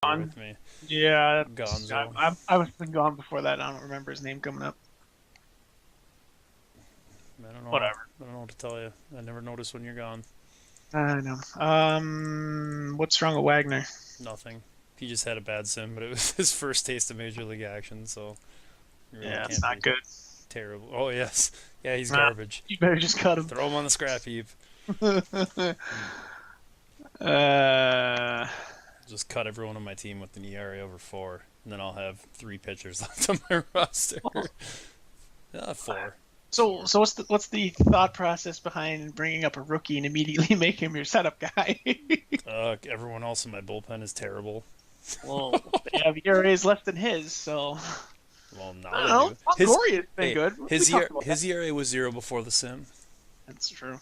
Gone. with me. Yeah, Gonzo. I was been gone before that. I don't remember his name coming up. I don't know. Whatever. I don't know what to tell you. I never notice when you're gone. I know. What's wrong with Wagner? Nothing. He just had a bad sim, but it was his first taste of Major League action, so it really Yeah, it's can't not be good. terrible. Oh, yes. Yeah, he's Nah, garbage. you better just cut him. Throw him on the scrap heap. uh, Just cut everyone on my team with an ERA over 4, and then I'll have 3 pitchers left on my roster. 4. so what's the thought process behind bringing up a rookie and immediately make him your setup guy? Everyone else in my bullpen is terrible. Well, they have ERAs less than his, so Well, now I don't they know. do. His Longoria's been hey, good. We talked about his that. ERA was 0 before the sim. That's true.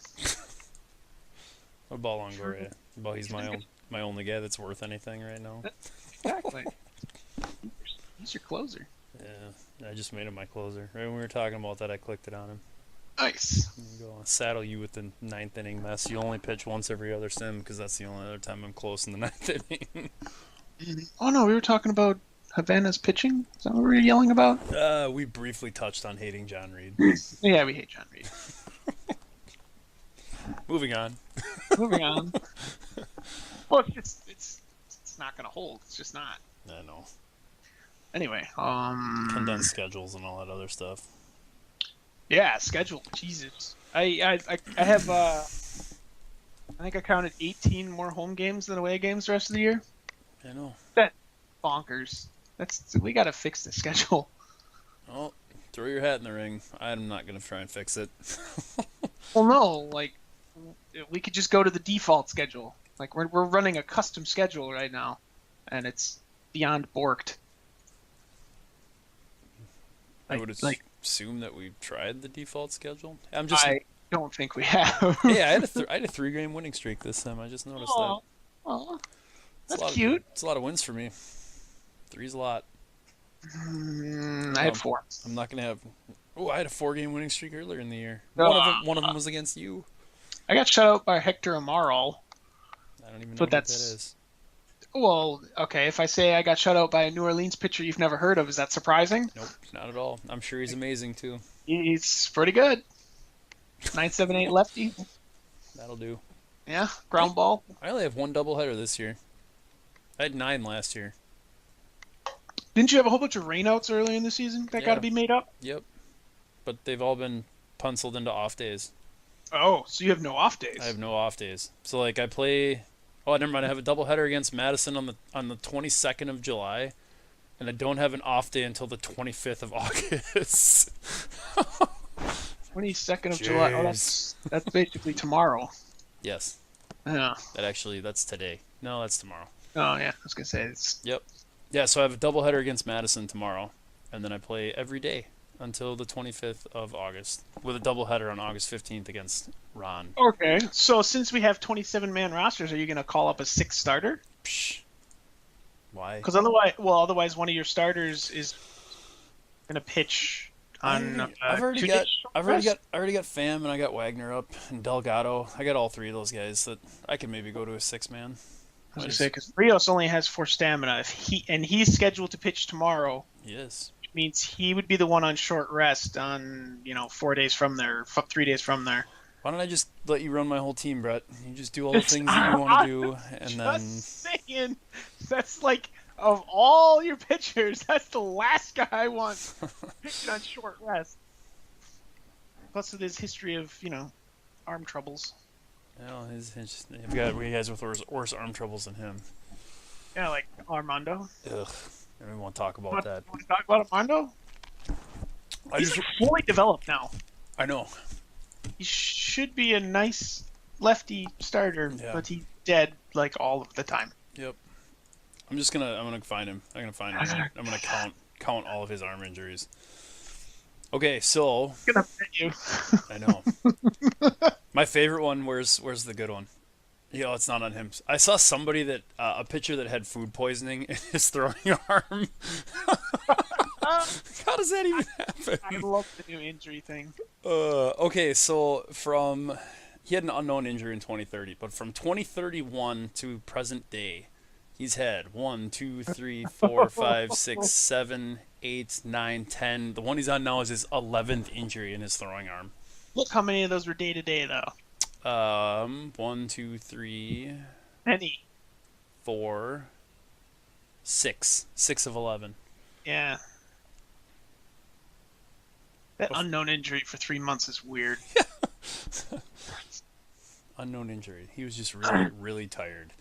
What about True. Longoria? Well, he's my only guy that's worth anything right now. Exactly. He's your closer. Yeah, I just made him my closer. Right when we were talking about that, I clicked it on him. Nice. Go saddle you with the ninth inning mess. You only pitch once every other sim because that's the only other time I'm close in the ninth inning. Oh no, we were talking about Havana's pitching. Is that what we were yelling about? We briefly touched on hating John Reed. Yeah, we hate John Reed. Moving on. Moving on. Well, it's not gonna hold. It's just not. I know. Anyway, Condensed schedules and all that other stuff. yeah, schedule. Jesus, I have I think I counted 18 more home games than away games the rest of the year. I know. That bonkers. We gotta fix the schedule. Oh, throw your hat in the ring. I'm not gonna try and fix it. Well, no, like we could just go to the default schedule. Like we're running a custom schedule right now, and it's beyond borked. I would Like assume that we've tried the default schedule. I'm just. I don't think we have. Hey, I had a 3-game winning streak this time. I just noticed that. Aw, aw, It's a that's lot cute. it's a lot of wins for me. 3's a lot. I had 4. I'm not gonna have. Oh, I had a 4-game winning streak earlier in the year. Ah. One of them was against you. I got shut out by Hector Amaral, I don't even know but what that that's is. well, okay. If I say I got shut out by a New Orleans pitcher you've never heard of, is that surprising? Nope, not at all. I'm sure he's amazing too. He's pretty good. 9.78 lefty. That'll do. Yeah, ground ball. I only have one doubleheader this year. I had 9 last year. Didn't you have a whole bunch of rainouts early in the season that got to Yeah. be made up? Yep. But they've all been penciled into off days. Oh, so you have no off days. I have no off days. So like I play. Oh, never mind. I have a doubleheader against Madison on the 22nd of July, and I don't have an off day until the 25th of August. 22nd of July. Oh, Jeez. that's basically tomorrow. Yes, Yeah. that's today. No, that's tomorrow. Oh yeah, I was gonna say it's. Yep. Yeah, so I have a doubleheader against Madison tomorrow, and then I play every day until the 25th of August with a doubleheader on August 15th against Ron. Okay. So since we have 27-man rosters, are you gonna call up a 6th starter? Psh. Why? Because otherwise one of your starters is gonna pitch on. I've already 2 got days short I've already rest? got I already got Pham and I got Wagner up and Delgado. I got all 3 of those guys that I can maybe go to a 6-man. I was gonna say because Rios only has 4 stamina. If he's scheduled to pitch tomorrow, Yes. which means he would be the one on short rest on 4 days from there, 3 days from there. Why don't I just let you run my whole team, Brett? You just do all the things that you want to do, and then Just saying, that's like of all your pitchers, that's the last guy I want pitching on short rest. Plus, with his history of arm troubles. I've got guys with worse arm troubles than him. Yeah, like Armando. Ugh. I don't even want to talk about that. Want to talk about Armando? He's fully developed now. I know. He should be a nice lefty starter, Yeah. but he's dead like all of the time. Yep. I'm gonna find him. I'm gonna find him. I'm gonna count all of his arm injuries. Okay, so I'm gonna bet you. I know. My favorite one. Where's the good one? It's not on him. I saw somebody that a pitcher that had food poisoning in his throwing arm. How does that even happen? I love the new injury thing. Okay, so he had an unknown injury in 2030, but from 2031 to present day, He's had 1, 2, 3, 4, 5, 6, 7, 8, 9, 10. The one he's on now is his 11th injury in his throwing arm. Look how many of those were day to day though. 1, 2, 3, Any. 4, 6. 6 of 11. Yeah. That unknown injury for 3 months is weird. Unknown injury. He was just really, really tired.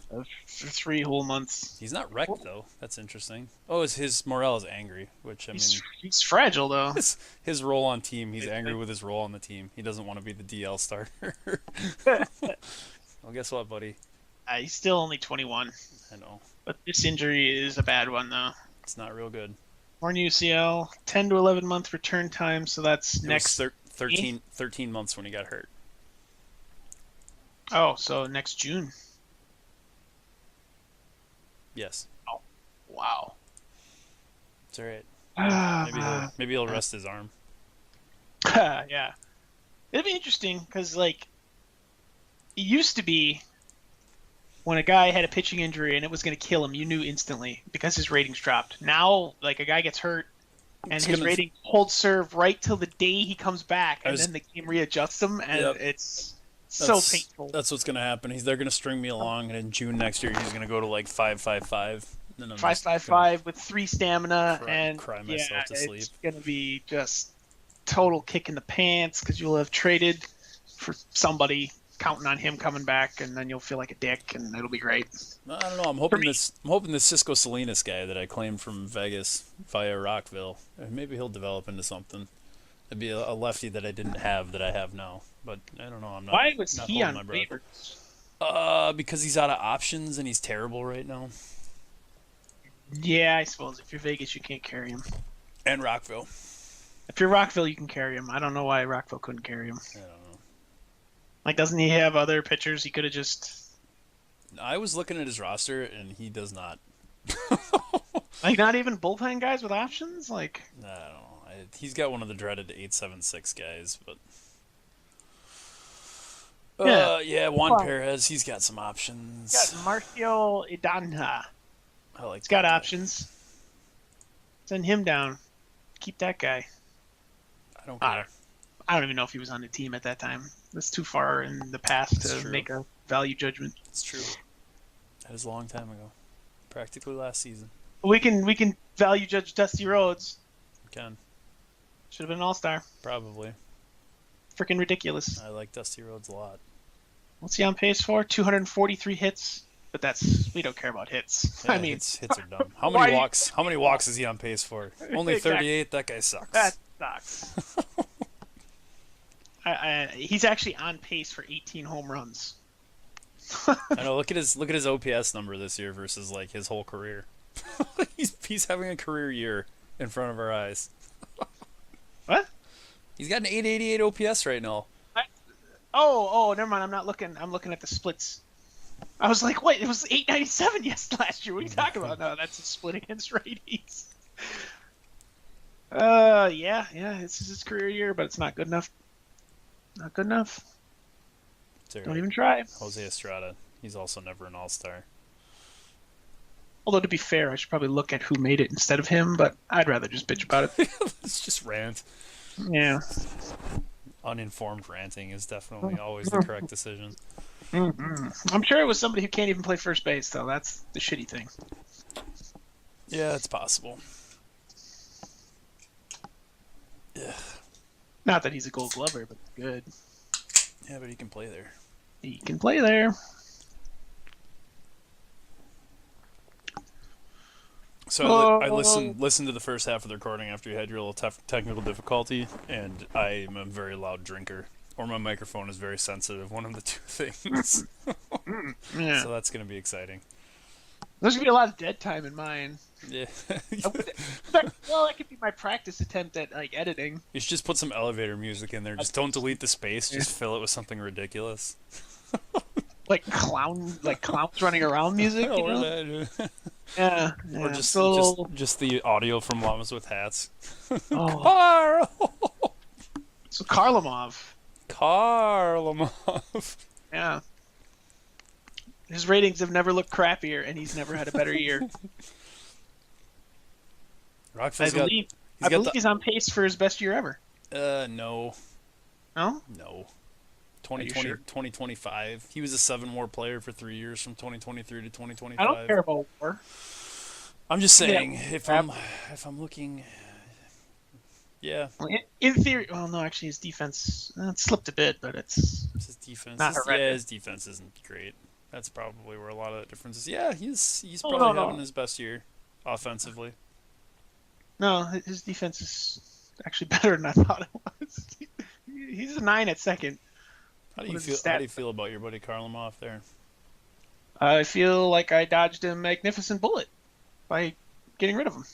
For 3 whole months. He's not wrecked though. That's interesting. Oh, his morale is angry, which I mean, He's fragile though. his role on team. He's angry with his role on the team. He doesn't want to be the DL starter. Well, guess what, buddy? He's still only 21. I know. But this injury is a bad one though. It's not real good. Torn UCL, 10 to 11 month return time, so that's next. 13 months when he got hurt. Oh, so next June. Yes. Oh, wow. It's all right. Ah, Maybe he'll rest his arm. yeah. It'd be interesting because, like, it used to be when a guy had a pitching injury and it was going to kill him, you knew instantly because his ratings dropped. Now, like, a guy gets hurt and his rating holds serve right till the day he comes back, and then the game readjusts him, and it's so painful. That's what's going to happen. They're going to string me along, and in June next year, he's going to go to like 5.55. 5.55 with 3 stamina, and cry myself to sleep. It's going to be just total kick in the pants because you'll have traded for somebody, counting on him coming back, and then you'll feel like a dick, and it'll be great. I don't know. I'm hoping this Cisco Salinas guy that I claimed from Vegas via Rockville, maybe he'll develop into something. It'd be a lefty that I didn't have that I have now, but I don't know. I'm not. Why was not he on my breath. waivers? Because he's out of options and he's terrible right now. Yeah, I suppose if you're Vegas, you can't carry him. And Rockville. If you're Rockville, you can carry him. I don't know why Rockville couldn't carry him. I don't know. Like, doesn't he have other pitchers he could have just... I was looking at his roster, and he does not. Like, not even bullpen guys with options? Like... I don't know. He's got one of the dreaded 876 guys, but... yeah, Juan Perez, he's got some options. Got Marcio Idanja. I like He's got options. Send him down. Keep that guy. I don't care. I don't even know if he was on the team at that time. That's too far in the past to make a value judgment. It's true. That is a long time ago. Practically last season. We can value judge Dusty Rhodes. We can. Should have been an all-star. Probably. Freaking ridiculous. I like Dusty Rhodes a lot. What's he on pace for? 243 hits. But we don't care about hits. Yeah, I mean, hits are dumb. How many walks? How many walks is he on pace for? Only 38. That guy sucks. That sucks. He's actually on pace for 18 home runs. I know. Look at his OPS number this year versus like his whole career. he's having a career year in front of our eyes. What? He's got an 888 OPS right now. Oh, never mind. I'm not looking. I'm looking at the splits. I was like, wait, it was 897 last year. What are you talking about? No, that's a split against righties. Yeah, this is his career year, but it's not good enough. Not good enough. Don't even try. Jose Estrada. He's also never an all-star. Although, to be fair, I should probably look at who made it instead of him, but I'd rather just bitch about it. Let's just rant. Yeah. Uninformed ranting is definitely always the correct decision. Mm-hmm. I'm sure it was somebody who can't even play first base, though. That's the shitty thing. Yeah, it's possible. Yeah. Not that he's a Gold Glover, but good. Yeah, but he can play there. He can play there. So I listened to the first half of the recording after you had your little technical difficulty, and I am a very loud drinker, or my microphone is very sensitive. One of the two things. Yeah. So that's going to be exciting. There's going to be a lot of dead time in mine. Yeah. Well, that could be my practice attempt at like editing. You should just put some elevator music in there. Just don't delete the space. Just fill it with something ridiculous. Like clowns running around music, you know? Yeah. Or just the audio from Llamas with Hats. Oh. Carl! So Karlamov. Karlamov. Yeah. His ratings have never looked crappier, and he's never had a better year. I Rockville's got believe he's I got believe he's on pace for his best year ever. no, No? no. Are you 2020, sure? 2025. He was a 7 WAR player for 3 years from 2023 to I don't 2025. care about war. I'm just Give me that saying crap. if I'm looking, yeah, Well, in theory, well, no, actually, his defense it slipped a bit, but it's his defense. not horrendous. His defense isn't great. That's probably where a lot of the difference is. Yeah, he's Oh probably no, having no, his best year offensively. no. His defense is actually better than I thought it was. He's a 9 at second. What is his How stat? do you feel about your buddy Karlamov there? I feel like I dodged a magnificent bullet by getting rid of him.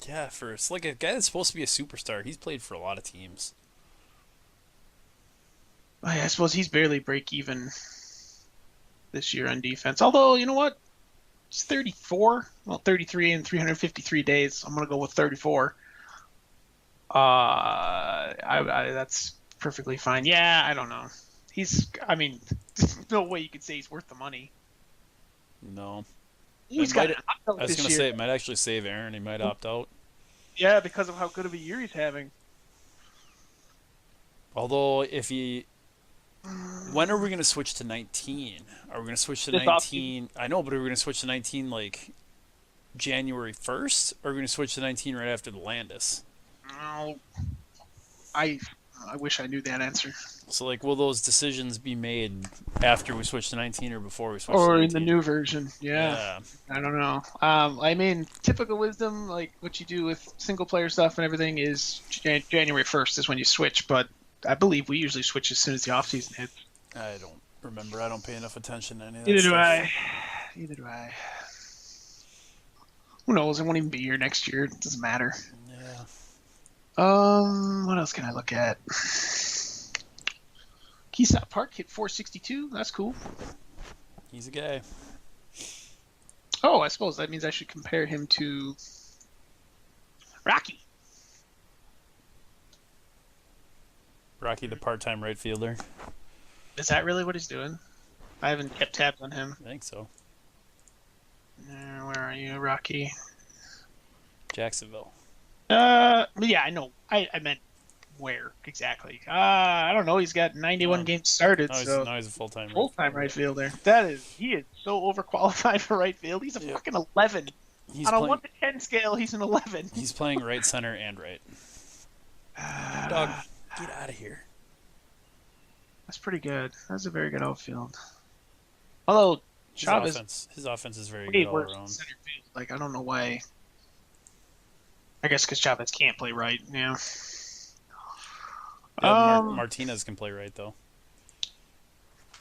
Yeah, for it's like a guy that's supposed to be a superstar. He's played for a lot of teams. I suppose he's barely break even this year on defense. Although, you know what? He's 34. Well, 33 in 353 days. I'm going to go with 34. That's perfectly fine. Yeah, I don't know. I mean, there's no way you could say he's worth the money. No, He's got an I opt-out was this gonna year. say it might actually save Aaron. He might opt out. Yeah, because of how good of a year he's having. Although if he when are we going to switch to 19? Are we going to switch to This offseason. 19? I know, but are we going to switch to 19 like January 1st? Or are we going to switch to 19 right after the Landis? Oh, I I wish I knew that answer. So, like, will those decisions be made after we switch to 19 or before we switch to Or in the 19? new version. Yeah. Yeah. I don't know. I mean, typical wisdom, like what you do with single player stuff and everything, is January 1st is when you switch. But I believe we usually switch as soon as the off season hits. I don't remember. I don't pay enough attention to any of that Neither do stuff. I. Neither do I. Who knows? It won't even be here next year. It doesn't matter. Yeah. What else can I look at? Keystop Park hit 462. That's cool. He's a guy. Oh, I suppose that means I should compare him to Rocky. Rocky, the part time right fielder. Is that really what he's doing? I haven't kept tabs on him. I think so. Where are you, Rocky? Jacksonville. Yeah, I know. I meant where exactly? I don't know. He's got 91 Oh, games started, now so he's a full time full-time right fielder. He is so overqualified for right field. He's a Yep. fucking 11. He's On a playing. 1 to 10 scale, he's an 11. He's playing right center and right. Dog, get out of here. That's pretty good. That's a very good outfield. Although Chavez His offense is very way good all worse in around. center field. Like, I don't know why. I guess because Chavez can't play right. Yeah. Yeah, Martinez can play right though.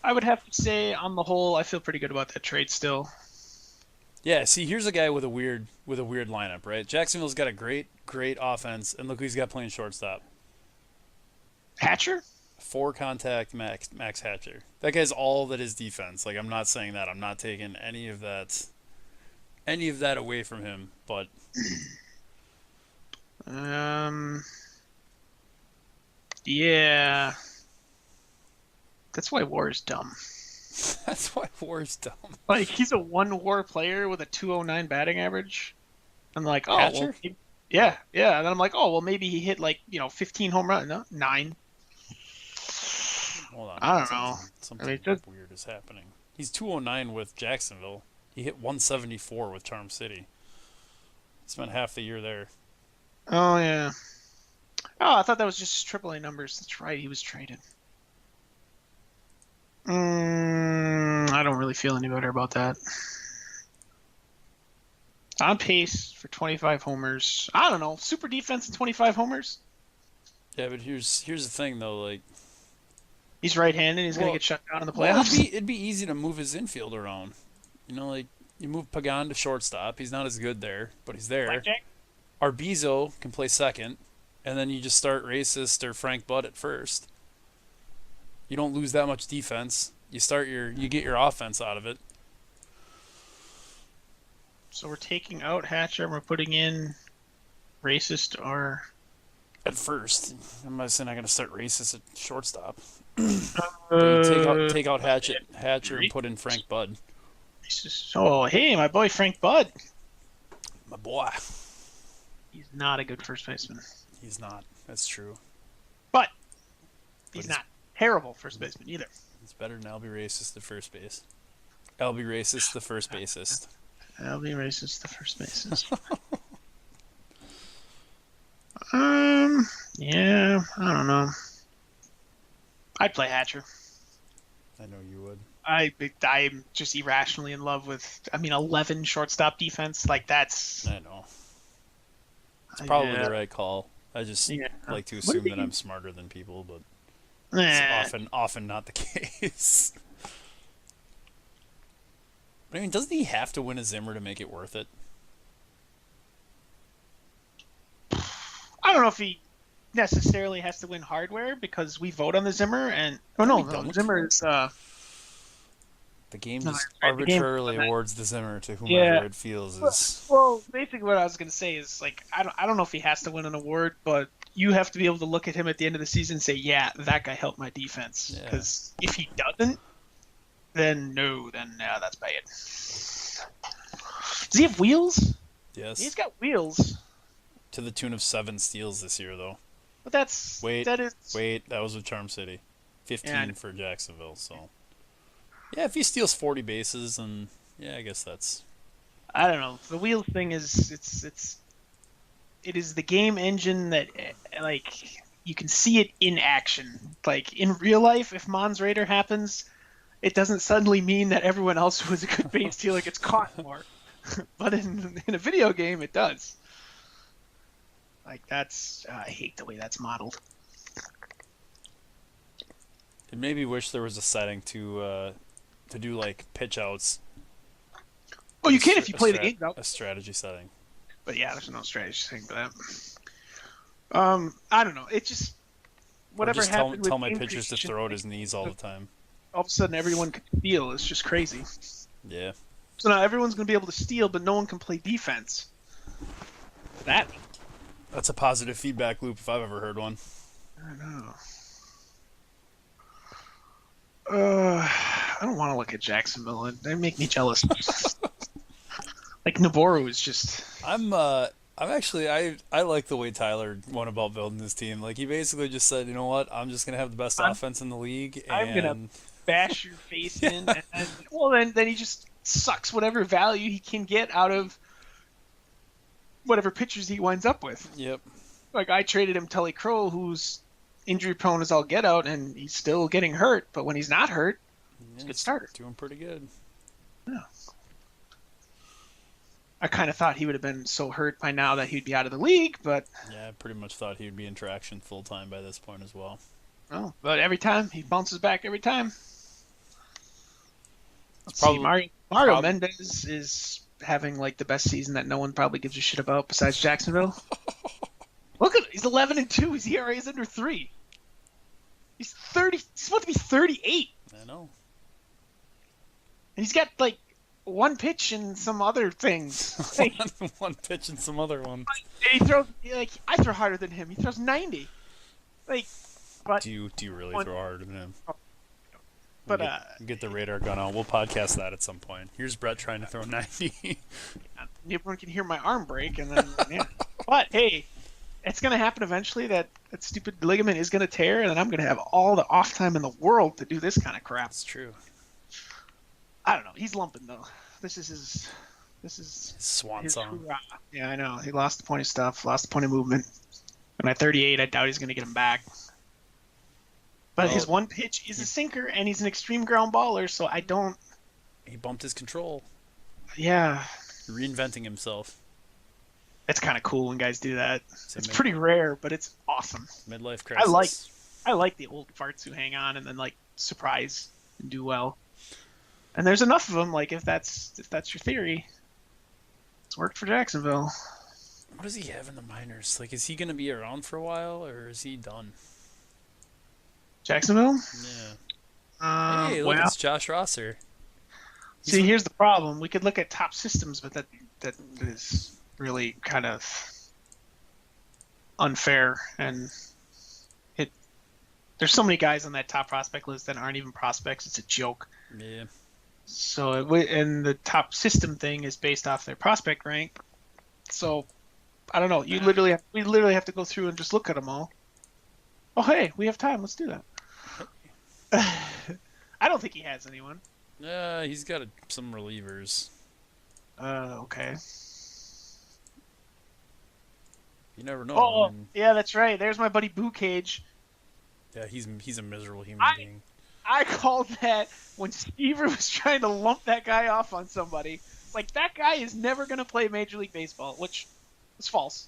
I would have to say, on the whole, I feel pretty good about that trade still. Yeah, see, here's a guy with a weird lineup, right? Jacksonville's got a great offense, and look who he's got playing shortstop. Hatcher? 4 contact Max Hatcher. That guy's all that is defense. Like, I'm not saying that. I'm not taking any of that away from him, but Yeah. That's why war is dumb. that's why War's dumb. Like, he's a 1 WAR player with a 209 batting average. I'm like, oh, well, Hatcher? yeah. And then I'm like, oh, well, maybe he hit, like, 15 home runs. No, 9. Hold on. I don't know. Something I mean, just, weird is happening. He's 209 with Jacksonville. He hit 174 with Charm City. Spent half the year there. oh, yeah. Oh, I thought that was just AAA numbers. That's right. He was traded. I don't really feel any better about that. On pace for 25 homers. I don't know. Super defense and 25 homers. Yeah, but here's the thing though, like He's right-handed. He's well, gonna get shut down in the well, playoffs. it'd be easy to move his infield around. You know, like you move Pagan to shortstop. He's not as good there, but he's there. Blackjack. Arbizo can play second, and then you just start Racist or Frank Butt at first. You don't lose that much defense. You get your offense out of it. So we're taking out Hatcher and we're putting in Racist or At first, I'm not saying I'm gonna start Racist at shortstop. But you take out Uh, take out Hatcher and put in Frank Budd. oh, hey, my boy Frank Budd. My boy. He's not a good first baseman, He's not. That's true. but But he's not terrible first baseman either. he's better than I'll be racist at first base. I'll be racist the first basist. I'll be racist, the first bases. Yeah, I don't know. I'd play Hatcher. I know you would. I'm just irrationally in love with. I mean, 11 shortstop defense. Like that's. I know. It's probably Yeah, the right call. I just yeah. like to What assume did that he? I'm smarter than people, but it's Nah. often not the case. I mean, doesn't he have to win a Zimmer to make it worth it? I don't know if he necessarily has to win hardware because we vote on the Zimmer and. Oh No, no, we no, don't. Zimmer is. The game No, just right, the game. arbitrarily awards the Zimmer to Yeah. whomever it feels is. Well, basically, what I was gonna say is like I don't know if he has to win an award, but you have to be able to look at him at the end of the season and say, yeah, that guy helped my defense. Yeah. Because if he doesn't, then no, that's bad. Does he have wheels? Yes. He's got wheels, To the tune of 7 steals this year, though. but that is. Wait, that was with Charm City. 15 Yeah, for Jacksonville, so. Yeah, if he steals 40 bases, then yeah, I guess that's. I don't know. The wheels thing is it is the game engine that like you can see it in action. Like in real life, if Mons Raider happens, it doesn't suddenly mean that everyone else who was a good base stealer gets caught more. But in a video game, it does. Like that's I hate the way that's modeled. It made me wish there was a setting to do like pitch outs. Oh, you can if you play the game though. A strategy setting. But yeah, there's no strategy thing for that. I don't know. It just Or whatever just happened tell with my game pitchers to creation, throw at his knees all the time. all of a sudden everyone can steal. It's just crazy. Yeah. So now everyone's going to be able to steal, but no one can play defense. That That's a positive feedback loop if I've ever heard one. I don't know. I don't want to look at Jacksonville. They make me jealous. Like Naboru is just. I'm actually I like the way Tyler went about building this team. Like he basically just said, you know what, I'm just gonna have the best offense in the league, I'm gonna and bash your face in, and then he just sucks whatever value he can get out of whatever pitchers he winds up with. yep, Like I traded him Tully Crow, who's injury prone as all get out, and he's still getting hurt. But when he's not hurt, he's a good starter. Doing pretty good. Yeah. I kind of thought he would have been so hurt by now that he'd be out of the league, but Yeah, I pretty much thought he would be in traction full time by this point as well. no. But every time he bounces back, every time. Let's probably- see, Mario Mendez is having like the best season that no one probably gives a shit about besides Jacksonville. Look at he's 11-2. His ERA is under 3. He's 30. He's supposed to be 38, I know. and he's got like one pitch and some other things. Like, One pitch and some other ones. he throws like I throw harder than him. He throws 90. Like, but Do you really throw harder than him? but Get the radar gun on. We'll podcast that at some point. Here's Brett trying to throw 90. everyone can hear my arm break, and then yeah. But hey, it's gonna happen eventually. That stupid ligament is gonna tear, and then I'm gonna have all the off time in the world to do this kind of crap. That's true. I don't know. He's lumping though. This is his Swan his song. hoorah. Yeah, I know. He lost the point of stuff, lost the point of movement. And at 38, I doubt he's gonna get him back. But Well, his one pitch is a sinker, and he's an extreme ground baller. So I don't. He bumped his control. Yeah, Reinventing himself. it's kind of cool when guys do that. It's It's a pretty rare, but it's awesome. Midlife crisis. I like the old farts who hang on and then like surprise and do well. And there's enough of them. Like if that's your theory, it's worked for Jacksonville. What does he have in the minors? Like, is he going to be around for a while, or is he done? Jacksonville? Yeah. Hey, look, Well, it's Josh Rosser. see, here's the problem. We could look at top systems, but that is really kind of unfair, and There's so many guys on that top prospect list that aren't even prospects. It's a joke. Yeah. So and the top system thing is based off their prospect rank. So I don't know. We literally have to go through and just look at them all. Oh hey, we have time. Let's do that. I don't think he has anyone. He's got some relievers. Okay. You never know. Oh, I mean, yeah, that's right. There's my buddy Boo Cage. yeah, he's a miserable human being. I called that when Stever was trying to lump that guy off on somebody. Like, that guy is never going to play Major League Baseball, which is false.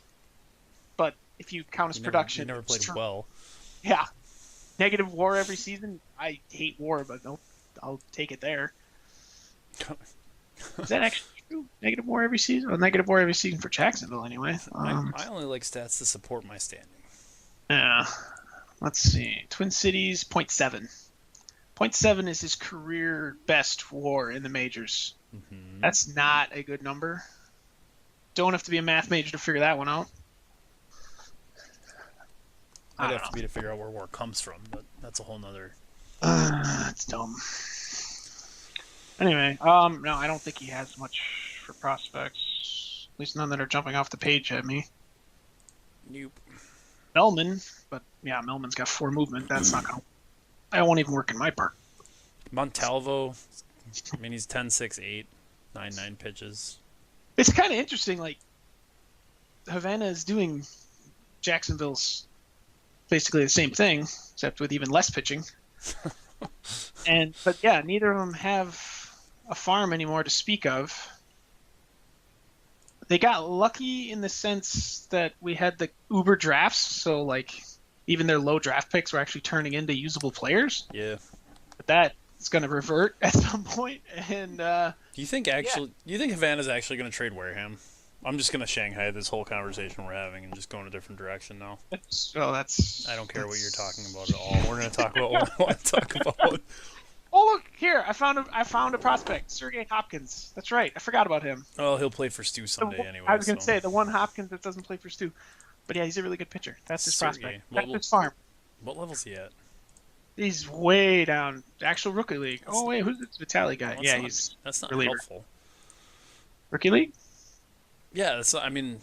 But if you count his production... He never played well. Yeah. Negative WAR every season. I hate WAR, but no, I'll take it there. Is that actually true? Negative WAR every season? Well, negative WAR every season for Jacksonville, anyway. I only like stats to support my standing. Yeah. Let's see. Twin Cities, 0.7. 0.7 is his career best WAR in the majors. Mm-hmm. That's not a good number. Don't have to be a math major to figure that one out. I'd have to be to figure out where WAR comes from, but that's a whole nother... That's dumb. Anyway, no, I don't think he has much for prospects. At least none that are jumping off the page at me. Nope. Melman, but yeah, Melman's got 4 movement. That's not gonna... That won't even work in my part. Montalvo, I mean, he's 10-6-8, 9 pitches. It's kind of interesting, like, Havana is doing Jacksonville's basically the same thing, except with even less pitching. But yeah, neither of them have a farm anymore to speak of. They got lucky in the sense that we had the Uber drafts, so like even their low draft picks were actually turning into usable players. Yeah. But that is going to revert at some point. And do you think Havana's actually going to trade Wareham? I'm just going to Shanghai this whole conversation we're having and just go in a different direction now. I don't care what you're talking about at all. We're going to talk about what we want to talk about. Oh look here! I found a prospect, Sergey Hopkins. That's right. I forgot about him. Oh, he'll play for Stu someday anyway. I was going to say the one Hopkins that doesn't play for Stu, but yeah, he's a really good pitcher. That's his prospect. That's his farm. What level's he at? He's way down. Actual rookie league. Oh wait, who's this Vitali guy? Well, he's that's not reliever. helpful. Rookie league? Yeah, I mean.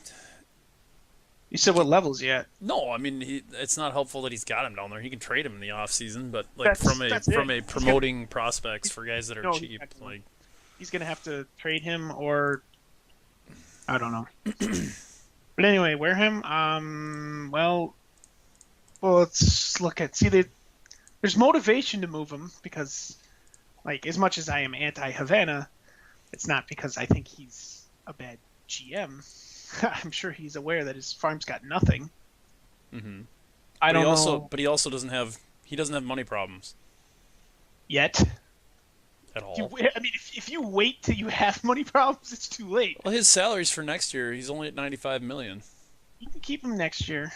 You said what level's he at? No, I mean it's not helpful that he's got him down there. He can trade him in the off season, but like from a promoting prospects for guys that are cheap, like he's gonna have to trade him or I don't know. But anyway, Wareham. Well, let's look at there's motivation to move him because, like, as much as I am anti-Havana, it's not because I think he's a bad GM. I'm sure he's aware that his farm's got nothing. Mm-hmm. I don't know. But he also doesn't have money problems yet. At all. If you wait till you have money problems, it's too late. Well, his salaries for next year, he's only at $95 million. You can keep him next year.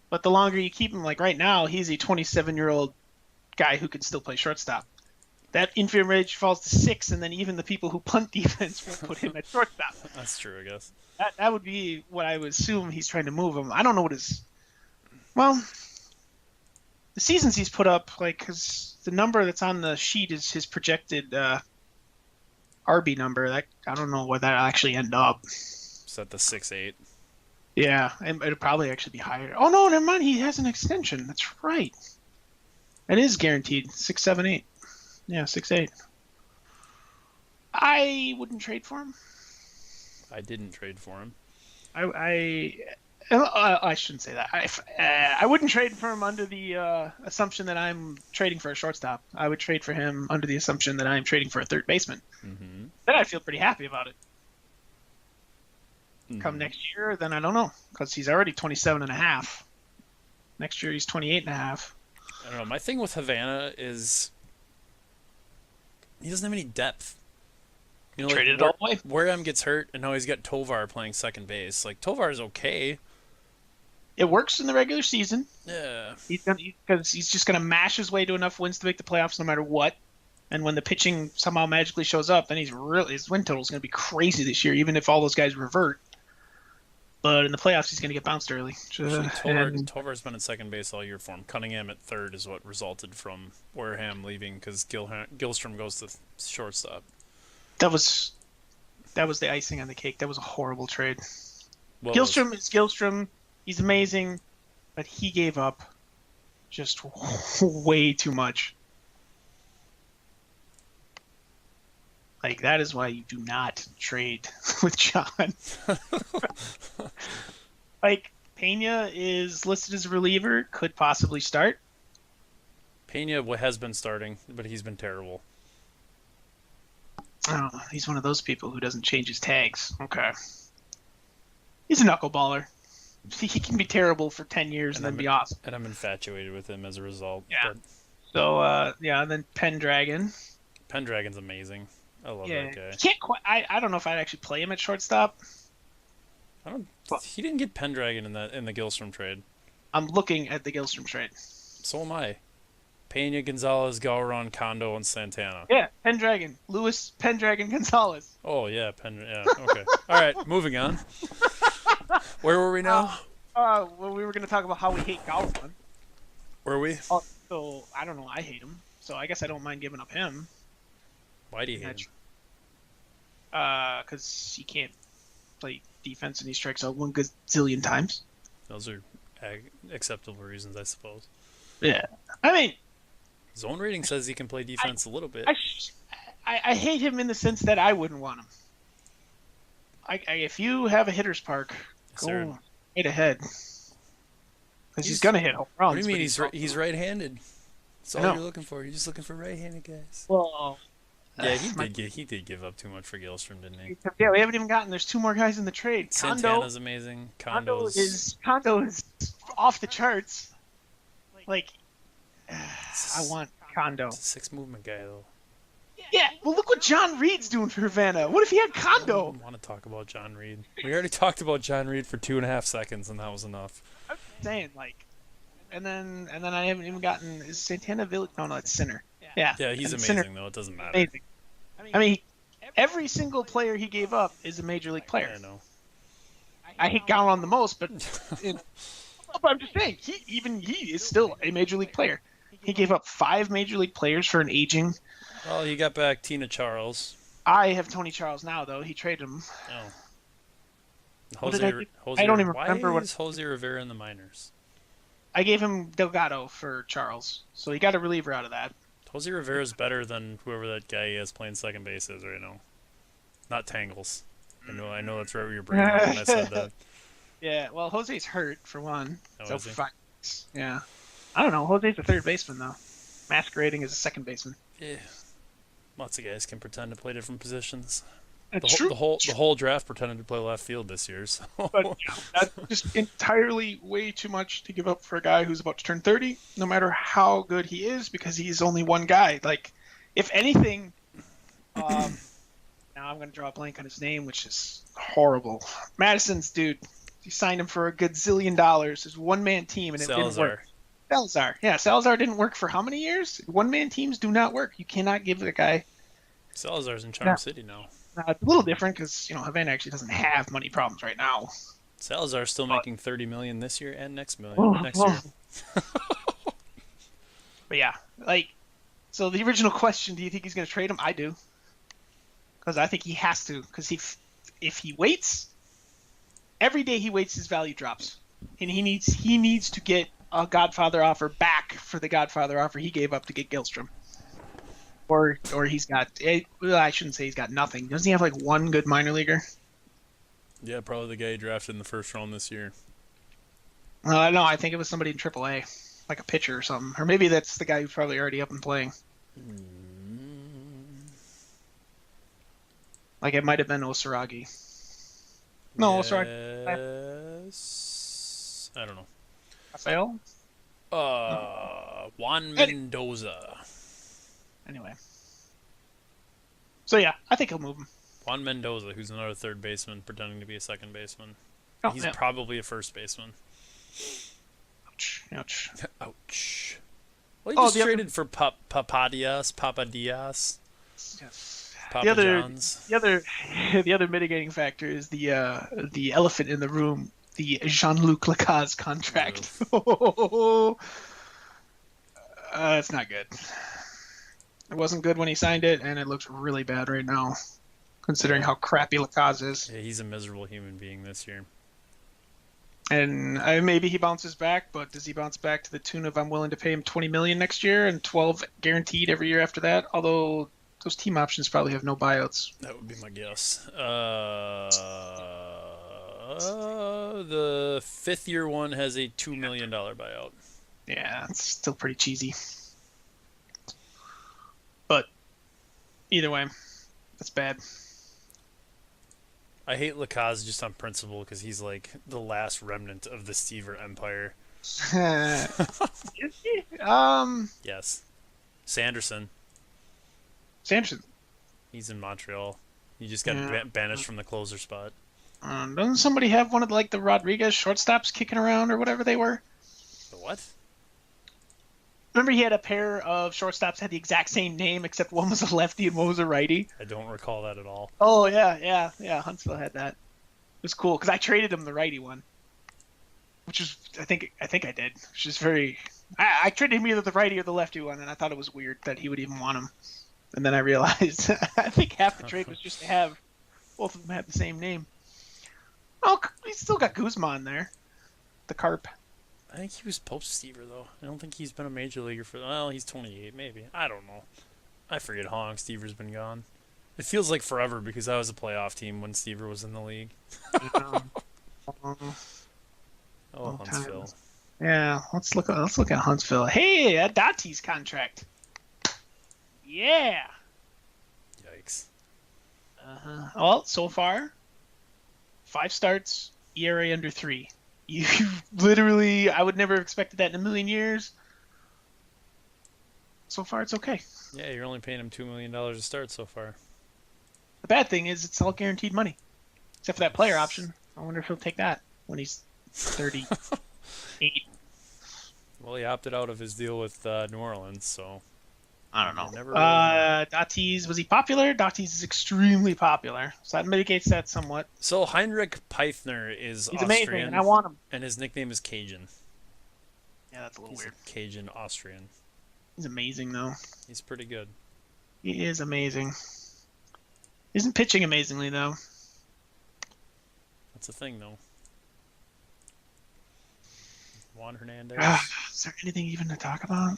But the longer you keep him, like right now, he's a 27-year-old guy who can still play shortstop. That infield range falls to 6, and then even the people who punt defense will put him at shortstop. That's true, I guess. That would be what I would assume he's trying to move him. I don't know what well, the seasons he's put up, like, because the number that's on the sheet is his projected RB number. That I don't know where that actually end up. Is that the 6.8? Yeah, it'll probably actually be higher. Oh no, never mind. He has an extension. That's right. It is guaranteed 6.78. Yeah, 6.8. I wouldn't trade for him. I didn't trade for him. I shouldn't say that. I wouldn't trade for him under the assumption that I'm trading for a shortstop. I would trade for him under the assumption that I'm trading for a third baseman. Mm-hmm. Then I'd feel pretty happy about it. Mm-hmm. Come next year, then I don't know, because he's already 27.5. Next year he's 28.5. I don't know. My thing with Havana is he doesn't have any depth. You know, traded it all the way. Wareham gets hurt, and now he's got Tovar playing second base. Like, Tovar is okay. It works in the regular season. Yeah. Because he's just going to mash his way to enough wins to make the playoffs no matter what. And when the pitching somehow magically shows up, then his win total is going to be crazy this year, even if all those guys revert. but in the playoffs he's going to get bounced early. Actually, And Tovar's been at second base all year for him. Cunningham at third is what resulted from Wareham leaving because Gilstrom goes to shortstop. that was that was the icing on the cake. That was a horrible trade. What was? Gilstrom is Gilstrom. He's amazing, but he gave up just way too much. Like that is why you do not trade with John. Like Pena is listed as a reliever, could possibly start. Pena has been starting, but he's been terrible. Oh, he's one of those people who doesn't change his tags. Okay. He's a knuckleballer. He can be terrible for 10 years and then be awesome. And I'm infatuated with him as a result. Yeah. But So, yeah, and then Pendragon. Pendragon's amazing. I love Yeah. that guy. He can't quite, I don't know if I'd actually play him at shortstop. I don't. He didn't get Pendragon in the Gilstrom trade. I'm looking at the Gilstrom trade. So am I. Pena, Gonzalez, Gauron, Kondo, and Santana. Yeah, Pendragon. Lewis Pendragon Gonzalez. Oh yeah, yeah. Okay. All right, moving on. Where were we now? Well, we were going to talk about how we hate Gauron. Were we? So, I don't know. I hate him. So, I guess I don't mind giving up him. Why do you hate him? Because he can't play defense and he strikes out one gazillion times. Those are acceptable reasons, I suppose. Yeah. I mean, Zone rating says he can play defense a little bit. I hate him in the sense that I wouldn't want him. If you have a hitter's park, Yes, go sir. right ahead. Because he's going to hit home runs. What do you mean he's right-handed? That's all know. you're looking for. You're just looking for right-handed guys. Well, Yeah, he did give up too much for Gilstrom, didn't he? yeah, we haven't even gotten. There's two more guys in the trade. Santana's amazing. Kondo is off the charts. Like, I want Kondo. He's a six movement guy though. Yeah, well, look what John Reed's doing for Havana. What if he had I Kondo? don't want to talk about John Reed. We already talked about John Reed for 2.5 seconds, and that was enough. I'm saying, like, and then I haven't even gotten is Santana Village. No, it's Sinner. Yeah, Yeah, he's and amazing Sinner, though. It doesn't matter. amazing. I mean, every single player he gave up is a major league player. I know. I hate Gallon the most, but I'm just saying he is still a major league player. He gave up 5 major league players for an aging. Well, you got back Tina Charles. I have Tony Charles now, though. He traded him. Oh. What did Jose, I don't even remember why is Jose Rivera in the minors? I gave him Delgado for Charles, so he got a reliever out of that. Jose Rivera's better than whoever that guy is playing second base is right now. Not Tangles. I know that's where your brain went when I said that. Yeah, well, Jose's hurt for one. Oh, so is he? 5 weeks. Yeah. I don't know. Jose's a third baseman though, masquerading as a second baseman. Yeah. Lots of guys can pretend to play different positions. That's true. The whole draft pretended to play left field this year. So. But yeah, that's just entirely way too much to give up for a guy who's about to turn 30, no matter how good he is, because he's only one guy. Like, if anything, now I'm going to draw a blank on his name, which is horrible. Madison's dude. You signed him for a gazillion dollars. It's a one-man team, and it didn't work. Salazar. Yeah, Salazar didn't work for how many years? One-man teams do not work. You cannot give the guy... Salazar's in Charm City now. It's a little different because, Havana actually doesn't have money problems right now. Salazar's still making $30 million this year and next year. But yeah, so the original question: do you think he's going to trade him? I do, because I think he has to. Because if he waits, every day he waits, his value drops, and he needs to get a Godfather offer back for the Godfather offer he gave up to get Gilstrom. Or he's got. Well, I shouldn't say he's got nothing. Doesn't he have one good minor leaguer? Yeah, probably the guy he drafted in the first round this year. No, I think it was somebody in AAA, like a pitcher or something. Or maybe that's the guy who's probably already up and playing. Like it might have been Osaragi. No, Osaragi. Yes. I don't know. Rafael? Juan Mendoza. Anyway. So yeah, I think he'll move him. Juan Mendoza, who's another third baseman pretending to be a second baseman. Oh, He's yeah. probably a first baseman. Ouch. Ouch. Ouch. Well, he just traded for Papadias. Yes. The Papa other, John's. the other, the other mitigating factor is the elephant in the room, the Jean-Luc Lacaze Ugh. contract. It's not good. It wasn't good when he signed it, and it looks really bad right now, considering Yeah. how crappy Lacaze is. Yeah, he's a miserable human being this year. And maybe he bounces back, but does he bounce back to the tune of I'm willing to pay him 20 million next year and 12 guaranteed every year after that? Although those team options probably have no buyouts. That would be my guess. The fifth year one has a $2 million buyout. Yeah, it's still pretty cheesy. But either way, that's bad. I hate Lacaze just on principle because he's like the last remnant of the Stever Empire. Is he? Yes. Sanderson. Sanderson. He's in Montreal. He just got Yeah. banished from the closer spot. Doesn't somebody have one of like the Rodriguez shortstops kicking around or whatever they were? The what? Remember he had a pair of shortstops that had the exact same name except one was a lefty and one was a righty? I don't recall that at all. Oh yeah. Huntsville had that. It was cool because I traded him the righty one, which is I think I did, which is very. I traded him either the righty or the lefty one, and I thought it was weird that he would even want him. And then I realized I think half the trade was just to have both of them have the same name. Oh, he's still got Guzman there, the Carp. I think he was post-Stever, though. I don't think he's been a major leaguer for... Well, he's 28, maybe. I don't know. I forget how long Stever's been gone. It feels like forever because I was a playoff team when Stever was in the league. Oh, Huntsville. Time. Yeah, let's look at Huntsville. Hey, that Dottie's contract. Yeah. Yikes. Well, so far, 5 starts, ERA under 3. You literally, I would never have expected that in a million years. So far, it's okay. Yeah, you're only paying him $2 million to start so far. The bad thing is it's all guaranteed money, except for that player option. I wonder if he'll take that when he's 38. Well, he opted out of his deal with New Orleans, so... I don't know. Never really Datis, was he popular? Datis is extremely popular, so that mitigates that somewhat. So Heinrich Peithner is He's Austrian, amazing, and I want him. and his nickname is Cajun. Yeah, that's a little He's weird. a Cajun Austrian. He's amazing, though. He's pretty good. He is amazing. Isn't pitching amazingly, though. That's the thing, though. Juan Hernandez. Is there anything even to talk about?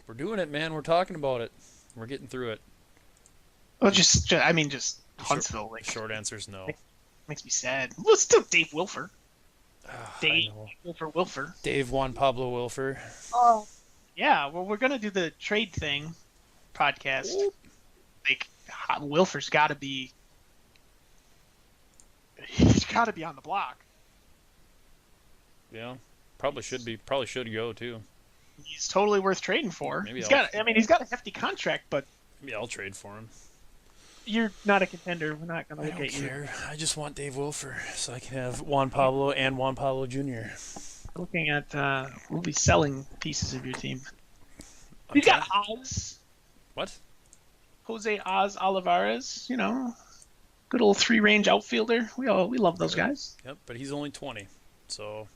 We're doing it, man. We're talking about it. We're getting through it. Well, just Huntsville. The short answer is no. Makes me sad. Well, it's still Dave Wilfer. I know. Wilfer. Dave Juan Pablo Wilfer. Oh. Yeah, well, we're going to do the trade thing podcast. Like, Wilfer's got to be... He's got to be on the block. Yeah. Probably should be. Probably should go, too. He's totally worth trading for. Maybe he's got a hefty contract, but Maybe I'll trade for him. you're not a contender. We're not going to I look don't at you. care. I just want Dave Wilfer so I can have Juan Pablo and Juan Pablo Jr. Looking at, we'll be selling pieces of your team. You got Oz. What? Jose Oz Olivares, good old 3-range outfielder. We love those guys. Yep, but he's only 20, so...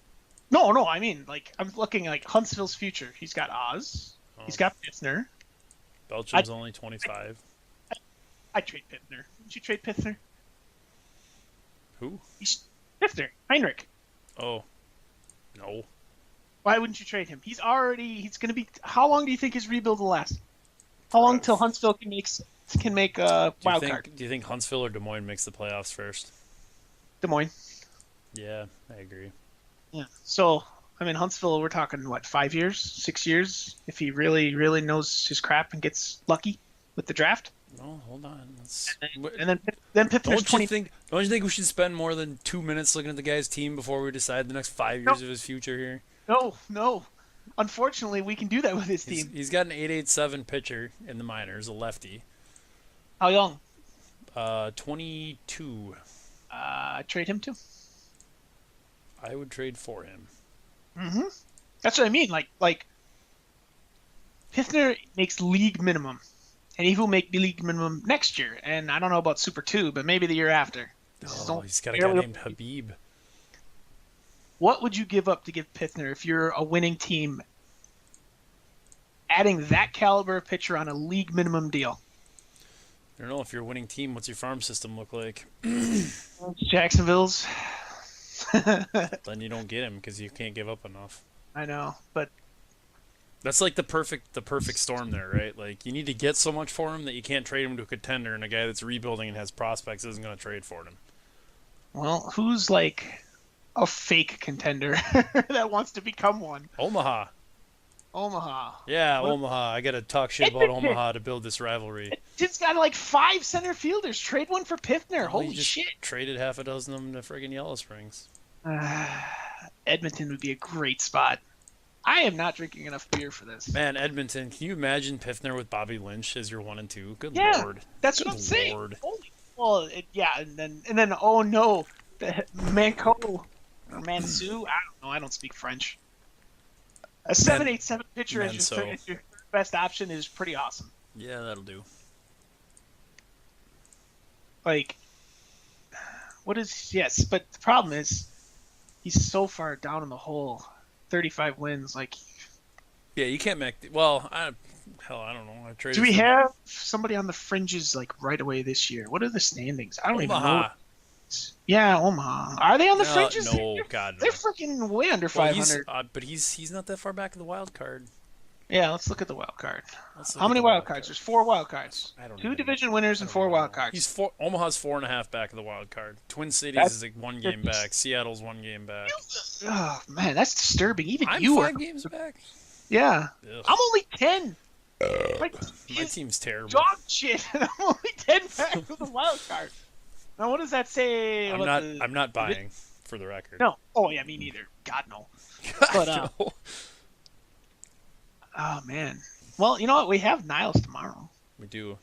No, I mean, like, I'm looking like Huntsville's future. He's got Oz. Oh. He's got Pithner. Belcham's only 25. I'd trade Pithner. Would you trade Pithner? Who? Pithner. Heinrich. Oh. No. Why wouldn't you trade him? He's going to be... How long do you think his rebuild will last? How long till Huntsville can make a wild card? Do you think Huntsville or Des Moines makes the playoffs first? Des Moines. Yeah, I agree. Yeah. So, I mean, Huntsville, we're talking, 5 years, 6 years, if he really, really knows his crap and gets lucky with the draft. No, hold on. And then Pithner's 20. Don't you think we should spend more than 2 minutes looking at the guy's team before we decide the next 5 years of his future here? No. Unfortunately, we can do that with his team. He's got an 8.87 pitcher in the minors, a lefty. How young? 22. Trade him too. I would trade for him. Mm-hmm. That's what I mean. Like Pithner makes league minimum, and he will make league minimum next year. And I don't know about Super 2, but maybe the year after. Oh, he's got a guy named Habib. What would you give up to give Pithner if you're a winning team, adding that caliber of pitcher on a league minimum deal? I don't know. If you're a winning team, what's your farm system look like? Jacksonville's. Then you don't get him because you can't give up enough. I know, but that's like the perfect storm there, right? Like you need to get so much for him that you can't trade him to a contender, and a guy that's rebuilding and has prospects isn't going to trade for him. Well, who's like a fake contender that wants to become one? Omaha. Yeah, what? Omaha. I got to talk shit about Omaha to build this rivalry. It's got like 5 center fielders. Trade one for Pithner. Well, Holy shit. Traded half a dozen of them to friggin' Yellow Springs. Edmonton would be a great spot. I am not drinking enough beer for this. Man, Edmonton, can you imagine Pithner with Bobby Lynch as your 1 and 2? Good Lord. That's what I'm saying. Holy, well, and then oh no, the Manco or Mansu. I don't know. I don't speak French. A 7.87 pitcher as your best option is pretty awesome. Yeah, that'll do. Like, what is yes? But the problem is, he's so far down in the hole. 35 wins, like. Yeah, you can't make. Well, I don't know. Do we have somebody on the fringes like right away this year? What are the standings? I don't even know. Yeah, Omaha. Are they on the fringes? No, God, no. They're freaking way under 500. But he's not that far back in the wild card. Yeah, let's look at the wild card. How many wild cards? There's 4 wild cards. 2 division winners and 4 wild cards. Omaha's 4.5 back of the wild card. Twin Cities is like 1 game back. Seattle's 1 game back. Oh man, that's disturbing. Even I'm you 5 games back. Yeah, Ugh. I'm only 10. My team's terrible. Dog shit. I'm only 10 back of the wild card. Now, what does that say? I'm not buying, for the record. No. Oh yeah, me neither. God no. But no. Oh man. Well, you know what? We have Niles tomorrow. We do.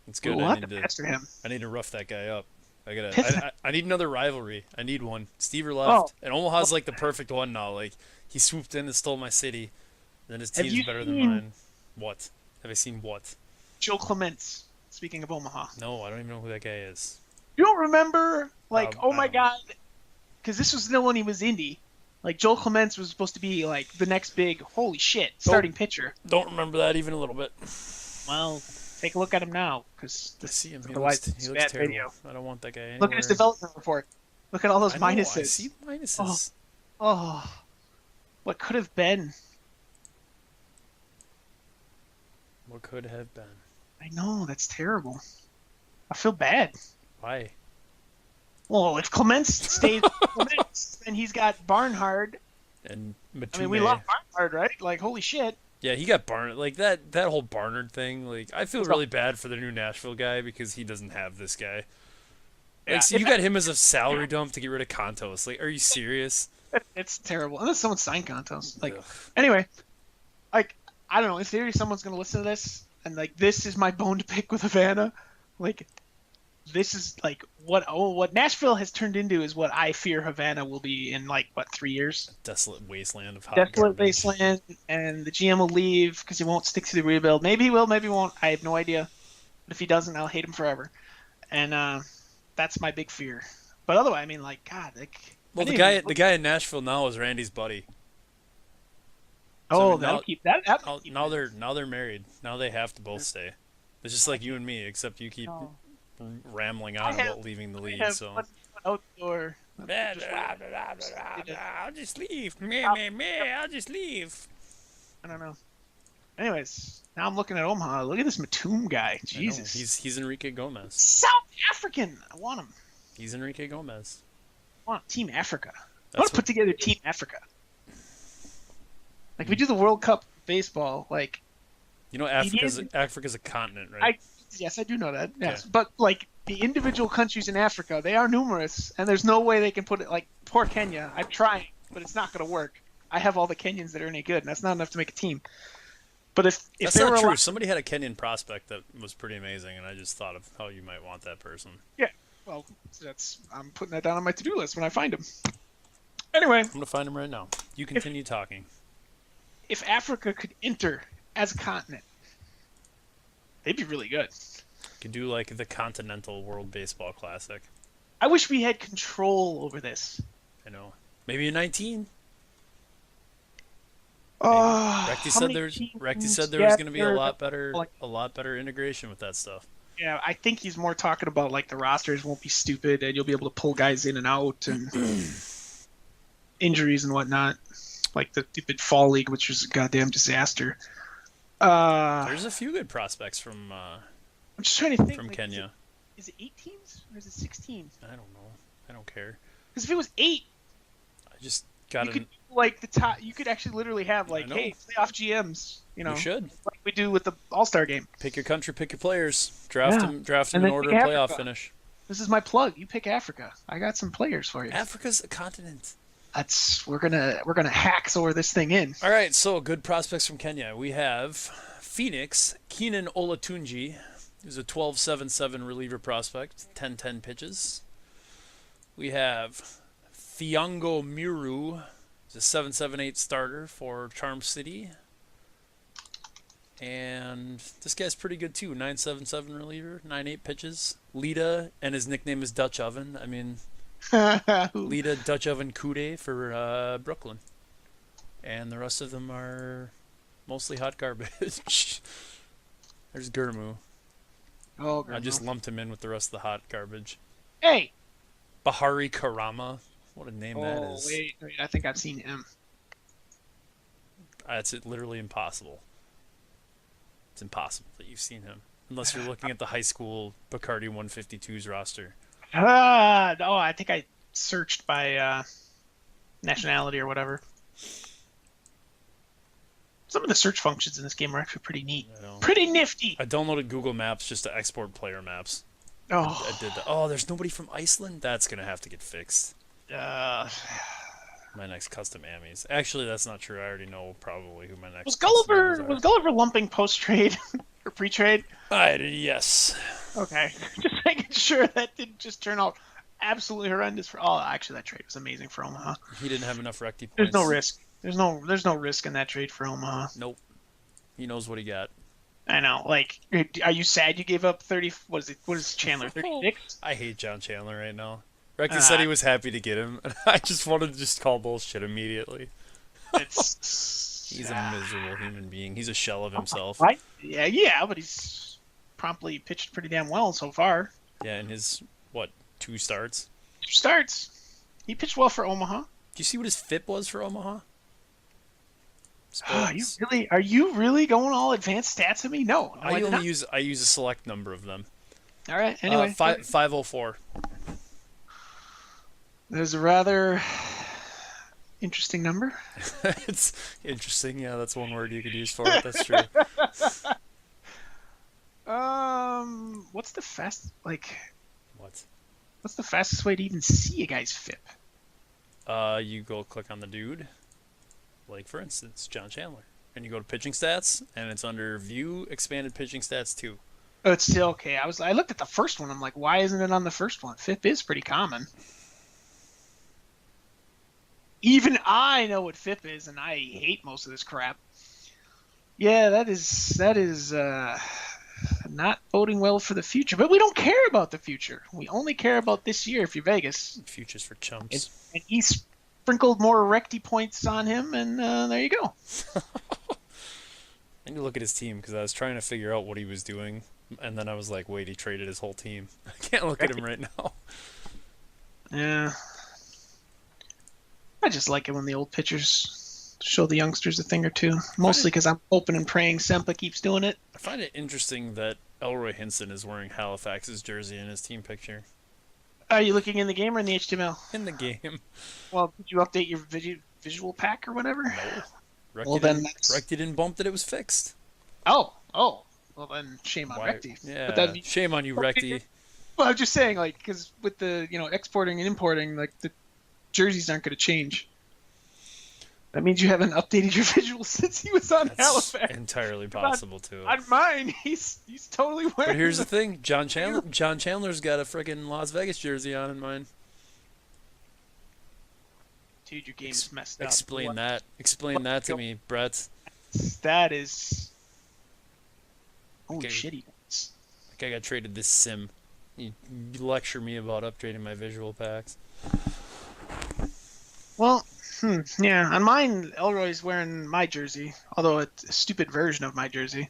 It's good. We'll have to pester him. I need to rough that guy up. I need another rivalry. I need one. Stever left, and Omaha's like the perfect one now. Like he swooped in and stole my city. Then his team's better than mine. What? Have I seen what? Joe Clements. Speaking of Omaha. No, I don't even know who that guy is. You don't remember? Like, oh my god. Because this was still when he was indie. Like, Joel Clements was supposed to be, like, the next big, holy shit, starting pitcher. Don't remember that even a little bit. Well, take a look at him now, because I see him. He looks terrible. Video. I don't want that guy anywhere. Look at his development report. Look at all those minuses. I see the minuses. Oh. What could have been? What could have been? I know, that's terrible. I feel bad. Why? Well, if Clements stays Clements, then he's got Barnhard. And Matume. I mean, we love Barnhard, right? Like, holy shit. Yeah, he got Barnard. Like, that whole Barnard thing, like, I feel really bad for the new Nashville guy because he doesn't have this guy. Like, so you got him as a salary dump to get rid of Contos. Like, are you serious? It's terrible. Unless someone signed Contos. Like, anyway, like, I don't know. In theory, someone's going to listen to this, and, like, this is my bone to pick with Havana. Like, this is like what Nashville has turned into is what I fear Havana will be in 3 years. Desolate wasteland of hot garbage. Wasteland, and the GM will leave because he won't stick to the rebuild. Maybe he will, maybe he won't. I have no idea. But if he doesn't, I'll hate him forever. And that's my big fear. But otherwise, I mean, God, like. Well, the guy in Nashville now is Randy's buddy. So, I mean, that'll keep that. Now they're married. Now they have to both stay. It's just like you and me, except you keep rambling on about leaving the league. So outdoor. I'll just leave. I'll just leave. I don't know. Anyways, now I'm looking at Omaha. Look at this Matum guy. Jesus. He's Enrique Gomez. South African. I want him. He's Enrique Gomez. I want Team Africa. I want to put together Team Africa. Like we do the World Cup baseball. Like. You know, Africa's a continent, right? Yes, I do know that. Yes, yeah. But like the individual countries in Africa, they are numerous, and there's no way they can put it like poor Kenya. I'm trying, but it's not going to work. I have all the Kenyans that are any good, and that's not enough to make a team. But if that's not true, somebody had a Kenyan prospect that was pretty amazing, and I just thought of how you might want that person. Yeah, well, I'm putting that down on my to-do list when I find him. Anyway, I'm gonna find him right now. You continue talking. If Africa could enter as a continent. They'd be really good. Could do like the Continental World Baseball Classic. I wish we had control over this. I know. Maybe a 19. Maybe. How many Recty said teams? there was Yeah, going to be they're like, a lot better integration with that stuff. yeah. I think he's more talking about like the rosters won't be stupid and you'll be able to pull guys in and out and injuries and whatnot. Like the stupid fall league, which was a goddamn disaster. There's a few good prospects from I'm just trying to think. from Like, Kenya. Is it 8 teams or is it 16? I don't know. I don't care. Because if it was 8, I just got you to. could like the top. You could actually literally have like, know. hey, playoff GMs. You know, You should like we do with the All-Star game. pick your country, pick your players, draft Yeah. them And in then order pick of playoff Africa. finish. This is my plug. You pick Africa. I got some players for you. Africa's a continent. We're gonna hacksaw this thing in. All right, so good prospects from Kenya. We have Phoenix, Keenan Olatunji, who's a 12.77 reliever prospect, 10-10 pitches. We have Thiango Miru, he's a 7.78 starter for Charm City. And this guy's pretty good too, 9.77 reliever, 9.8 pitches. Lita, and his nickname is Dutch Oven. I mean, Lita Dutch Oven Kude for Brooklyn. And the rest of them are mostly hot garbage. There's Gurmu. Oh, I just lumped him in with the rest of the hot garbage. hey. Bahari Karama. What a name that Oh is. wait, I think I've seen him. That's literally impossible. It's impossible that you've seen him. Unless you're looking at the high school Bacardi 152's roster. No, I think I searched by nationality or whatever. Some of the search functions in this game are actually pretty neat. Pretty nifty. I downloaded Google Maps just to export player maps. Oh, I did that. Oh, there's nobody from Iceland? That's going to have to get fixed. My next custom Amis. Actually, that's not true. I already know probably who my next was custom Gulliver Amis was Gulliver lumping post trade or pre trade? Yes. Okay, just making sure that didn't just turn out absolutely horrendous for. Oh, actually, that trade was amazing for Omaha. He didn't have enough recti points. There's no risk. There's no risk in that trade for Omaha. Nope. He knows what he got. I know. Like, are you sad you gave up 30? What is Chandler 36? I hate John Chandler right now. Recti said he was happy to get him, and I just wanted to just call bullshit immediately. He's a miserable human being. He's a shell of himself. Yeah, but he's promptly pitched pretty damn well so far. Yeah, in his, 2 starts? 2 starts. He pitched well for Omaha. Do you see what his FIP was for Omaha? Are you really going all advanced stats at me? No, I use a select number of them. All right. Anyway, 504. There's a rather interesting number. It's interesting. Yeah, that's one word you could use for it. That's true. What's the What? What's the fastest way to even see a guy's FIP? You go click on the dude. Like, for instance, John Chandler. And you go to pitching stats, and it's under view expanded pitching stats 2. Oh, it's still okay. I looked at the first one. I'm like, why isn't it on the first one? FIP is pretty common. Even I know what FIP is, and I hate most of this crap. Yeah, that is not boding well for the future. But we don't care about the future. We only care about this year if you're Vegas. Future's for chumps. And he sprinkled more recti points on him, and there you go. I need to look at his team because I was trying to figure out what he was doing, and then I was like, wait, he traded his whole team. I can't look at him right now. Yeah. I just like it when the old pitchers show the youngsters a thing or two. Mostly because I'm hoping and praying Sempa keeps doing it. I find it interesting that Elroy Hinson is wearing Halifax's jersey in his team picture. Are you looking in the game or in the HTML? In the game. Well, did you update your visual pack or whatever? No. Recti didn't bump that it was fixed. Oh. Well, then shame on Recti. Yeah, shame on you, Recti. Well, I'm just saying, like, because with the, exporting and importing, like, the jerseys aren't going to change. That means you haven't updated your visuals since he was on Halifax. Entirely possible, too. On mine, he's totally wearing. But here's the thing. John Chandler's got a friggin' Las Vegas jersey on in mine. Dude, your game is messed up. Explain that to me, Brett. That is... Holy Okay. shit, Like I got traded this sim. You lecture me about upgrading my visual packs. Well, yeah. On mine, Elroy's wearing my jersey, although it's a stupid version of my jersey.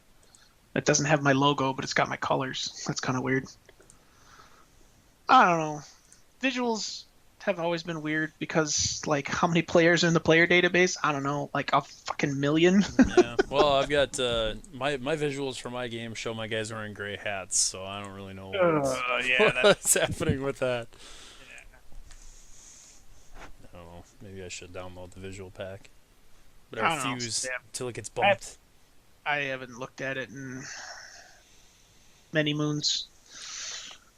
It doesn't have my logo, but it's got my colors. That's kind of weird. I don't know. Visuals have always been weird because, like, how many players are in the player database? I don't know, like a fucking million. Yeah. Well, I've got my visuals for my game show my guys wearing gray hats, so I don't really know Yeah, that. what's happening with that. Yeah. I don't know. Maybe I should download the visual pack, but I I don't know. refuse until it gets I, bumped. I haven't looked at it in many moons.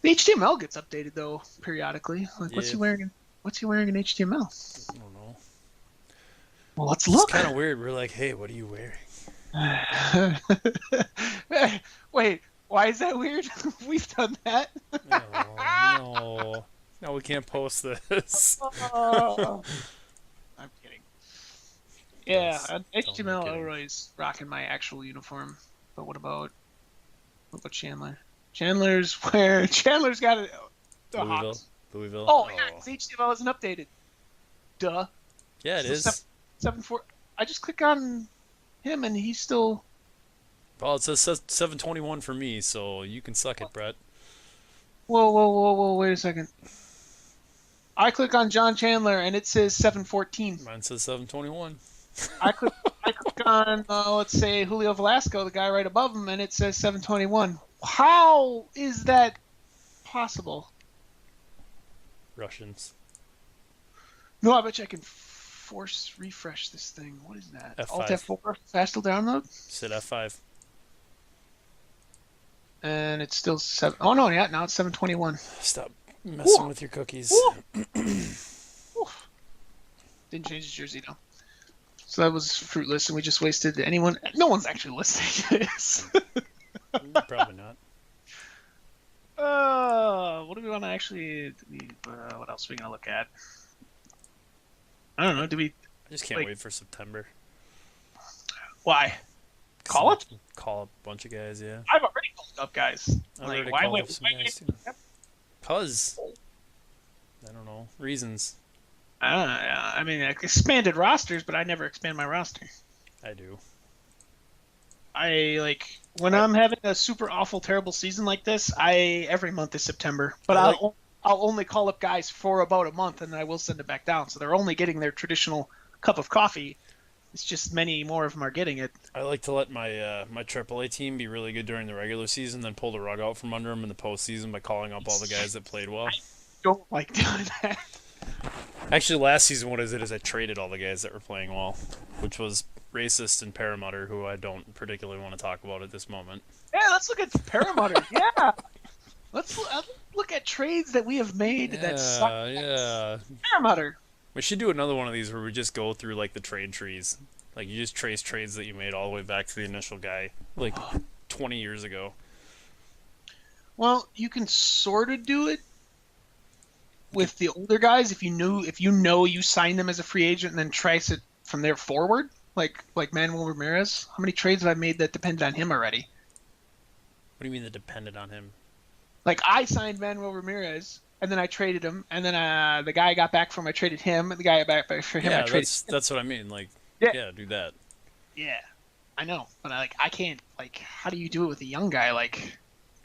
The HTML gets updated though periodically. Like, what's Yeah. he wearing? What's he wearing in HTML? I don't know. Well, let's It's look. kind of weird. We're like, hey, what are you wearing? Wait, why is that weird? We've done that. Oh, no. No, we can't post this. Oh, I'm kidding. Yeah, Yes. Tell me you're HTML kidding. Elroy's rocking my actual uniform. But what about Chandler? Chandler's got the Louisville. Hawks. Louisville. Oh yeah, 'cause HTML isn't updated. Duh. Yeah, it So is. 7.4. I just click on him and he's still. Well, it says 721 for me, so you can suck it, Brett. Whoa, whoa, whoa, whoa! Wait a second. I click on John Chandler and it says 714. Mine says 721. I click. I click on let's say Julio Velasco, the guy right above him, and it says 721. How is that possible? Russians. No, I bet you I can force refresh this thing. What is that? Alt F5. F4, faster download, Sit F5. and it's still seven. Oh no, yeah, now it's 721. Stop messing Woo! with your cookies. Woo! Woo! Didn't change his jersey though. So that was fruitless, and we just wasted anyone. No one's actually listening to this. Probably not. What do we want to actually? What else are we gonna look at? I don't know. Do we? I just can't Like, wait for September. why? Call it? Call up a bunch of guys, yeah. I've already called up guys. I've Like, already why called would? up some Why guys, too. would Cause, I don't know, reasons. I mean, I expanded rosters, but I never expand my roster. I do. I like when I, I'm having a super awful, terrible season like this. Every month is September, but I like, I'll only call up guys for about a month, and I will send it back down. So they're only getting their traditional cup of coffee. It's just many more of them are getting it. I like to let my AAA team be really good during the regular season, then pull the rug out from under them in the postseason by calling up all the guys that played well. I don't like doing that. Actually, last season, what I did is I traded all the guys that were playing well, which was Racist and Paramutter, who I don't particularly want to talk about at this moment. Yeah, let's look at Paramutter. Yeah, let's look at trades that we have made that suck. Yeah. Paramutter. We should do another one of these where we just go through like the trade trees. Like you just trace trades that you made all the way back to the initial guy, like 20 years ago. Well, you can sort of do it with the older guys if you know you signed them as a free agent and then trace it from there forward. Like Manuel Ramirez. How many trades have I made that depended on him already? What do you mean that depended on him? Like I signed Manuel Ramirez and then I traded him, and then the guy I got back from I traded him, and the guy I got back for him I Yeah, traded. that's what I mean. Like, Yeah, yeah, do that. yeah, I know, but I can't. Like, how do you do it with a young guy? Like,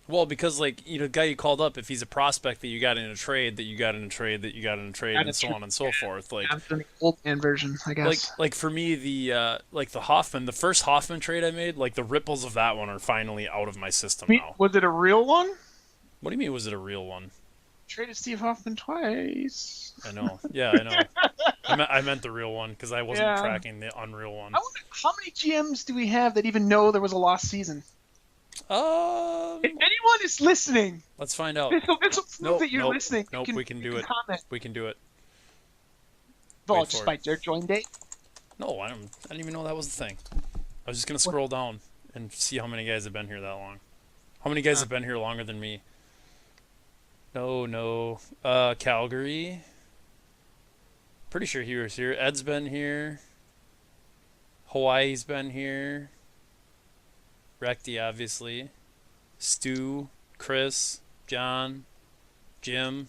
Well, because like the guy you called up, if he's a prospect that you got in a trade, that you got in a trade, that you got in a trade, and so on and so forth, like. I'm doing the old man version, I guess. Like for me, the the first Hoffman trade I made, like the ripples of that one are finally out of my system now. Was it a real one? What do you mean? Was it a real one? Traded Steve Hoffman twice. I know. Yeah, I know. I meant the real one because I wasn't tracking the unreal one. I wonder, how many GMs do we have that even know there was a lost season? If anyone is listening, Let's find out. this will prove Nope, that you're nope, listening. nope. We can do it. Comment. We can do it. Oh, Wait just for by it. their join date. No, I didn't even know that was the thing. I was just gonna scroll down and see how many guys have been here that long. How many guys have been here longer than me? No. Calgary. Pretty sure he was here. Ed's been here. Hawaii's been here. Recti, obviously. Stu, Chris, John, Jim,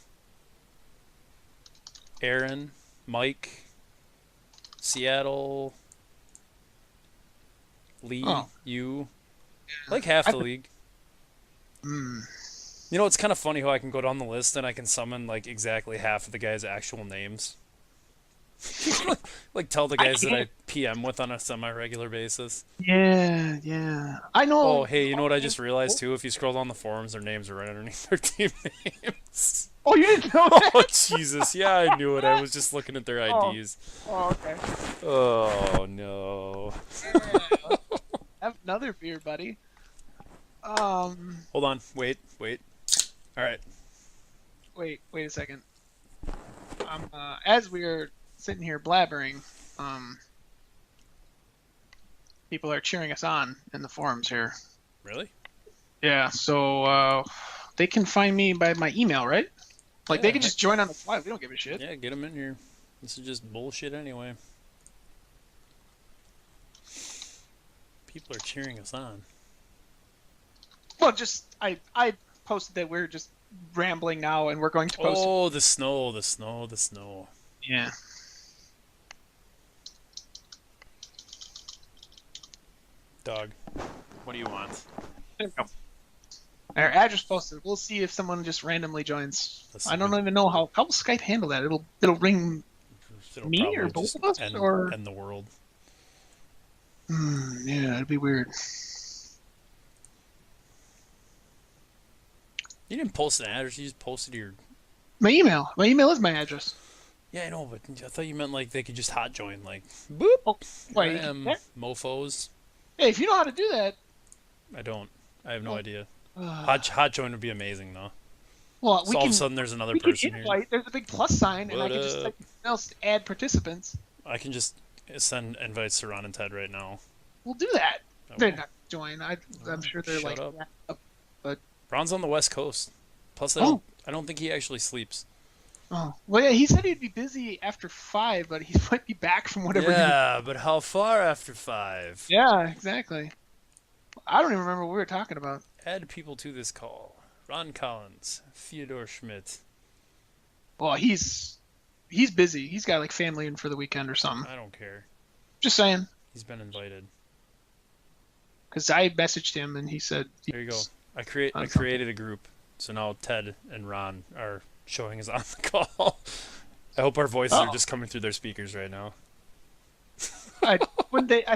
Aaron, Mike, Seattle, Lee, Oh, you, like half the league. Hmm. You know, it's kind of funny how I can go down the list and I can summon like exactly half of the guys' actual names. Like tell the I guys that I can't. PM with on a semi-regular basis. Yeah, yeah. I Oh, know. hey, you know what I Names. just realized too? If you scroll down the forums, their names are right underneath their team names. Oh, you didn't know Oh, that? Jesus. Yeah, I knew it. I was just looking at their Oh, IDs. oh, okay. Oh, no. Yeah. Have another beer, buddy. Um, Hold on. Wait, wait. All right. wait a second. As we are sitting here blabbering, people are cheering us on in the forums here. Really? Yeah, so they can find me by my email, right? Like they Yeah, can heck. just join on the fly. We don't give a shit. Yeah, get them in here. This is just bullshit anyway. People are cheering us on. Well, just I posted that we're just rambling now, and we're going to post. Oh, the snow, the snow, the snow. Yeah. Dog, what do you want? There we go. Our address posted. We'll see if someone just randomly joins. Let's I see. don't even know how will Skype handle that. It'll ring It'll me or probably both just of us or end the world. yeah, it'd be weird. You didn't post an address. You just posted your. My email. My email is my address. Yeah, I know, but I thought you meant like they could just hot join. Like, boop. Oh, Here I wait. am, mofos. Hey, if you know how to do that. I don't. I have no Oh, idea. uh, Hot join would be amazing though. well, So all of a sudden there's another we can person here. invite. There's a big plus sign, and I What can just up? type something else to add participants. I can just send invites to Ron and Ted right now. We'll do that. I They're will. not join. I'm Oh, sure they're shut like. up. Yeah, but Ron's on the West Coast. Plus, oh, I don't think he actually sleeps. oh, well, yeah. He said he'd be busy after 5, but he might be back from whatever. Yeah, but how far after 5? Yeah, exactly. I don't even remember what we were talking about. Add people to this call. Ron Collins, Theodore Schmidt. Well, he's busy. He's got like family in for the weekend or something. I don't care. Just saying, He's been invited. because I messaged him and he said. There you go. he's I on created a group, so now Ted and Ron are showing us on the call. I hope our voices are Oh. just coming through their speakers right now. I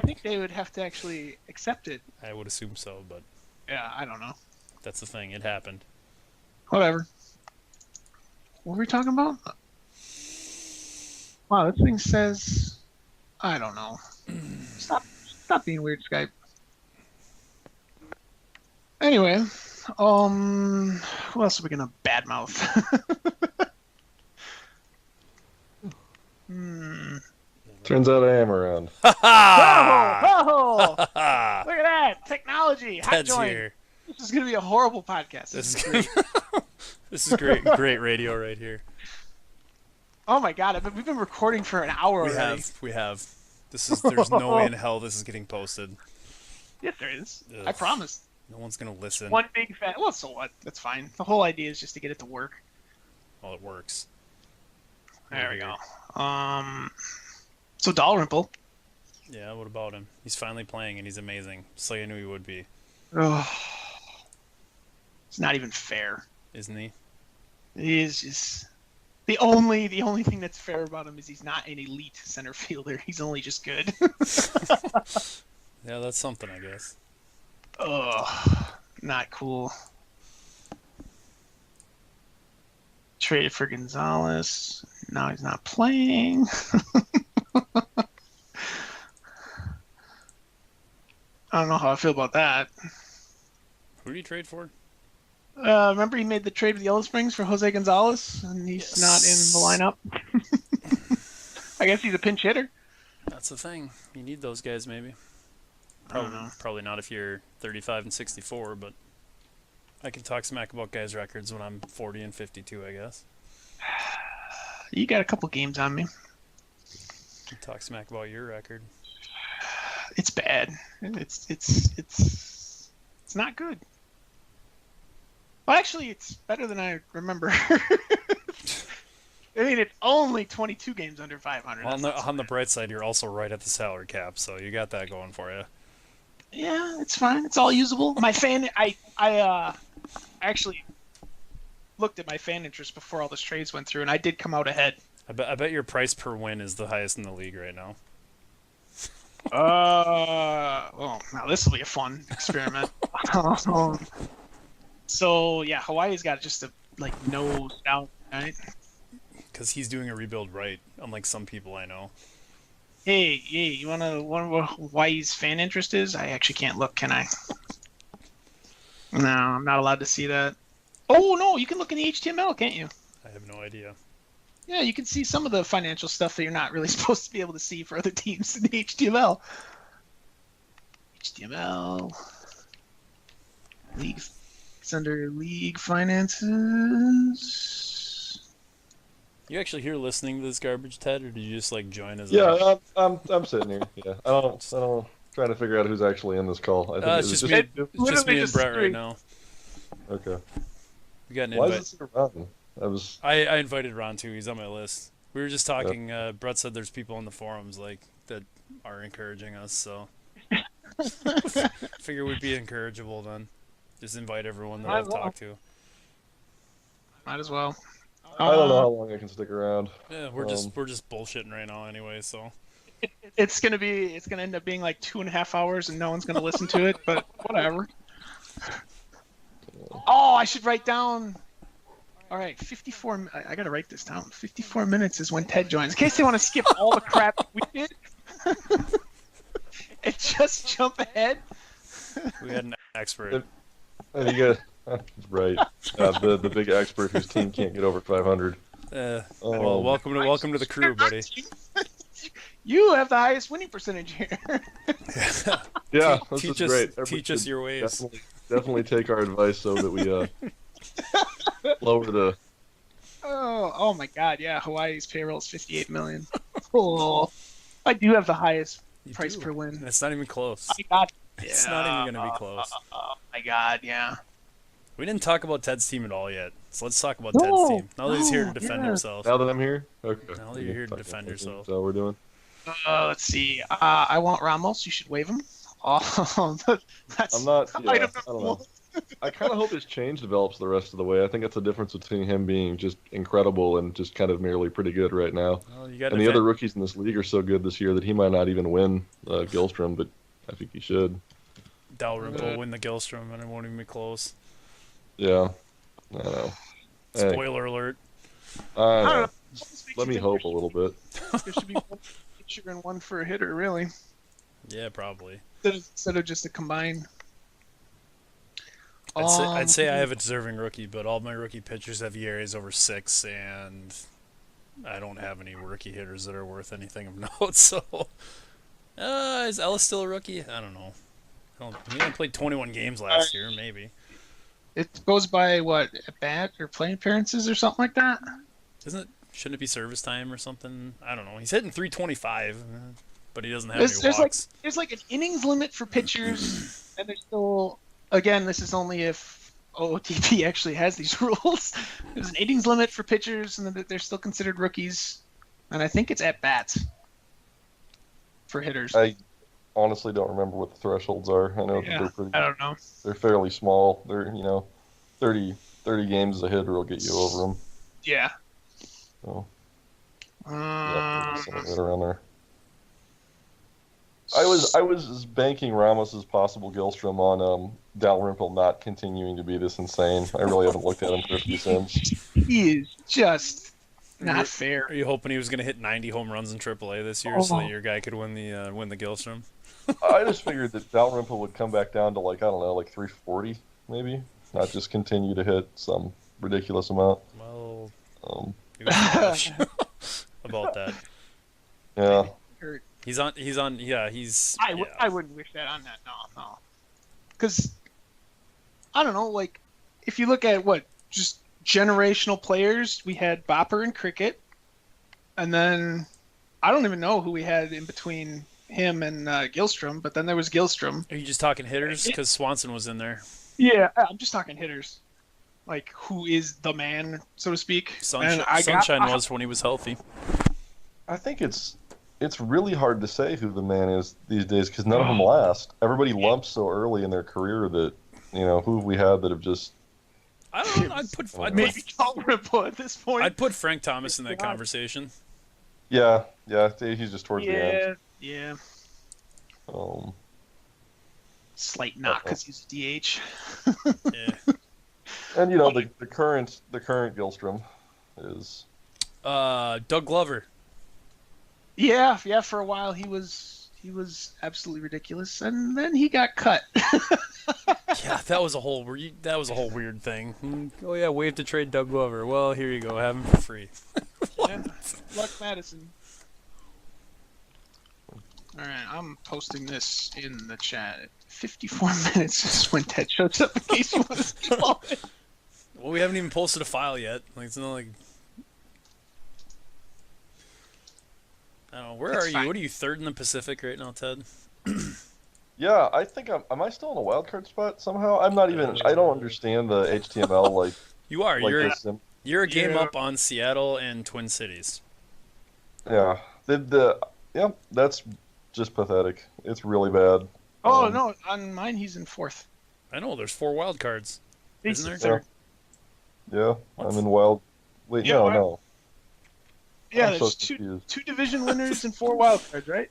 think they would have to actually accept it. I would assume so, but Yeah, I don't know. that's the thing. It happened. Whatever. What were we talking about? Wow, this thing says. I don't know. Stop being weird, Skype. Anyway, what else are we gonna badmouth? Turns out I am around. Oh, look at that technology. Hot Ted's join. here. This is gonna be a horrible podcast. This is great. This is great. Great radio right here. Oh my god, we've been recording for an hour already. We have. There's no way in hell this is getting posted. Yes, there is. Ugh. I promise. No one's gonna listen. One big fat. Well, so what? That's fine. The whole idea is just to get it to work. Well, it works. There we go. So Dalrymple. Yeah, what about him? He's finally playing and he's amazing. Just like I knew he would be. Oh, it's not even fair. Isn't he? He is just the only thing that's fair about him is he's not an elite center fielder. He's only just good. Yeah, that's something, I guess. Ugh, not cool. Traded for Gonzalez. Now he's not playing. I don't know how I feel about that. Who did he trade for? Remember he made the trade with Yellow Springs for Jose Gonzalez, and he's not in the lineup. I guess he's a pinch hitter. That's the thing. You need those guys, maybe. I don't know. Probably not if you're 35 and 64, but I can talk smack about guys' records when I'm 40 and 52, I guess. You got a couple games on me. Talk smack about your record. It's bad. It's not good. Well, actually, it's better than I remember. I mean, it's only 22 games under 500. On the bright side, you're also right at the salary cap, so you got that going for you. Yeah, it's fine. It's all usable. I actually looked at my fan interest before all this trades went through, and I did come out ahead. I bet your price per win is the highest in the league right now. Well, now this will be a fun experiment. So yeah, Hawaii's got just a no doubt, right? Because he's doing a rebuild right, unlike some people I know. Hey, you wanna wonder what Hawaii's fan interest is? I actually can't look, can I? No, I'm not allowed to see that. Oh no, you can look in the HTML, can't you? I have no idea. Yeah, you can see some of the financial stuff that you're not really supposed to be able to see for other teams in the HTML. HTML. League. It's under league finances. You actually here listening to this garbage, Ted, or did you just join as? Yeah, I'm sitting here. Yeah, I don't trying to figure out who's actually in this call. I think It's just me. It's just me and Brett right now. Okay. We got an Why invite. is this around? I invited Ron too. He's on my list. We were just talking. Brett said there's people on the forums that are encouraging us, so figure we'd be encourageable then. Just invite everyone that I've talked to. Might as well. I don't know how long I can stick around. Yeah, we're just bullshitting right now anyway. So It's gonna end up being 2.5 hours, and no one's gonna listen to it. But whatever. Oh, I should write down. All right, 54. I gotta write this down. 54 minutes is when Ted joins. In case they want to skip all the crap we did, and just jump ahead. we had an expert. And you got right, the big expert whose team can't get over 500. Well, welcome to the crew, buddy. You have the highest winning percentage here. Yeah, this is great. Teach us your ways. Definitely take our advice so that we lower the. Oh my God! Yeah, Hawaii's payroll is 58 million. Oh, I do have the highest price per win. It's not even close. My God. It's not even going to be close. Oh my God! Yeah. We didn't talk about Ted's team at all yet, so let's talk about Ted's team. Now that he's here to defend himself. Now that I'm here? Okay. Now that you're here to defend yourself. That's all we're doing. Let's see. I want Ramos. You should waive him. Oh, that's. I'm not. Yeah, I I don't know. I kind of hope his change develops the rest of the way. I think that's the difference between him being just incredible and just kind of merely pretty good right now. Well, and the other rookies in this league are so good this year that he might not even win Gilstrom, but I think he should. Dalrymple will win the Gilstrom, and it won't even be close. Yeah, I know. Spoiler alert. I don't know. Let me hope a little bit. There should be one for pitcher and one for a hitter, really. Yeah, probably. Instead of just a combined. I'd say I have a deserving rookie, but all my rookie pitchers have ERAs over 6, and I don't have any rookie hitters that are worth anything of note. So, is Ellis still a rookie? I don't know. He only played 21 games last year, maybe. It goes by what, at bat or playing appearances or something like that. Shouldn't it be service time or something? I don't know. He's hitting 325, but he doesn't have any walks. There's an innings limit for pitchers, and there's still. Again, this is only if OOTP actually has these rules. There's an innings limit for pitchers, and they're still considered rookies. And I think it's at bats for hitters. I honestly don't remember what the thresholds are. I know that they're pretty. I don't know. They're fairly small. They're 30 games as a hitter will get you over them. Yeah. So, something right around there. I was banking Ramos's possible Gilstrom on Dalrymple not continuing to be this insane. I really haven't looked at him for a few since. He is just not fair. Are you hoping he was going to hit 90 home runs in AAA this year so that your guy could win the Gilstrom? I just figured that Dalrymple would come back down to 340 maybe, not just continue to hit some ridiculous amount. Well, he was about that. Yeah. He's on. Yeah, he's. I wouldn't wish that on that. No. Because I don't know. If you look at just generational players, we had Bopper and Cricket, and then I don't even know who we had in between him and Gilstrom. But then there was Gilstrom. Are you just talking hitters? Because Swanson was in there. Yeah, I'm just talking hitters. like who is the man, so to speak. Sunshine, And I Sunshine got, was when he was healthy. I think it's really hard to say who the man is these days because none of them last. Everybody lumps so early in their career that who have we had that have just I don't know. maybe Dalrymple at this point. I'd put Frank Thomas in that conversation. yeah he's just towards the end. Yeah. Um, Slight knock because he's a DH. Yeah. and the current Gilstrom is Doug Glover. Yeah. For a while he was absolutely ridiculous, and then he got cut. Yeah, that was a whole weird thing. Oh yeah, wave to trade Doug Glover. Well, here you go, have him for free. Yeah. Luck Madison. All right, I'm posting this in the chat. 54 minutes is when Ted shows up in case you want to see all it. Well, we haven't even posted a file yet. Like it's not like. I don't know. Where It's are you? fine. What are you, third in the Pacific right now, Ted? yeah. I think am I still in a wild card spot somehow? I'm not even. I don't understand the HTML like. You are. Like You're this, you're a game Yeah. up on Seattle and Twin Cities. yeah. That's just pathetic. It's really bad. Oh no, on mine he's in fourth. I know. There's 4 wild cards. He's Isn't in there? third. Yeah, What? I'm in wild. Wait, Yeah, no, what? no. Yeah, I'm there's so confused. two division winners and 4 wild cards, right?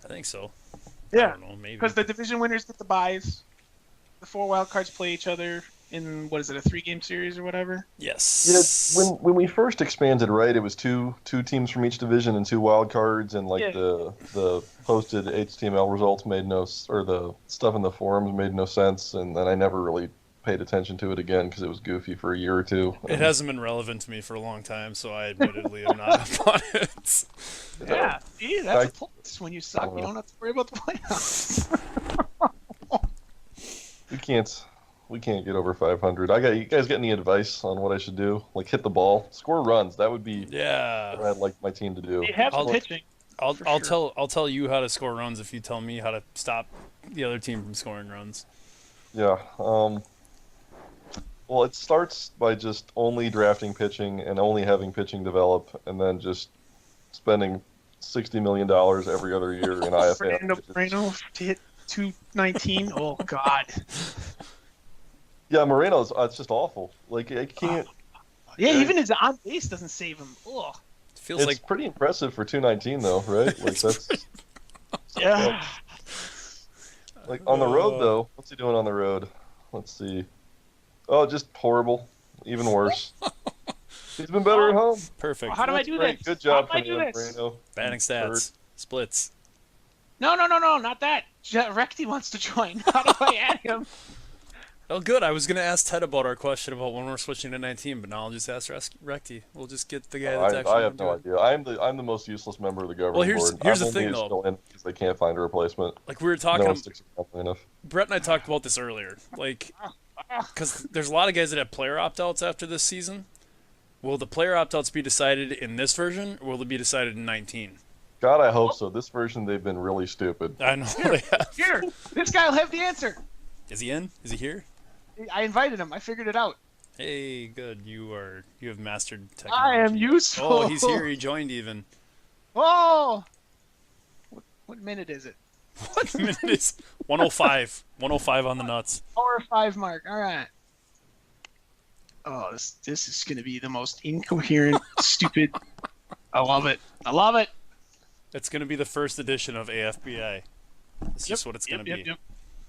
I think so. I Yeah, don't know. Maybe. because the division winners get the buys. The 4 wild cards play each other in what is it, a 3-game series or whatever? Yes. Yeah, when we first expanded, right, it was two teams from each division and 2 wild cards, and like Yeah. the posted HTML results made or the stuff in the forums made no sense, and then I never really paid attention to it again because it was goofy for a year or two. It hasn't been relevant to me for a long time, so I admittedly am not up on it. Yeah, see, that's a plus. When you suck, you don't have to worry about the playoffs. We can't get over 500. You guys got any advice on what I should do? Like hit the ball, score runs. That would be Yeah. what I'd like my team to do. You have I'll- some pitching. I'll For I'll tell you how to score runs if you tell me how to stop the other team from scoring runs. Yeah. Well, it starts by just only drafting pitching and only having pitching develop, and then just spending $60 million every other year in IFA. Fernando Moreno to hit 219. Oh God. Yeah, Moreno's it's just awful. Like I can't. Yeah, even his on base doesn't save him. Ugh. It feels It's like pretty impressive for 219 though, right? Like that's Yeah. like on the road though. What's he doing on the road? Let's see. Oh, just horrible. Even worse. He's been better at home. perfect. How do I That's do great. this? Good job, How do I do Fernando this? Moreno. Batting stats, splits. No, not that. Recti wants to join. How do I add him? Oh, good. I was gonna ask Ted about our question about when we're switching to 19, but now I'll just ask Recti. We'll just get the guy that's actually. I have gonna no do it. idea. I'm the most useless member of the governing Well, board. here's the I'm thing, only though. still in because they can't find a replacement. Like we were No talking, one sticks around long enough. Brett and I talked about this earlier. Like, because there's a lot of guys that have player opt-outs after this season. Will the player opt-outs be decided in this version, or will it be decided in 19? God, I hope so. This version, they've been really stupid. I know they have. Here, this guy will have the answer. Is he in? Is he here? I invited him. I figured it out. Hey, good. You have mastered technology. I am useful. Oh, he's here. He joined even. Oh, what minute is it? What minute is 105? 105 on the nuts. 4 or 5 mark. All right. Oh, this is gonna be the most incoherent, stupid. I love it. I love it. It's gonna be the first edition of AFBI. It's just what it's gonna be. Yep.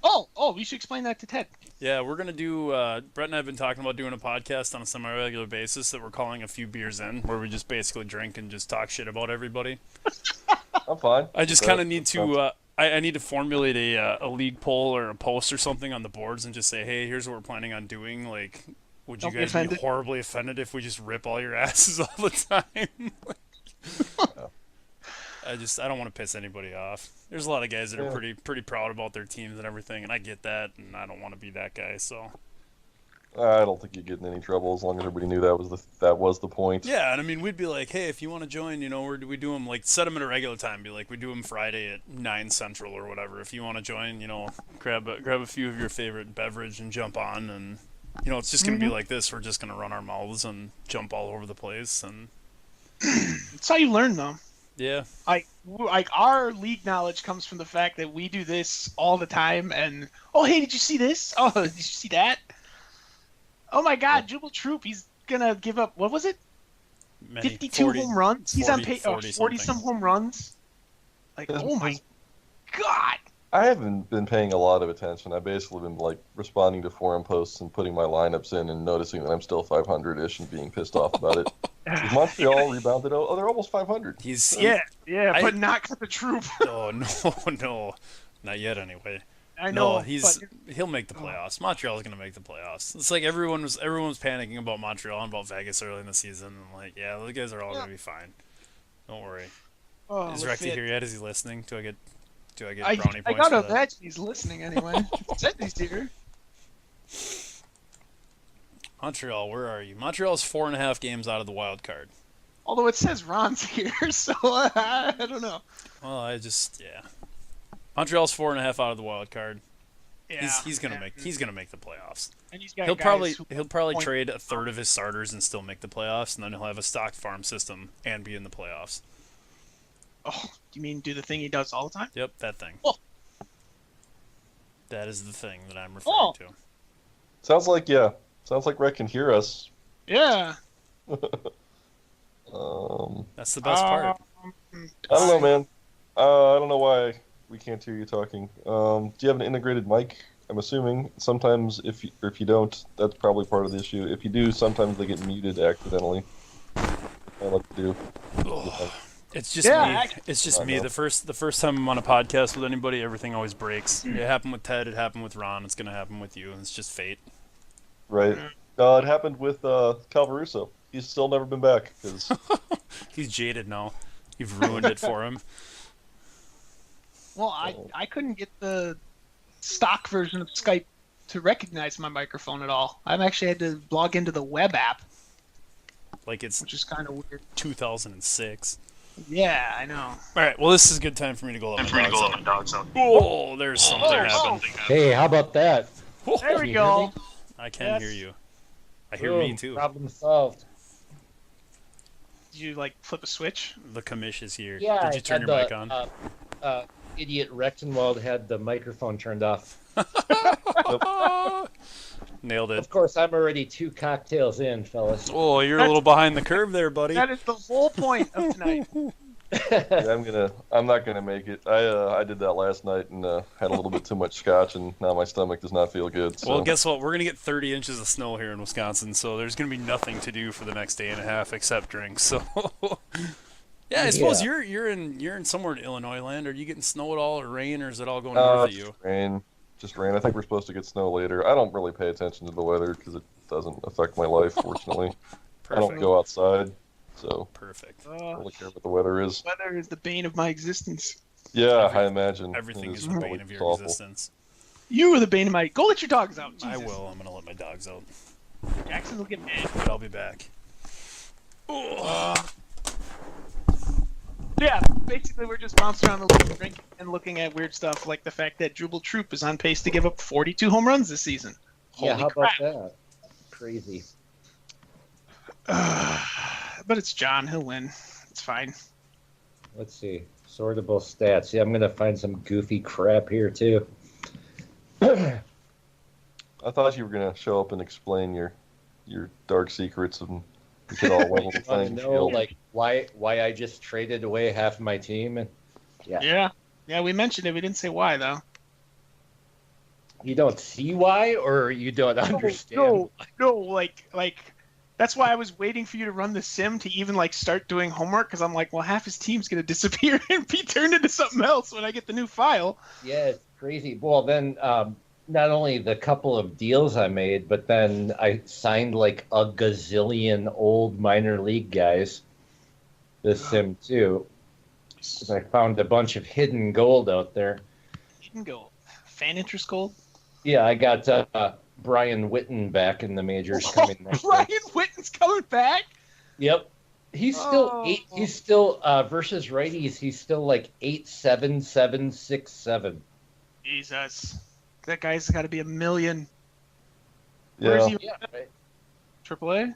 Oh, we should explain that to Ted. Yeah, we're gonna do. Brett and I have been talking about doing a podcast on a semi-regular basis that we're calling "A Few Beers In," where we just basically drink and just talk shit about everybody. I'm fine. I just kind of need to. I need to formulate a league poll or a post or something on the boards and just say, hey, here's what we're planning on doing. Like, would you Don't be guys be offended. horribly offended if we just rip all your asses all the time? I don't want to piss anybody off. There's a lot of guys that are pretty proud about their teams and everything, and I get that, and I don't want to be that guy. So I don't think you get in any trouble as long as everybody knew that was the point. yeah, and I mean, we'd be like, hey, if you want to join, we do them like set them at a regular time. Be like, we do them Friday at 9 Central or whatever. If you want to join, grab a few of your favorite beverage and jump on, and It's just going to be like this. We're just going to run our mouths and jump all over the place. And That's how you learn, though. yeah. Like our league knowledge comes from the fact that we do this all the time. And oh, hey, did you see this? Oh, did you see that? Oh my God, Jubal Troop, he's gonna give up. What was it? 52 home runs. He's on pace. 40 some home runs. Like, oh my God. I haven't been paying a lot of attention. I've basically been like responding to forum posts and putting my lineups in and noticing that I'm still 500-ish and being pissed off about it. Is Montreal rebounded? Oh, they're almost 500. But not the Troop. Oh no, not yet anyway. I know. He'll make the playoffs. Montreal's gonna make the playoffs. It's like everyone was panicking about Montreal and about Vegas early in the season. And like, yeah, those guys are all gonna be fine. Don't worry. Is Recty here yet? Is he listening? Do I get brownie points? I gotta imagine he's listening anyway. Said he's here. Montreal, where are you? Montreal's 4.5 games out of the wild card. Although it says Ron's here, so I don't know. Well, Montreal's 4.5 out of the wild card. Yeah, he's gonna make the playoffs. And he's got he'll probably trade a third of his starters and still make the playoffs, and then he'll have a stocked farm system and be in the playoffs. Oh, you mean do the thing he does all the time? Yep, that thing. Oh. That is the thing that I'm referring to. Sounds like Rec can hear us. Yeah. That's the best part. I don't know, man. I don't know why we can't hear you talking. Do you have an integrated mic? I'm assuming sometimes if you don't, that's probably part of the issue. If you do, sometimes they get muted accidentally. I like to do. It's just me. It's just me. The first time I'm on a podcast with anybody, everything always breaks. It happened with Ted. It happened with Ron. It's gonna happen with you. It's just fate. Right. It happened with Calvaruso. He's still never been back. Cause... He's jaded now. You've ruined it for him. Well, I couldn't get the stock version of Skype to recognize my microphone at all. I've actually had to log into the web app. Which is kind of weird. 2006. Yeah, I know. All right, well, this is a good time for me to go let my dogs out. Oh, there's something happening. Hey, how about that? There we go. I can hear you. I hear me too. Problem solved. Did you flip a switch? The commish is here. Yeah. Did you turn your mic on? Idiot Rechtenwald had the microphone turned off. Nailed it. Of course, I'm already 2 cocktails in, fellas. Oh, you're a little behind the curve there, buddy. That is the whole point of tonight. Yeah, I'm not gonna make it. I did that last night and had a little bit too much scotch, and now my stomach does not feel good. So. Well, guess what? We're gonna get 30 inches of snow here in Wisconsin, so there's gonna be nothing to do for the next day and a half except drink. So, yeah, I suppose you're in somewhere in Illinois land. Are you getting snow at all, or rain, or is it all going north of you? Just rain. I think we're supposed to get snow later. I don't really pay attention to the weather because it doesn't affect my life, fortunately. I don't go outside, so perfect. I don't really care what the weather is. Weather is the bane of my existence. Yeah, I imagine. Everything is the bane of your existence. You are the bane of my... Go let your dogs out. Jesus. I will. I'm going to let my dogs out. Jackson will get mad. But I'll be back. Yeah, basically we're just bouncing around the league, drinking and looking at weird stuff like the fact that Jubal Troop is on pace to give up 42 home runs this season. Holy how crap. about that? Crazy. But it's John. He'll win. It's fine. Let's see. Sortable stats. Yeah, I'm going to find some goofy crap here, too. I thought you were going to show up and explain your dark secrets and we could all level the playing field. Why I just traded away half my team. And Yeah, we mentioned it. We didn't say why, though. You don't see why, or you don't understand? No, like that's why I was waiting for you to run the sim to even start doing homework, because I'm like, well, half his team's gonna disappear and be turned into something else when I get the new file. Yeah, it's crazy. Well, then not only the couple of deals I made, but then I signed a gazillion old minor league guys this sim too. Because I found a bunch of hidden gold out there. Hidden gold, fan interest gold. Yeah, I got Brian Witten back in the majors coming next Brian week. Witten's coming back? Yep. He's still he's still versus righties, he's still 8.7767. Jesus. That guy's got to be $1 million. Where's Yeah, he? Yeah, right. AAA?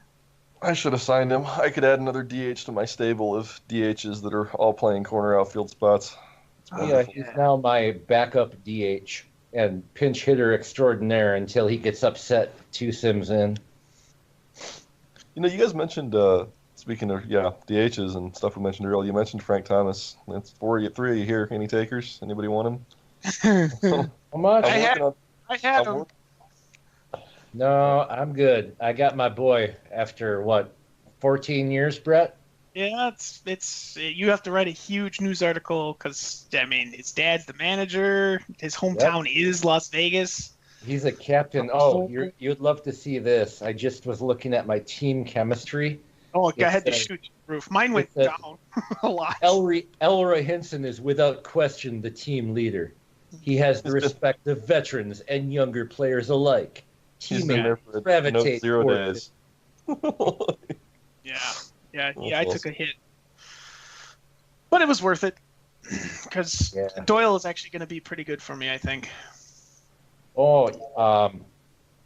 I should have signed him. I could add another DH to my stable of DHs that are all playing corner outfield spots. It's Oh, Yeah, wonderful. he's now my backup DH and pinch hitter extraordinaire until he gets upset 2 sims in. You know, you guys mentioned speaking of DHs and stuff we mentioned earlier. You mentioned Frank Thomas. That's three of you here. Any takers? Anybody want him? How much? I I'm had- working on. I had I'm him. work- No, I'm good. I got my boy after what, 14 years, Brett? Yeah, it's you have to write a huge news article because I mean his dad's the manager. His hometown is Las Vegas. He's a captain. Oh, you'd love to see this. I just was looking at my team chemistry. Oh, I had to It's, shoot the roof. Mine went it's, down a lot. Elroy Hinson is without question the team leader. He has the respect of veterans and younger players alike. He's been there Teammates for gravitate 0 toward days. Yeah, I awesome. took a hit, but it was worth it because Yeah. Doyle is actually going to be pretty good for me, I think.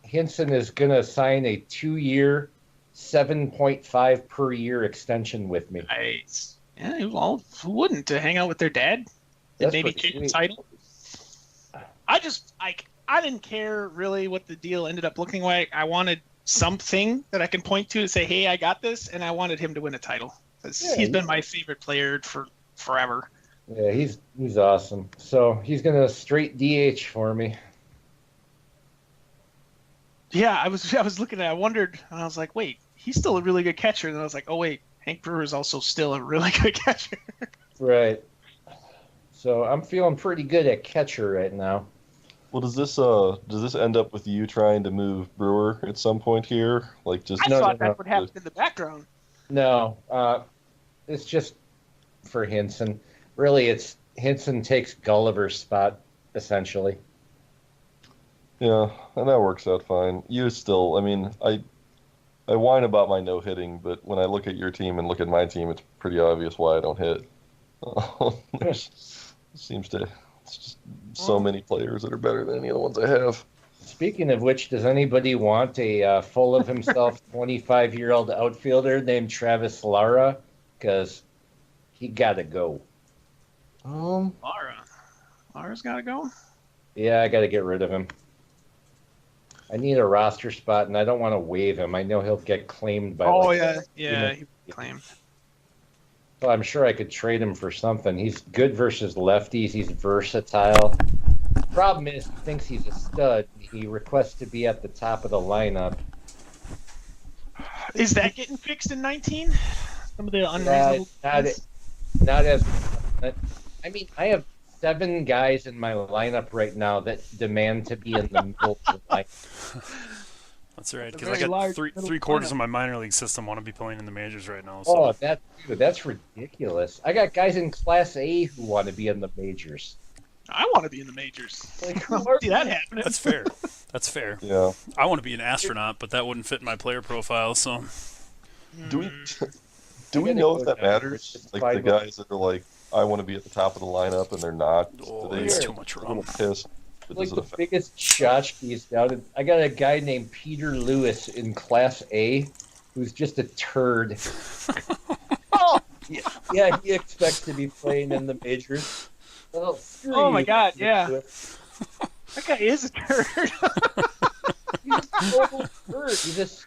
Hinson is going to sign a 2-year, 7.5 per year extension with me. Nice. Yeah, well, who wouldn't to hang out with their dad and That's maybe pretty change the sweet. title? I didn't care really what the deal ended up looking like. I wanted something that I can point to say, "Hey, I got this," and I wanted him to win a title because Yeah, he's been my favorite player for forever. Yeah, he's awesome. So he's going to straight DH for me. Yeah, I was looking at. I wondered, and I was like, "Wait, he's still a really good catcher." And I was like, "Oh wait, Hank Brewer is also still a really good catcher." Right. So I'm feeling pretty good at catcher right now. Well, does this end up with you trying to move Brewer at some point here? Like just I No, thought no, that would happen in the background. No, it's just for Hinson. Really, it's Hinson takes Gulliver's spot, essentially. yeah, and that works out fine. You still, I mean, I whine about my no hitting, but when I look at your team and look at my team, it's pretty obvious why I don't hit. It's just so many players that are better than any of the ones I have. Speaking of which, does anybody want a full of himself 25-year-old outfielder named Travis Lara? Because he got to go. Lara's got to go. Yeah, I got to get rid of him. I need a roster spot, and I don't want to waive him. I know he'll get claimed by. Oh like, yeah, he claimed. So I'm sure I could trade him for something. He's good versus lefties. He's versatile. Problem is, he thinks he's a stud. He requests to be at the top of the lineup. Is that getting fixed in 19? Some of the unreasonable. Not as. I mean, I have 7 guys in my lineup right now that demand to be in the middle of the lineup. That's right, A because I very got large three middle quarters lineup. of my minor league system want to be playing in the majors right now. Oh, So that's ridiculous. I got guys in Class A who want to be in the majors. I want to be in the majors. Like, I who don't are see that happening. that's fair. That's fair. Yeah. I want to be an astronaut, but that wouldn't fit my player profile. So Do we Mm. do we I'm gonna know go if that down matters? with Like five the guys that are like, I want to be at the top of the lineup and they're not. oh, Do they it's get too much a rum. little pissed? But like does it the affect? biggest tchotchkes down. I got a guy named Peter Lewis in Class A who's just a turd. Yeah, he expects to be playing in the majors. Well, screw Oh you, my God, Mr. yeah. Lewis. That guy is a turd. He's a total turd. He's just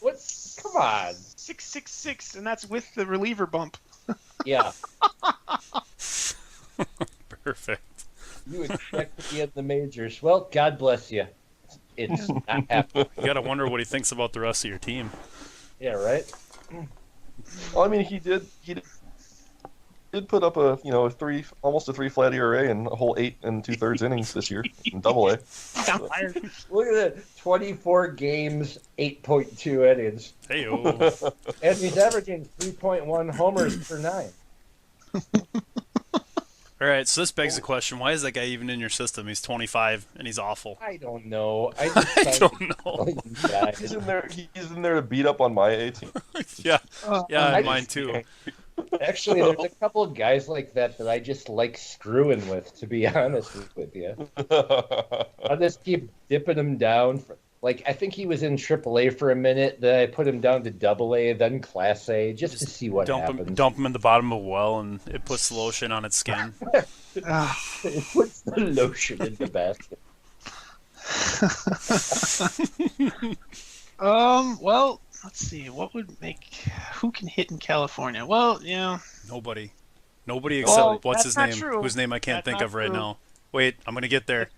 what? Come on. 666, and that's with the reliever bump. Yeah, Perfect. you expect to be in the majors. Well, God bless you. It's not happening. You gotta wonder what he thinks about the rest of your team. Yeah, right. Well, I mean, he did did put up almost a 3 flat ERA and a whole 8 2/3 innings this year in Double A. Down higher. Look at that. 24 games, 8.2 innings. Hey, And he's averaging 3.1 homers per 9. all right. So this begs the question: why is that guy even in your system? He's 25 and he's awful. I don't know. I I don't know. He's in there. He's in there to beat up on my A team. Yeah, yeah, I mine just- too. Actually, there's a couple of guys like that I just like screwing with, to be honest with you. I just keep dipping them down. Like, I think he was in AAA for a minute. Then I put him down to AA, then Class A, just to see what happens. Dump him in the bottom of a well, and it puts lotion on its skin. It puts the lotion in the basket. Well, let's see. What would make who can hit in California? Well, yeah. Nobody except what's his name? True. Whose name I can't That's think of right true. now. Wait, I'm gonna get there.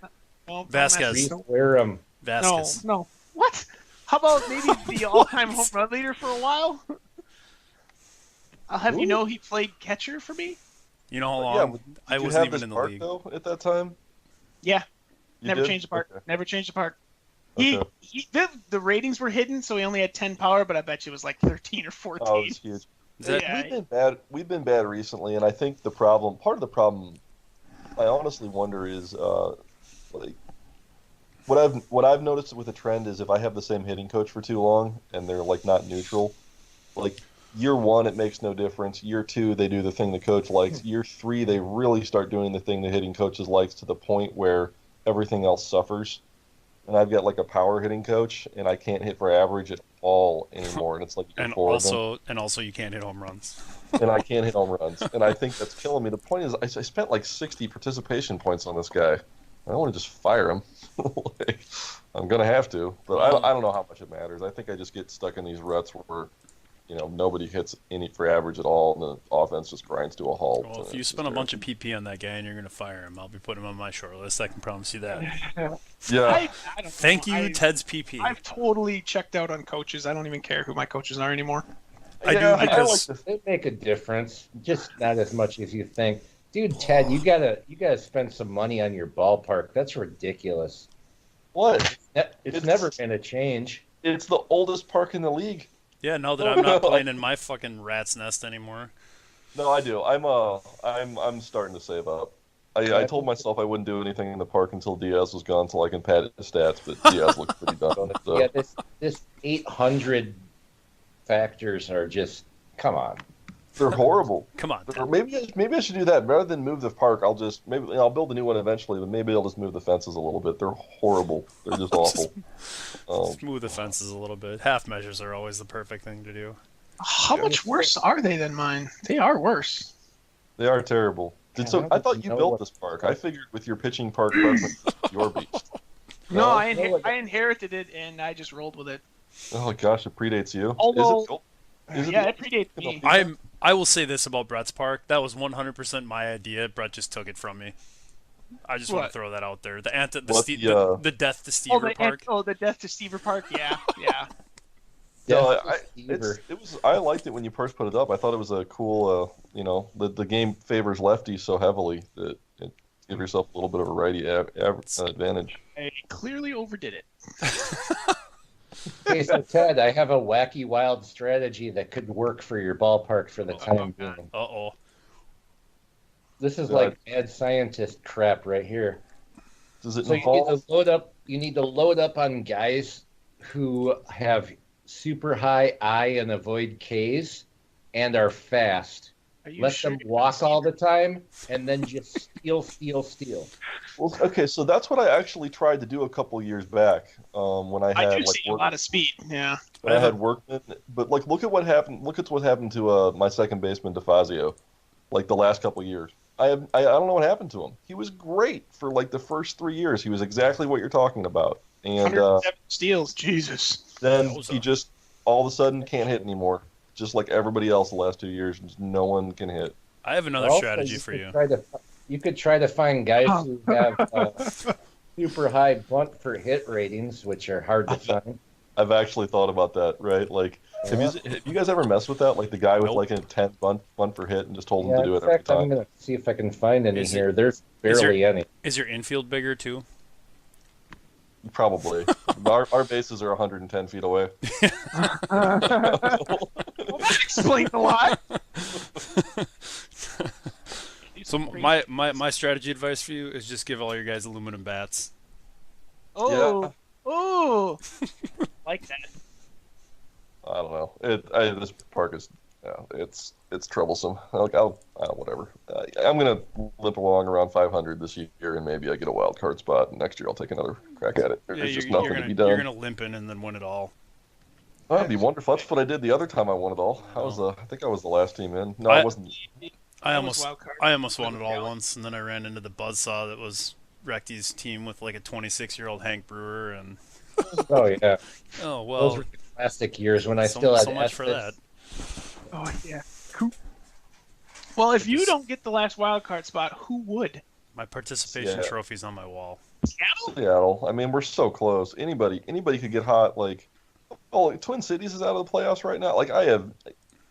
No, Vasquez. Wareham. Vasquez. No. What? How about maybe the all-time home run leader for a while? I'll have you know he played catcher for me. You know how long? Yeah, I did you wasn't have even this in the park, league. though, at that time? Yeah. You Never did? changed the park. Okay. Never changed the park. Okay. The ratings were hidden, so he only had 10 power, but I bet you it was like 13 or 14. Oh, it's huge. Yeah. We've been bad. We've been bad recently, and I think part of the problem, I honestly wonder is, like, what I've noticed with a trend is if I have the same hitting coach for too long and they're like not neutral, like year one it makes no difference. Year two they do the thing the coach likes. Year three they really start doing the thing the hitting coaches likes to the point where everything else suffers. And I've got like a power hitting coach, and I can't hit for average at all anymore. And it's like And four of them. also you can't hit home runs. And I can't hit home runs. And I think that's killing me. The point is, I spent like 60 participation points on this guy. I don't want to just fire him. Like, I'm gonna have to, but I don't know how much it matters. I think I just get stuck in these ruts where, nobody hits any for average at all, and the offense just grinds to a halt. Well, if you spend a bunch of PP on that guy and you're gonna fire him, I'll be putting him on my short list. I can promise you that. Yeah. I don't Thank know. you, Ted's PP. I've totally checked out on coaches. I don't even care who my coaches are anymore. I do because They make a difference, just not as much as you think. Dude, Ted, you gotta spend some money on your ballpark. That's ridiculous. What? It's never gonna change. It's the oldest park in the league. yeah, now that I'm not playing in my fucking rat's nest anymore. No, I do. I'm starting to save up. I told myself I wouldn't do anything in the park until Diaz was gone, so I can pad his stats. But Diaz looks pretty done. So. Yeah, this 800 factors are just come on. They're horrible. Come on, Or Ted. maybe I should do that rather than move the park. I'll build a new one eventually, but maybe I'll just move the fences a little bit. They're horrible. They're just awful. Smooth the fences a little bit. Half measures are always the perfect thing to do. How much worse are they than mine? They are worse. They are terrible. I thought you built this park. I figured with your pitching park preference, your beast. No, I inherited it and I just rolled with it. Oh gosh, it predates you. Although- Is it Yeah, it predates me. I will say this about Brett's Park. That was 100% my idea. Brett just took it from me. I just want What? to throw that out there. The Death to Stever Park. The Death to Stever Park. Yeah, yeah. No, Stever. I liked it when you first put it up. I thought it was a cool, the game favors lefties so heavily that it give yourself a little bit of a righty advantage. I clearly overdid it. Okay, so Ted, I have a wacky, wild strategy that could work for your ballpark for the time being. Uh-oh. This is like mad scientist crap right here. Does it So involve? you need to load up on guys who have super high I and avoid Ks and are fast. Are you Let sure them you're walk not all the time and then just steal. Well, okay, so that's what I actually tried to do a couple years back when I I had do like see a lot of speed. Yeah. when I had workmen. But like, look at what happened. Look at what happened to my second baseman DeFazio, like the last couple years. I don't know what happened to him. He was great for like the first 3 years. He was exactly what you're talking about, and 107 steals. Jesus. then he just all of a sudden can't hit anymore. Just like everybody else the last 2 years, just no one can hit. I have another Also, strategy for you. You could try to find guys who have super high bunt for hit ratings, which are hard to find. I've actually thought about that, right? Like, have you guys ever messed with that? Like the guy with like an 10 bunt for hit and just told him to do it in every fact, I'm time? going to see if I can find any Is it- here. There's barely any. Is your infield bigger too? Probably. Our bases are 110 feet away. Well, that explains a lot. So my strategy advice for you is just give all your guys aluminum bats. Oh, oh, like that. I don't know. This park is it's troublesome. Whatever. I'm gonna limp along around 500 this year, and maybe I get a wild card spot. And next year I'll take another crack at it. There's just nothing to be done. You're gonna limp in and then win it all. Oh, that'd be wonderful. That's what I did the other time I won it all. I think I was the last team in. No, I wasn't. I almost won it all once, and then I ran into the buzzsaw that was Recty's team with like a 26-year-old Hank Brewer, and Oh yeah. oh well. Those were fantastic years when I still had so much for that. Oh yeah. Well, if you don't get the last wild card spot, who would? My participation trophy's on my wall. Seattle. I mean, we're so close. Anybody could get hot. Like, Twin Cities is out of the playoffs right now. Like, I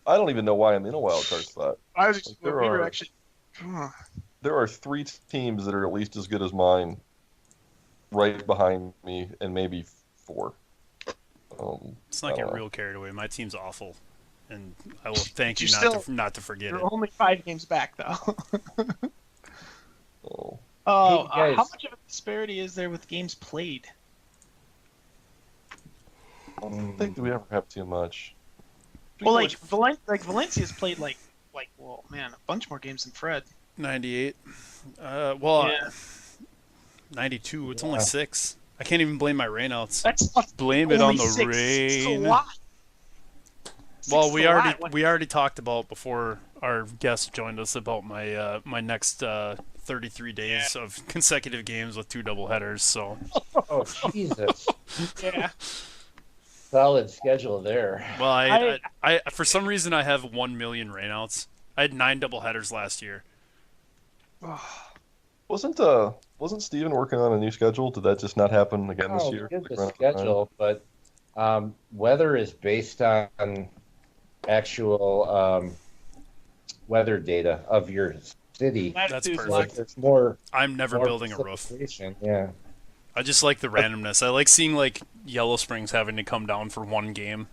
don't even know why I'm in a wild card spot. I was Like, there are 3 teams that are at least as good as mine, right behind me, and maybe 4. Let's not get real carried away. My team's awful, and I will thank you not to forget it. You're only 5 games back, though. Hey, how much of a disparity is there with games played? I don't think that we ever have too much. Well, Valencia's played a bunch more games than Fred. 98. 92. It's only 6. I can't even blame my rainouts. Blame it on the rain. It's a lot. Well, we already talked about before our guest joined us about my my next 33 days of consecutive games with 2 doubleheaders. So. Oh Jesus. Yeah. Solid schedule there. Well, I for some reason I have 1 million rainouts. I had 9 doubleheaders last year. Wasn't Steven working on a new schedule? Did that just not happen again this year? We did the schedule, but weather is based on actual weather data of your city. That's perfect. Like, there's more. I'm never building a roof. Yeah. I just like the randomness. I like seeing like Yellow Springs having to come down for 1 game,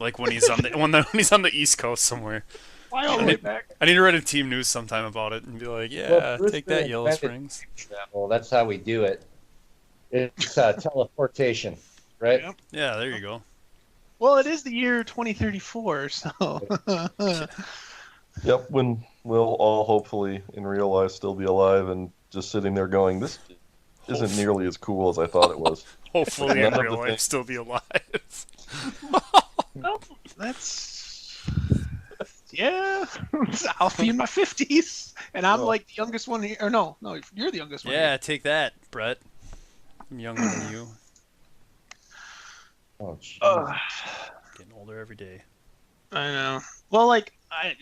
like when he's on when he's on the East Coast somewhere. Fly all the way back. I need to write a team news sometime about it and be like, take that, Yellow Springs. Well, that's how we do it. It's teleportation, right? Yep. Yeah, there you go. Well, it is the year 2034, so. Yep, when we'll all hopefully in real life still be alive and just sitting there going, this isn't nearly as cool as I thought it was. Hopefully in real life still be alive. Well, that's... Yeah, I'll be in my 50s, and I'm like the youngest one here. Or no, you're the youngest one. Yeah, here. take that, Brett. I'm younger than you. Oh, jeez. Getting older every day. I know. Well,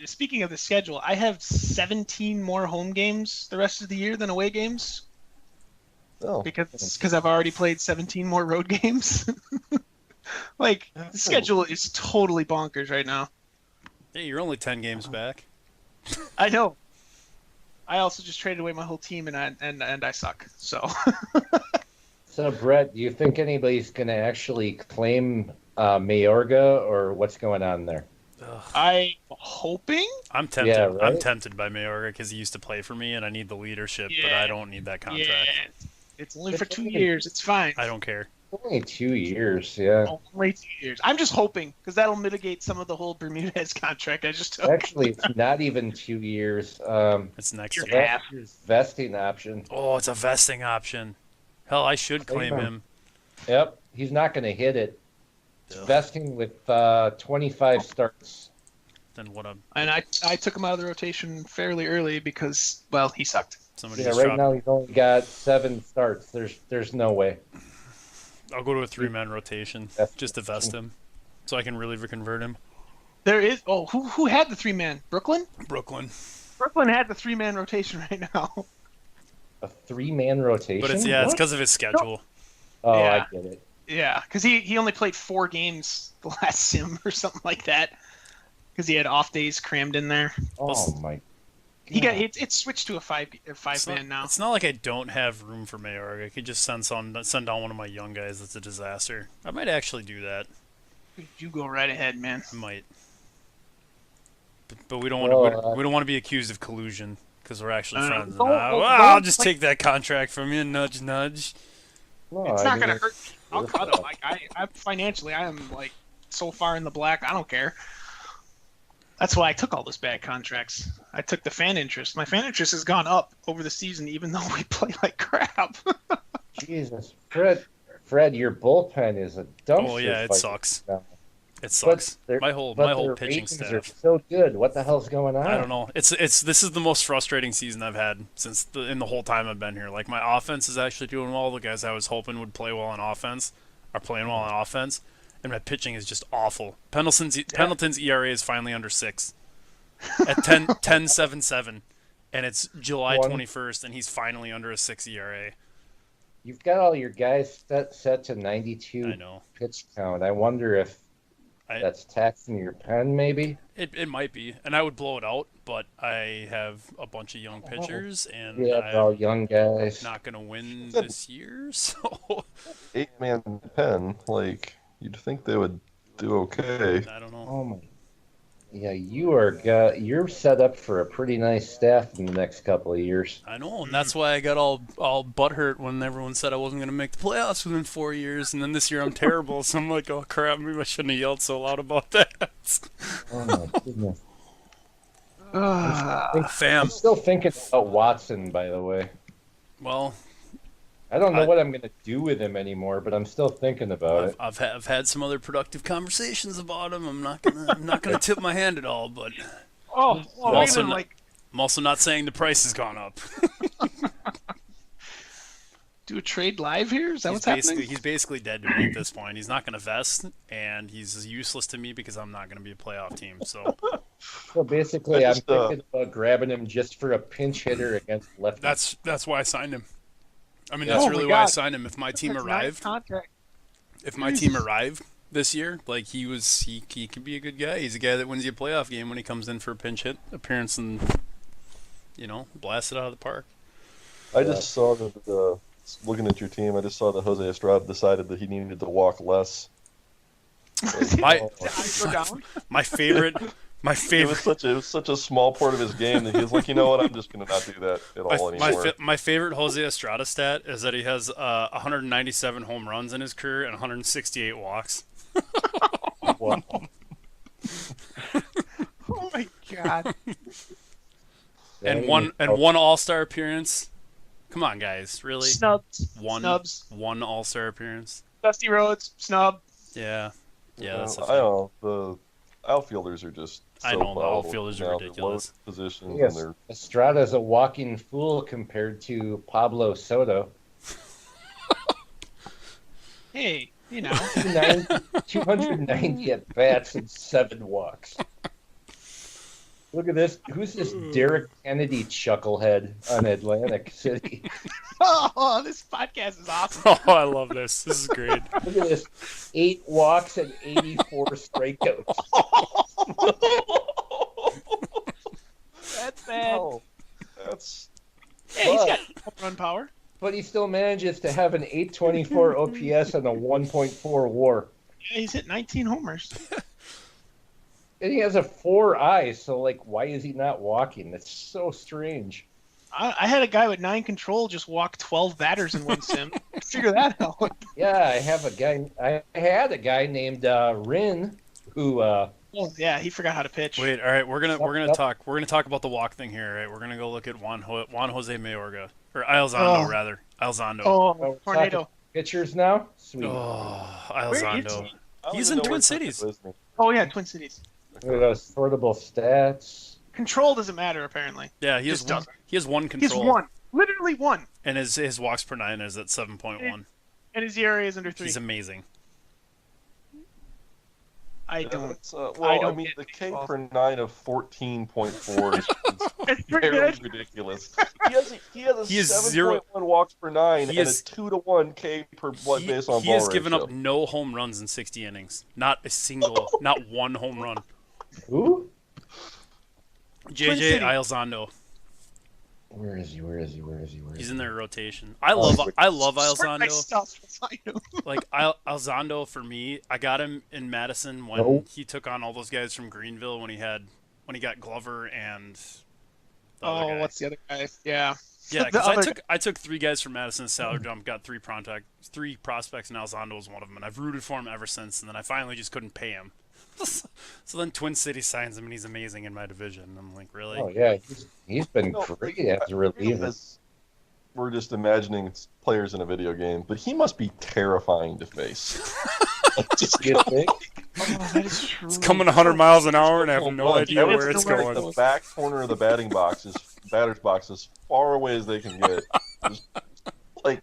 speaking of the schedule, I have 17 more home games the rest of the year than away games. Oh. Because I've already played 17 more road games. The schedule is totally bonkers right now. Hey, you're only 10 games back. I know. I also just traded away my whole team, and I suck. So. So, Brett, do you think anybody's going to actually claim Mayorga, or what's going on there? I'm hoping. I'm tempted. Yeah, right? I'm tempted by Mayorga because he used to play for me, and I need the leadership, but I don't need that contract. Yeah. It's only for 2 years. It's fine. I don't care. Only 2 years, yeah. Only 2 years. I'm just hoping, because that'll mitigate some of the whole Bermudez contract I just took. Actually, it's not even 2 years. It's next Year year. half. Vesting option. Oh, it's a vesting option. Hell, I should claim him. Yep, he's not going to hit it. It's vesting with 25 starts. Then what? And I took him out of the rotation fairly early because, well, he sucked. Right now he's only got 7 starts. There's no way. I'll go to a 3-man rotation just to vest him, so I can reliever convert him. There is. Oh, who had the 3-man? Brooklyn had the 3-man rotation right now. A 3-man rotation? But it's because of his schedule. Oh, Yeah. I get it. Yeah, because he only played 4 games the last sim or something like that. Because he had off days crammed in there. Oh my. He got it's switched to a 5-man now. It's not like I don't have room for Mayorga. I could just send down one of my young guys that's a disaster. I might actually do that. You go right ahead, man. I might. But we don't want we don't want to be accused of collusion because we're actually friends. I'll just take that contract from you, nudge, nudge. No, It's I not mean, gonna hurt. I'll cut him. I financially, I am so far in the black. I don't care. That's why I took all those bad contracts. I took the fan interest. My fan interest has gone up over the season, even though we play like crap. Jesus, Fred, your bullpen is a dumpster. Oh yeah, it fire sucks. now. It sucks. But My whole their pitching ratings staff. are so good. What the hell's going on? I don't know. This is the most frustrating season I've had in the whole time I've been here. Like my offense is actually doing well. The guys I was hoping would play well on offense are playing well on offense, and my pitching is just awful. Pendleton's ERA is finally under 6 at 10.77, and it's July 21st, and he's finally under a 6 ERA. You've got all your guys set to 92 I know. pitch count. I wonder if that's taxing your pen, maybe? It might be, and I would blow it out, but I have a bunch of young pitchers, and they're all young guys. Not going to win this year, so... 8-man pen, like, you'd think they would do okay. I don't know. Oh my... Yeah, you're set up for a pretty nice staff in the next couple of years. I know, and that's why I got all butthurt when everyone said I wasn't going to make the playoffs within 4 years, and then this year I'm terrible, so I'm like, oh crap, maybe I shouldn't have yelled so loud about that. Oh my goodness. Fam. I'm still thinking about Watson, by the way. Well... I don't know what I'm going to do with him anymore, but I'm still thinking about it. I've had some other productive conversations about him. I'm not gonna tip my hand at all, but I'm also not saying the price has gone up. Do a trade live here? Is that what's happening? He's basically dead to me at this point. He's not going to vest, and he's useless to me because I'm not going to be a playoff team. So basically, I'm thinking about grabbing him just for a pinch hitter against lefty. That's why I signed him. I mean, that's really why I signed him. If my team arrived, this year, like he could be a good guy. He's a guy that wins you a playoff game when he comes in for a pinch hit appearance and blast it out of the park. I just saw that looking at your team, I just saw that Jose Estrada decided that he needed to walk less. My favorite. It was such a small part of his game that he was like, you know what, I'm just going to not do that at all anymore. My favorite Jose Estrada stat is that he has 197 home runs in his career and 168 walks. Wow. Oh my god! and one All-Star appearance. Come on, guys, really? Snubs. One All-Star appearance. Dusty Rhodes, snub. Yeah. That's I don't know. The outfielders are just. I know the outfielders are ridiculous. Positions yes, and Estrada's a walking fool compared to Pablo Soto. Hey, 290 at bats and 7 walks. Look at this. Who's this Derek Kennedy chucklehead on Atlantic City? Oh, this podcast is awesome. Oh, I love this. This is great. Look at this. 8 walks and 84 strikeouts. That's bad. Oh, that's. Yeah, he's got home run power. But he still manages to have an 824 OPS and a 1.4 WAR. Yeah, he's hit 19 homers. And he has a 4 eyes, so why is he not walking? That's so strange. I had a guy with 9 control just walk 12 batters in one sim. Figure that out. Yeah, I had a guy named Rin who. Oh yeah, he forgot how to pitch. Wait, all right, we're gonna talk about the walk thing here. Right, we're gonna go look at Juan Jose Mayorga or Elizondo rather. Elizondo. Oh, tornado. Pitchers now. Sweet. Oh, Elizondo. He's in Twin Cities. Oh yeah, Twin Cities. Look at those sortable stats. Control doesn't matter apparently. Yeah, he has one control. He has one, literally one. And his walks per 9 is at 7.1. And his ERA is under 3. He's amazing. I don't. I mean, the K per 9 of 14.4 is very ridiculous. He has a 7.1 walks per 9 and a 2-to-1 K per base on ball. He has given up no home runs in 60 innings. Not a single, not one home run. Who? JJ Elizondo. Where is he? He's in their rotation. I love Elizondo. Like Elizondo for me, I got him in Madison when he took on all those guys from Greenville when he got Glover and what's the other guy? Yeah. Yeah, because I took 3 guys from Madison salary dump, got 3 prospects, and Elizondo was one of them, and I've rooted for him ever since. And then I finally just couldn't pay him. So then Twin City signs him, and he's amazing in my division. I'm like, really? Oh yeah, he's been No, great like, as a reliever. realize we're just imagining players in a video game, but he must be terrifying to face. Just You think? Oh, that is true. It's coming 100 miles an hour, and I have no idea Yeah, where it's it's nowhere going. the back corner of the batter's box, as far away as they can get. Just, like,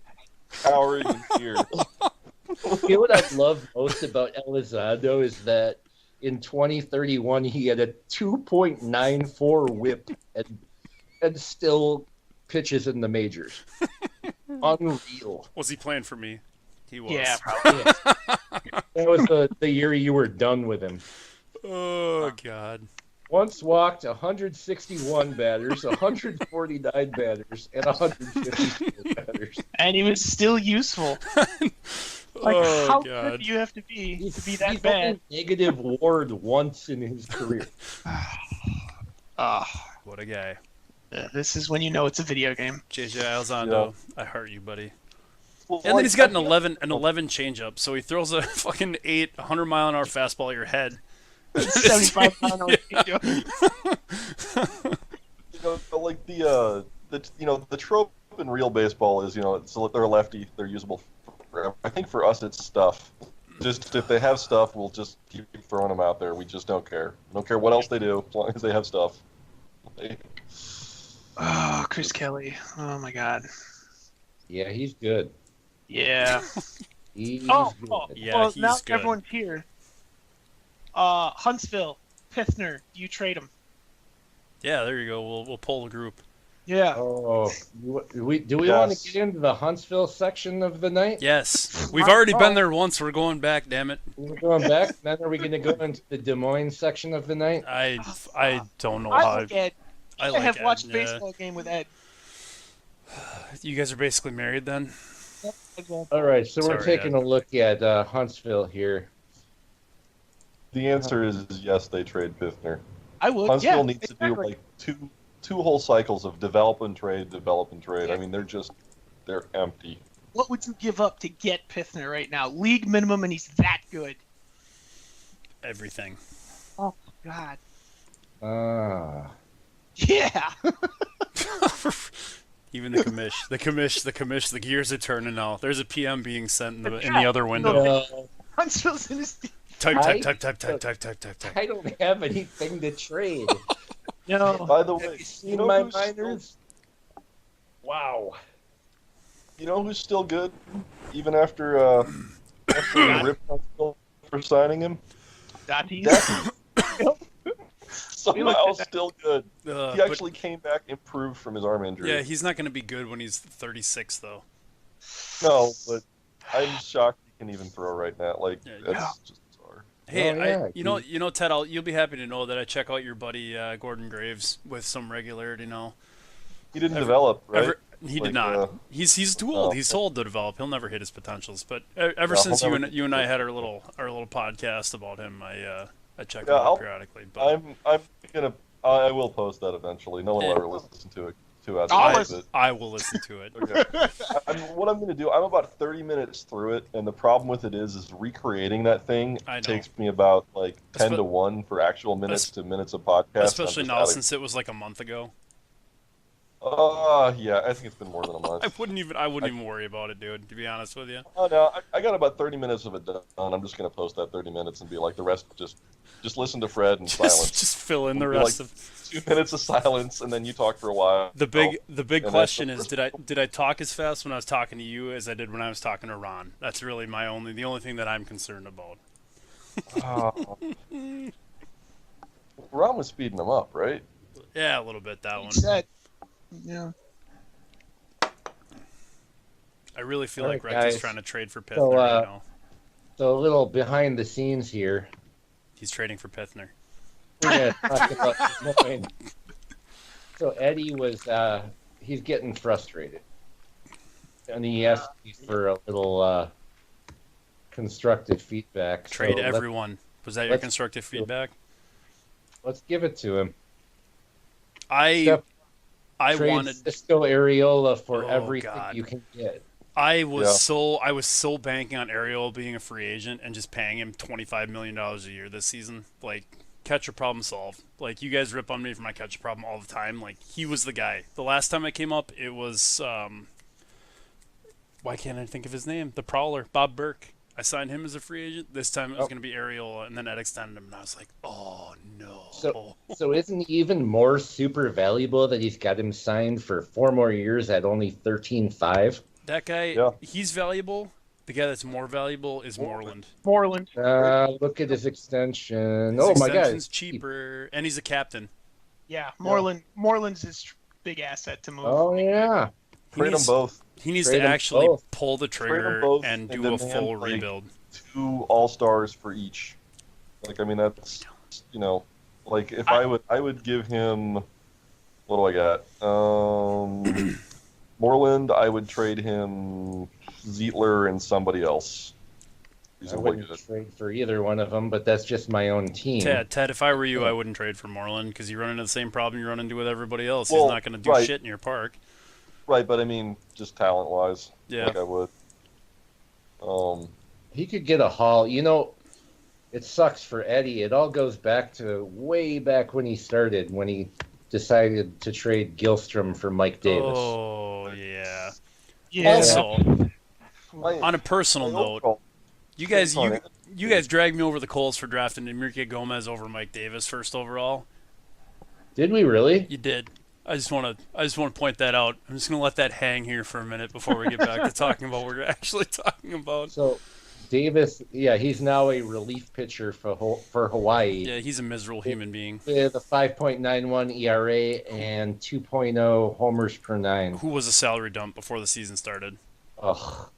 cowering in fear. You know what I love most about Elizondo is that in 2031 he had a 2.94 WHIP and still pitches in the majors. Unreal. Was he playing for me? He was. Yeah, probably. That was the year you were done with him. Oh, God. Once walked 161 batters, 149 batters, and 154 batters. And he was still useful. Like, Oh, how God. good do you have to be that He's bad? only negative WAR'd once in his career. What a guy. This is when you know it's a video game. JJ Alzando, I heart you, buddy. Well, And then like, he's got an I feel- 11 changeup, so he throws a fucking 100 mile an hour fastball at your head. 75 pound You know, like the trope in real baseball is, they're a lefty, they're usable forever. I think for us it's stuff. Just if they have stuff, we'll just keep throwing them out there. We just don't care. We don't care what else they do as long as they have stuff. Oh, Chris Kelly. Oh my God. Yeah, he's good. Yeah. He's Oh, good. Yeah, well, he's now good. everyone's here. Huntsville, Pithner, do you trade him? Yeah, there you go. We'll pull the group. Yeah. Oh, do we want Yes. to get into the Huntsville section of the night? Yes, we've already been there once. We're going back. Damn it. We're going back. Then are we going to go into the Des Moines section of the night? I don't know I how. like Ed. I I like have Ed, watched yeah. baseball game with Ed. You guys are basically married then. All right, so we're Sorry, taking a look at Huntsville here. The answer is yes, they trade Pithner. I would. Huntsville Yeah, needs to do exactly. like two whole cycles of develop and trade, develop and trade. I mean, they're empty. What would you give up to get Pithner right now? League minimum, and he's that good. Everything. Oh God. Ah. Yeah. Even the commish, the gears are turning now. There's a PM being sent in the other window. No, Huntsville's in his. Type. I don't have anything to trade. No. By the Have way, you seen my minors? Wow. You know who's still good, even after Rip Huntsville for signing him? Datis. Somehow still good. He But- actually came back improved from his arm injury. Yeah, he's not going to be good when he's 36, though. No, but I'm shocked he can even throw right now. Like, Yeah, that's just bizarre. Hey, Oh, yeah, you know, Ted, you'll be happy to know that I check out your buddy Gordon Graves with some regularity now. He didn't develop, right? He Like, did not. He's too old. He's too old to develop. He'll never hit his potentials. But ever No, since he'll you never- and I had our little podcast about him, I check Yeah, him I'll- out periodically. But I will post that eventually. No one will ever listen to it. I'll listen. I will listen to it. Okay. What I'm going to do, I'm about 30 minutes through it, and the problem with it is recreating that thing I know. takes me about like 10 Espe- to 1 for actual minutes to minutes of podcast. Especially now since it was like a month ago. Yeah, I think it's been more than a month. I wouldn't even worry about it, dude. To be honest with you. Oh no, I got about 30 minutes of it done. I'm just going to post that 30 minutes and be like, the rest just listen to Fred in silence. Just fill in the Be rest like of 2 minutes of silence, and then you talk for a while. the big And question that's is the did I talk as fast when I was talking to you as I did when I was talking to Ron? That's really the only thing that I'm concerned about. Oh. Ron was speeding them up, right? Yeah, a little bit that He one. said. Yeah. I really feel All like right, Rex is guys. trying to trade for Pithner So, right now. So a little behind the scenes here. He's trading for Pithner. We're going to talk about Des Moines. So Eddie was, he's getting frustrated. And he asked me for a little constructive feedback. So Trade let's- everyone. Was that your let's- constructive feedback? Let's give it to him. I Steph, I Trade wanted Cisco Areola for Oh, everything God. you can get. I was so banking on Ariel being a free agent and just paying him $25 million a year this season. Like, catcher problem solved. Like, you guys rip on me for my catcher problem all the time. Like, he was the guy. The last time I came up, it was why can't I think of his name? The Prowler, Bob Burke. I signed him as a free agent. This time it was going to be Ariola, and then Ed extended him, and I was like, oh no. So isn't he even more super valuable that he's got him signed for 4 more years at only 13.5? That guy, he's valuable. The guy that's more valuable is Moreland. Moreland. Look at his extension. His my God, extension's cheaper, and he's a captain. Yeah, Moreland's his big asset to move. Oh yeah. Trade them both. He needs Trade to them actually both. pull the trigger both and do a demand, full like, rebuild. 2 all-stars for each. Like, I mean, that's, like, if I would give him, what do I got? Moreland, I would trade him Zietler and somebody else. I wouldn't trade for either one of them, but that's just my own team. Ted, if I were you, I wouldn't trade for Moreland because you run into the same problem you run into with everybody else. Well, he's not going to do shit in your park. Right, but I mean, just talent-wise, yeah, like I would. He could get a haul. It sucks for Eddie. It all goes back to way back when he started, when he decided to trade Gilstrom for Mike Davis. Oh, yeah. Yeah. Also, on a personal note, you guys dragged me over the coals for drafting Enrique Gomez over Mike Davis first overall. Did we really? You did. I just want to point that out. I'm just going to let that hang here for a minute before we get back to talking about what we're actually talking about. So, Davis, he's now a relief pitcher for Hawaii. Yeah, he's a miserable human being. With a 5.91 ERA and 2.0 homers per 9. Who was a salary dump before the season started. Ugh.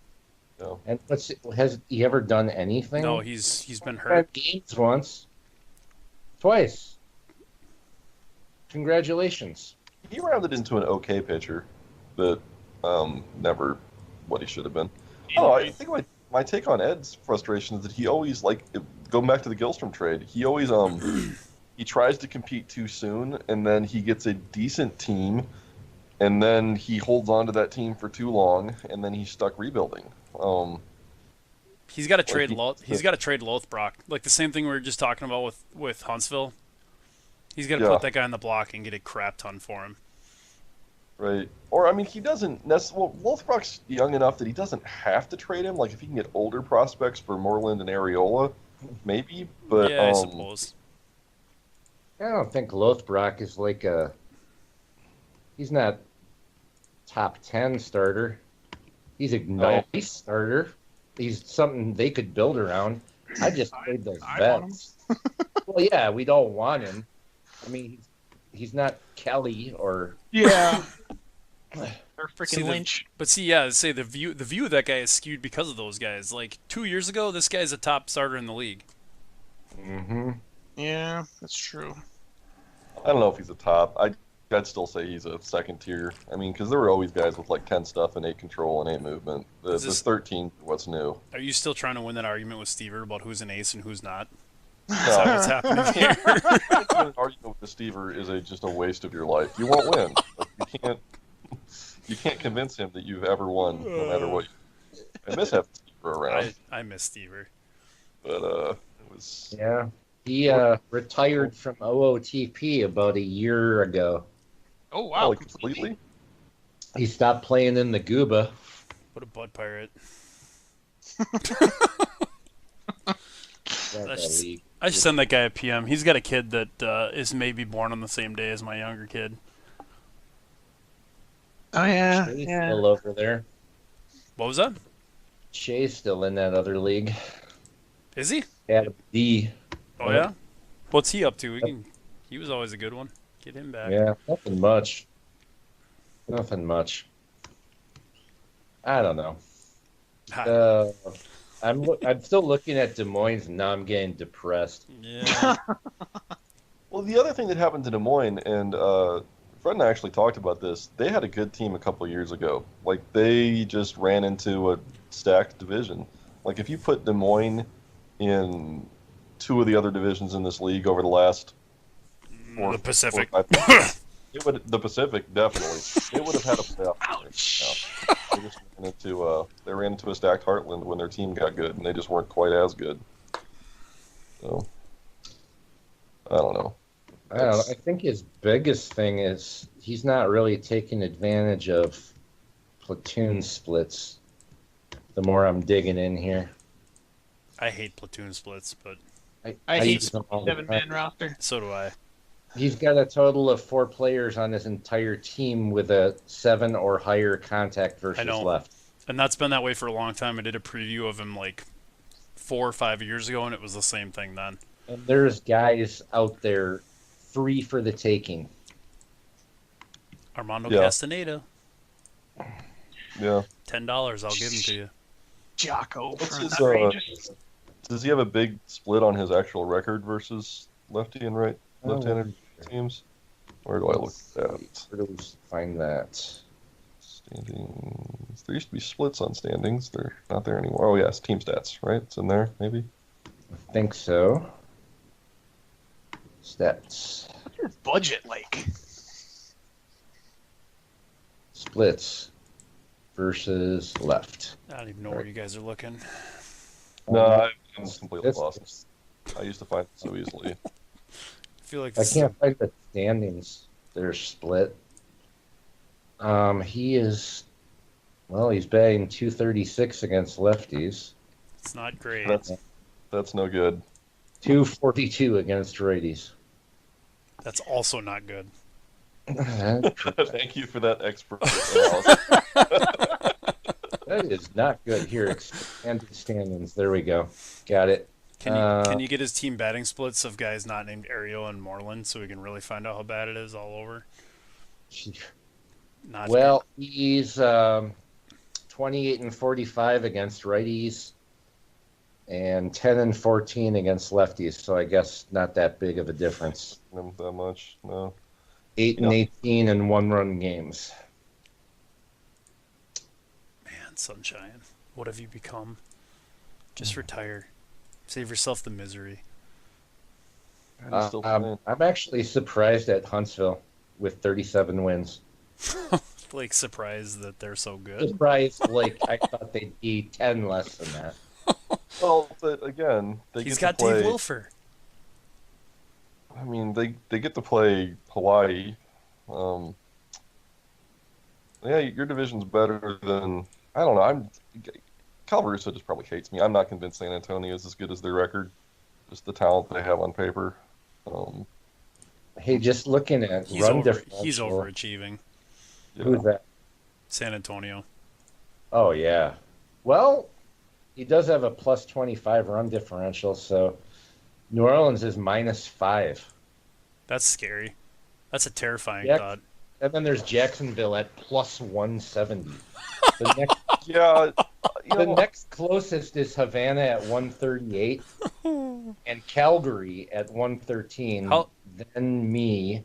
No. And has he ever done anything? No, he's been hurt. Games once. Twice. Congratulations. He rounded into an okay pitcher, but never what he should have been. Oh, I think my take on Ed's frustration is that he always, like, going back to the Gilstrom trade, he always he tries to compete too soon, and then he gets a decent team, and then he holds on to that team for too long, and then he's stuck rebuilding. He's got to trade. He's got to trade Lothbrok, like the same thing we were just talking about with Huntsville. He's got to put that guy on the block and get a crap ton for him. Right. Or, I mean, he doesn't necessarily... Well, Lothbrok's young enough that he doesn't have to trade him. Like, if he can get older prospects for Moreland and Ariola, maybe. But, yeah, I suppose. I don't think Lothbrok is like a... He's not top 10 starter. He's a nice starter. He's something they could build around. I just played those vets. Well, yeah, we don't want him. I mean, he's not Kelly or or freaking Lynch. The view of that guy is skewed because of those guys. Like 2 years ago, this guy's a top starter in the league. Mm-hmm. Yeah, that's true. I don't know if he's a top. I'd still say he's a second tier. I mean, because there were always guys with like 10 stuff and 8 control and 8 movement. This 13, what's new? Are you still trying to win that argument with Stever about who's an ace and who's not? No. Is that what's happening here? An argument with Stever is just a waste of your life. You won't win. Like, you can't convince him that you've ever won, no matter what. I miss having Stever around. I miss Stever. But it was. Yeah, he retired from OOTP about a year ago. Oh wow! Like, completely. He stopped playing in the Gooba. What a butt pirate. I should send that guy a PM. He's got a kid that is maybe born on the same day as my younger kid. Oh yeah, Shay's still over there. What was that? Shay's still in that other league. Is he? At D. Oh yeah. What's he up to? He was always a good one. Get him back. Yeah, nothing much. Nothing much. I don't know. I'm still looking at Des Moines, and now I'm getting depressed. Yeah. Well, the other thing that happened to Des Moines, and Fred and I actually talked about this, they had a good team a couple of years ago. Like, they just ran into a stacked division. Like, if you put Des Moines in 2 of the other divisions in this league over the last the Pacific. It would the Pacific definitely. They would have had a playoff. Ouch. They just ran into a stacked Heartland when their team got good, and they just weren't quite as good. So I don't know. I don't know. I think his biggest thing is he's not really taking advantage of platoon splits. The more I'm digging in here, I hate platoon splits, but I hate use them all the 7-man time. roster. so do I. He's got a total of 4 players on his entire team with a 7 or higher contact versus know. left. And that's been that way for a long time. I did a preview of him like 4 or 5 years ago, and it was the same thing then. And there's guys out there free for the taking. Armando Yeah. Castaneda, Yeah. $10. I'll give him to you. Jocko What's from his, that Rangers. Does he have a big split on his actual record versus lefty and right left-handed teams? Where do I look at that? Where do we find that? Standings. There used to be splits on standings. They're not there anymore. Oh yes, team stats, right? It's in there, maybe. I think so. Stats. What's your budget like? Splits versus left. I don't even know where you guys are looking. No, I'm completely This- lost. I used to find it so easily. I feel like I this can't find the standings. They're split. He's batting 236 against lefties, it's not great. That's no good. 242 against righties. That's also not good. Thank you for that expert analysis. That is not good. Here, expanded standings. There we go. Got it. Can you get his team batting splits of guys not named Ariel and Moreland so we can really find out how bad it is all over? Not Well, he's 28 and 45 against righties, and 10 and 14 against lefties. So I guess not that big of a difference. Not that much, no. 8 and 18 and 1-run games. Man, Sunshine, what have you become? Just retire. Save yourself the misery. He's still playing. I'm actually surprised at Huntsville with 37 wins. Like, surprised that they're so good. Surprised, like I thought they'd be 10 less than that. Well, but again, He's get got to play. Dave Wilfer. I mean, they get to play Hawaii. Yeah, your division's better than I don't know. Cal Russo just probably hates me. I'm not convinced San Antonio is as good as their record. Just the talent they have on paper. Hey, just looking at He's run differential. he's overachieving. Who's that? San Antonio. Oh, yeah. Well, he does have a plus 25 run differential, so New Orleans is -5. That's scary. That's a terrifying Yeah. thought. And then there's Jacksonville at plus 170. The next, Yeah, the next closest is Havana at 138 and Calgary at 113. How- Then me.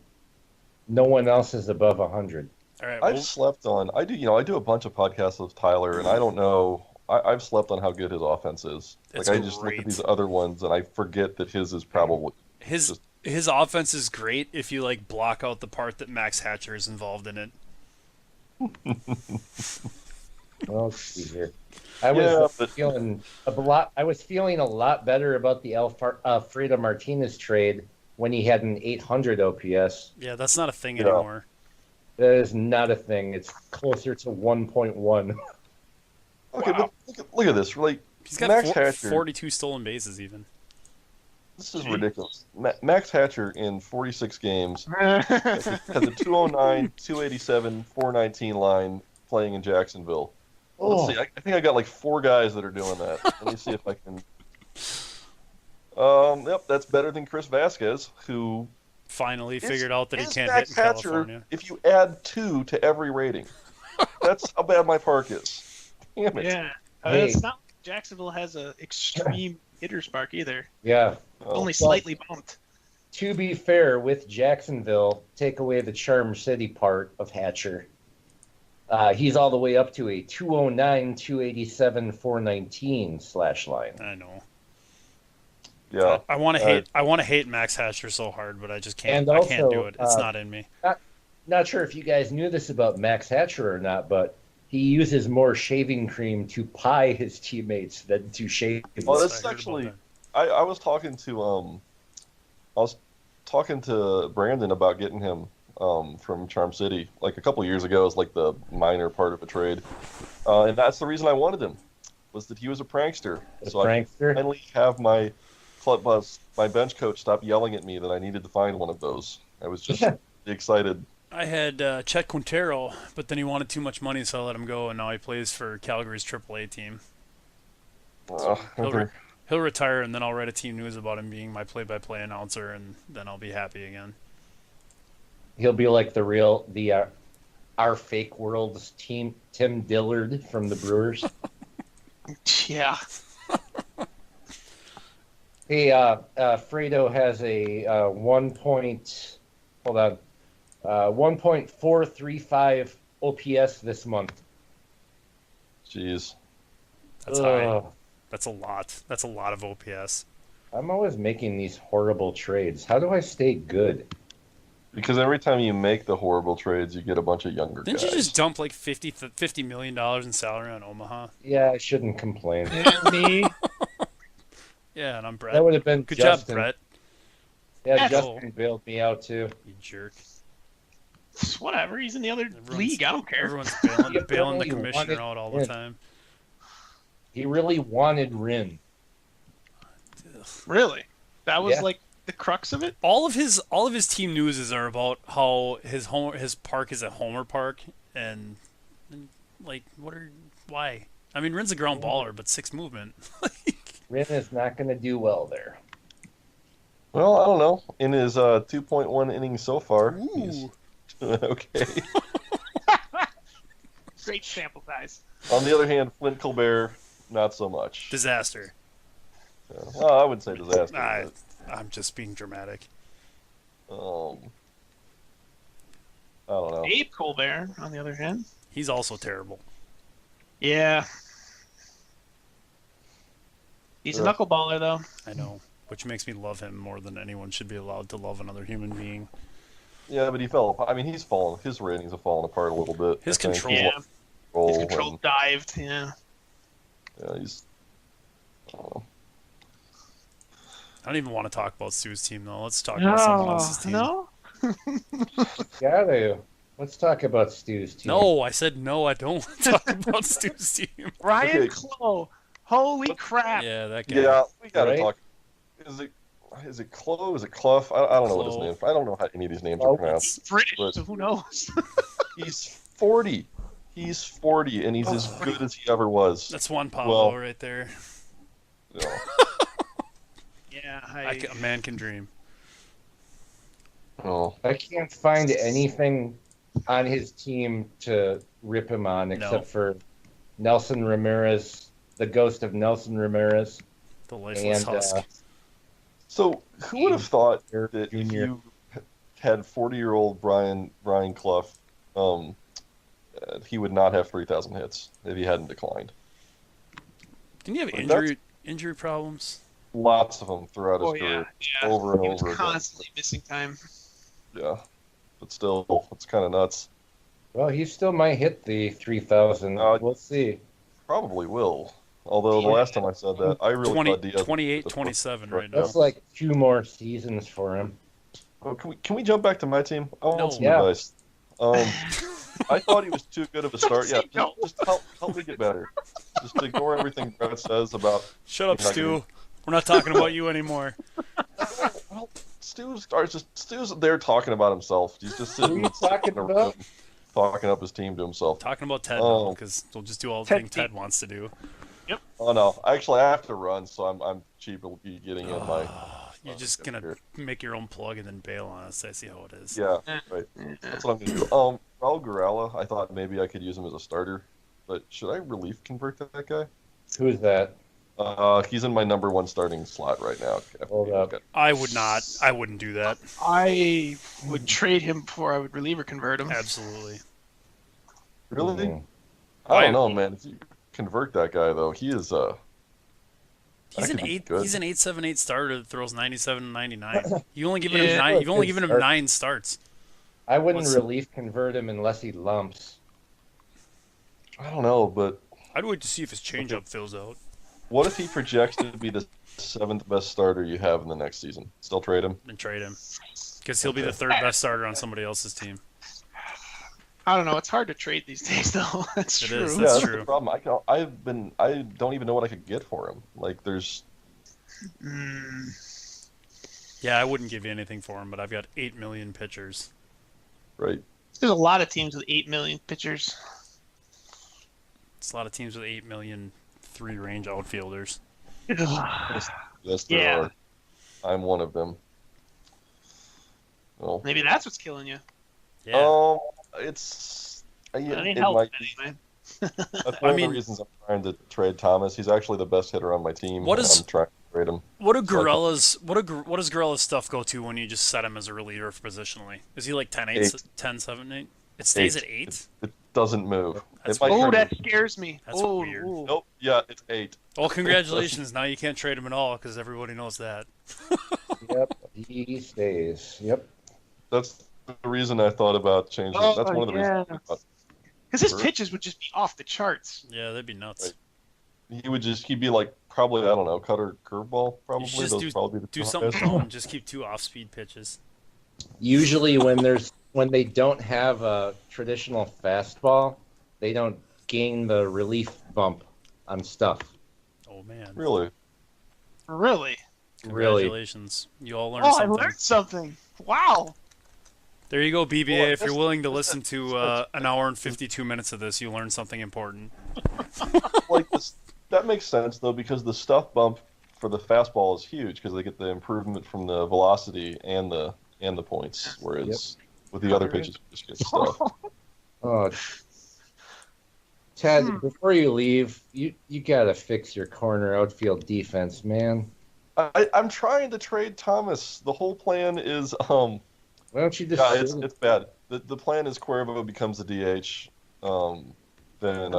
No one else is above 100. All right. I've Well, slept on. I do a bunch of podcasts with Tyler, and I don't know. I've slept on how good his offense is. It's I just look great. at these other ones, and I forget that his is probably his offense is great if you like block out the part that Max Hatcher is involved in it. Well, let's see here. I was but- feeling a lot better about the Alfredo Martinez trade when he had an 800 OPS. Yeah, that's not a thing Yeah. anymore. That is not a thing. It's closer to 1.1. Okay, but look at this. Like He's got Max Hatcher. 42 stolen bases even. This is ridiculous. Max Hatcher in 46 games has a 209, 287, 419 line playing in Jacksonville. Let's see. I think I got like 4 guys that are doing that. Let me see if I can. Yep, that's better than Chris Vasquez, who Finally is- figured out that he is can't Max hit in Hatcher California. if you add 2 to every rating. That's how bad my park is. Damn it. Yeah. Hey. It's not like Jacksonville has a extreme hitter's park either. Yeah. Oh. Only slightly bumped. To be fair, with Jacksonville, take away the Charm City part of Hatcher. He's all the way up to a 209, 287, 419 slash line. I know. Yeah. I want to hate Max Hatcher so hard, but I just can't. And I can't also, do it. It's not in me. not sure if you guys knew this about Max Hatcher or not, but he uses more shaving cream to pie his teammates than to shave Well, them. this is I heard about actually. that. I was talking to Brandon about getting him from Charm City like a couple years ago as like the minor part of a trade, and that's the reason I wanted him, was that he was a prankster. So I could finally have my my bench coach stop yelling at me that I needed to find one of those. I was just excited. I had Chet Quintero, but then he wanted too much money, so I let him go, and now he plays for Calgary's AAA team. He'll retire, and then I'll write a team news about him being my play-by-play announcer, and then I'll be happy again. He'll be like our fake world's team, Tim Dillard from the Brewers. Yeah. Hey, Fredo has a 1.435 OPS this month. Jeez. That's high. That's a lot. That's a lot of OPS. I'm always making these horrible trades. How do I stay good? Because every time you make the horrible trades, you get a bunch of younger Didn't guys. you just dump like $50 million in salary on Omaha? Yeah, I shouldn't complain. And me. Yeah, and I'm Brett. That would have been Good Justin. job, Brett. Yeah, That's Justin bailed me out too. You jerk. Whatever. He's in the other league. I don't care. Everyone's He bailing the really commissioner wanted out all the Rin. time. He really wanted Rin. Really? That was Yeah. like the crux of it. All of his team newses are about how his park is a homer park, and like why? I mean, Rin's a ground baller, but 6 movement. Rin is not going to do well there. Well, I don't know. In his 2.1 innings so far, he's Ooh. doing okay. Great sample size. On the other hand, Flint Colbert, not so much. Disaster. Well, I wouldn't say disaster. I'm just being dramatic. But, I don't know. Abe Colbert, on the other hand. He's also terrible. Yeah. He's a knuckleballer, though. I know, which makes me love him more than anyone should be allowed to love another human being. Yeah, but he fell apart. I mean, he's fallen. His ratings have fallen apart a little bit. His I think. control. Yeah. His And, control dived, yeah. yeah, he's. I don't know. I don't even want to talk about Stu's team, though. Let's talk about someone else's team. No? Gotta. Let's talk about Stu's team. No, I said no, I don't want to talk about Stu's team. Ryan Okay. Clough. Holy crap. Yeah, that guy. Yeah, we gotta Right? talk. Is it Clo? Is it Clough? I don't know what his Clo. name. I don't know how any of these names Oh, are pronounced. He's British, But- so who knows? He's 40. He's 40, and he's as good as he ever was. That's Juan Pablo Well- right there. You know. Yeah, A man can dream. Oh, I can't find anything on his team to rip him on except for Nelson Ramirez, the ghost of Nelson Ramirez. The lifeless And husk. so who would have thought Junior. that if you had 40-year-old Brian Clough, he would not have 3,000 hits if he hadn't declined. Didn't he have That's- injury problems? Lots of them throughout his Oh, career, yeah. over and He was over again. constantly missing time. Yeah, but still, it's kind of nuts. Well, he still might hit the 3,000. We'll see. Probably will. Although the last time I said that, I really 20, thought Diaz. 28, 27 right now. That's like 2 more seasons for him. Oh, can we jump back to my team? I want No. some Yeah. advice. I thought he was too good of a start. Yeah, say no. just help me get better. Just ignore everything Brett says about. Shut up, You're not Stu. We're not talking about you anymore. Well, Stu's there talking about himself. He's just sitting. Who are you talking in a about? room, talking up his team to himself. Talking about Ted Oh. because we'll just do all the Ted things Ted wants to do. Oh no, actually I have to run, so I'm cheap. Will be getting in my. You're just gonna make your own plug and then bail on us. I see how it is. Yeah, right. That's what I'm gonna do. Raul Gurala, I thought maybe I could use him as a starter, but should I relief convert that guy? Who is that? He's in my number 1 starting slot right now. Hold up. I would not. I wouldn't do that. I would trade him before I would reliever convert him. Absolutely. Really? Mhm. I don't know, man. If you convert that guy though, he is He's That an could be 8. good. He's an 8.78 starter that throws 97 and 99. You only given Yeah. him 9. You've only Good given him start. 9 starts. I wouldn't What's- relief convert him unless he lumps. I don't know, but I'd wait to see if his changeup fills out. what if he projects to be the 7th best starter you have in the next season? Still trade him? And trade him. Because he'll be the third best starter on somebody else's team. I don't know. It's hard to trade these days, though. That's It true. is, Yeah, That's that's true. the problem. I don't even know what I could get for him. Like, there's Yeah, I wouldn't give you anything for him, but I've got 8 million pitchers. right. There's a lot of teams with 8 million pitchers. It's a lot of teams with 8 million three-range outfielders. Yes, there Yeah. are. I'm one of them. Well, Maybe that's what's killing you. Yeah. it's That ain't it helping might, anyway. that's one of the reasons I'm trying to trade Thomas. He's actually the best hitter on my team. What and is- I'm trying to trade him. What do Gorella's what does Gorella's stuff go to when you just set him as a reliever positionally? Is he like 10-8, 8. 10-7-8? It stays 8. at 8? It doesn't move. That's It might Oh, turn- that scares me. That's oh, weird. ooh. Nope. Yeah, it's 8. Well, congratulations. Now you can't trade him at all because everybody knows that. Yep, he stays. Yep. That's the reason I thought about changing. Oh, That's one of the reasons. I thought about Because his Sure. pitches would just be off the charts. Yeah, that'd be nuts. Right. He'd be like probably, I don't know, cutter curveball probably. You should just Those probably be the Do two something highest. dumb. Just keep 2 off-speed pitches. Usually when they don't have a traditional fastball, they don't gain the relief bump on stuff. Oh, man. Really? Really? Really. Congratulations. You all learned Oh, I something. learned something. Wow. There you go, BBA. Well, If you're that's- willing to listen to an hour and 52 minutes of this, you learned something important. Like this, that makes sense though, because the stuff bump for the fastball is huge because they get the improvement from the velocity and the points, whereas with the other pitches you just get stuff. Oh, Ted, before you leave, you gotta fix your corner outfield defense, man. I'm trying to trade Thomas. The whole plan is Why don't you just? yeah, it's bad. The plan is Cuervo becomes the DH, then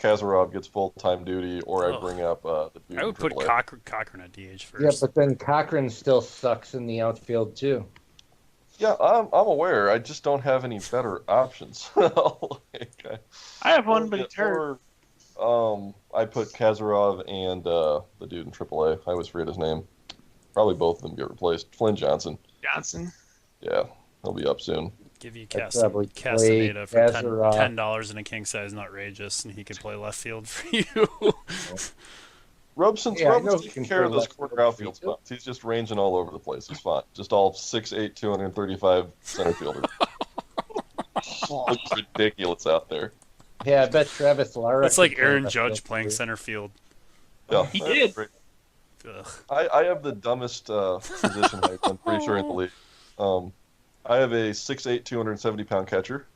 Kazarov gets full-time duty, or I Ugh. bring up the dude I in would put AAA. Cochran at DH first. Yeah, but then Cochran still sucks in the outfield too. Yeah, I'm aware. I just don't have any better options. Okay. I have one, but he's hurt. I put Kazarov and the dude in AAA. I always forget his name. Probably both of them get replaced. Flynn Johnson. Johnson. Yeah, he'll be up soon. Give you I'd probably play Castaneda for Kazarov. $10 in a king size outrageous, and he could play left field for you. Robson's Yeah, I know he taking can care of play those left corner field outfield too. spots. He's just ranging all over the place. He's fine. Just all 6'8", 235 center fielder. Looks ridiculous out there. Yeah, I bet Travis Lara. It's like could play Aaron left Judge field, playing too. center field. Yeah, He that's did. great. Ugh. I have the dumbest position height, I'm pretty sure, in the league. I have a 6'8", 270-pound catcher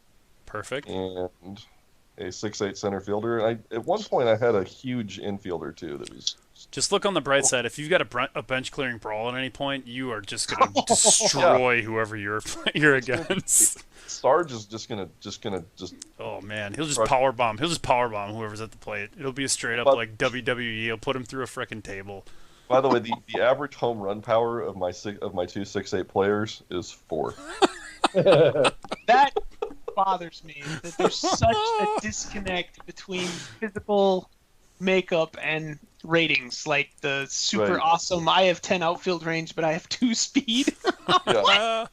Perfect. and a 6'8" center fielder. At one point, I had a huge infielder, too, that was... Just look on the bright side. If you've got a bench clearing brawl at any point, you are just gonna destroy whoever you're against. Sarge is just gonna Oh man, he'll just Crush. power bomb. He'll just power bomb whoever's at the plate. It'll be a straight up But- like WWE. He'll put him through a frickin' table. By the way, the average home run power of my two 6'8" players is 4. That bothers me. That there's such a disconnect between physical makeup and ratings. Like the super Right. awesome. I have 10 outfield range, but I have 2 speed. Yeah,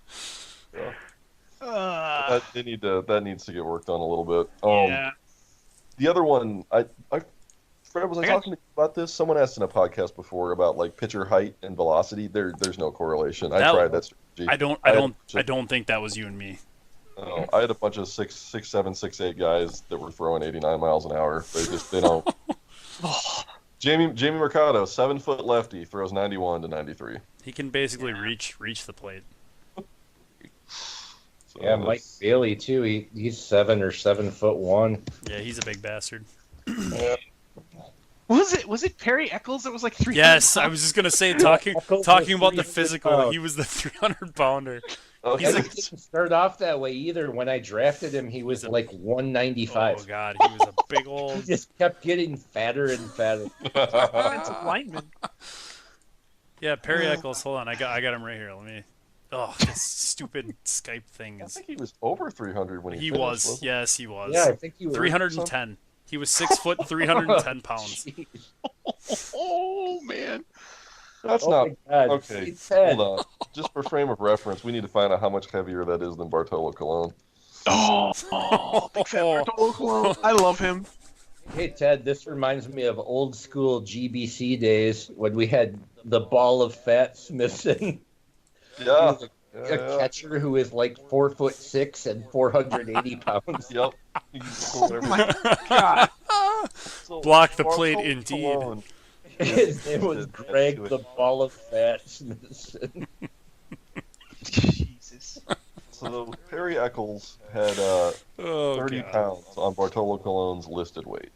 Uh, that needs to get worked on a little bit. yeah. The other one, Fred, was I I got- talking to you about this? Someone asked in a podcast before about like pitcher height and velocity. There's no correlation. I That- tried that strategy. I don't think that was you and me. I had a bunch of 6'7", 6'8" guys that were throwing 89 miles an hour. They don't. Jamie Mercado, 7-foot lefty, throws 91 to 93. He can basically reach the plate. So Yeah, Mike that's- Bailey too. He's 7'1". Yeah, he's a big bastard. Was it Perry Eccles that was like 300? Yes, I was just gonna say talking Eccles talking was about the 300 physical. pounds. He was the 300-pounder. Oh, He's He like- didn't start off that way either. When I drafted him, he was like Oh 195. god, he was a big He old. just kept getting fatter and fatter. Offensive lineman. Yeah, Perry Eccles. Hold on, I got him right here. Let me Oh, this stupid Skype thing I is. think he was over 300 when He finished, was. wasn't Yes, he was. Yeah, I think you were. 310. He was 6 foot, 310 pounds. Jeez. Oh man. That's Oh not my God. okay. Hey, Ted. Hold on. Just for frame of reference, we need to find out how much heavier that is than Bartolo Colon. Oh, big fat Bartolo Colon. I love him. Hey, Ted, this reminds me of old school GBC days when we had the ball of fat Smithson. Yeah. A catcher who is like 4'6" and 480 pounds. Yep. Oh my God. So, Block the Bartolo plate, indeed. Colon, His name was Did that Greg to it. the Ball of Fat Smithson. Jesus. So Perry Eccles had Oh, 30 God. pounds on Bartolo Colon's listed weight.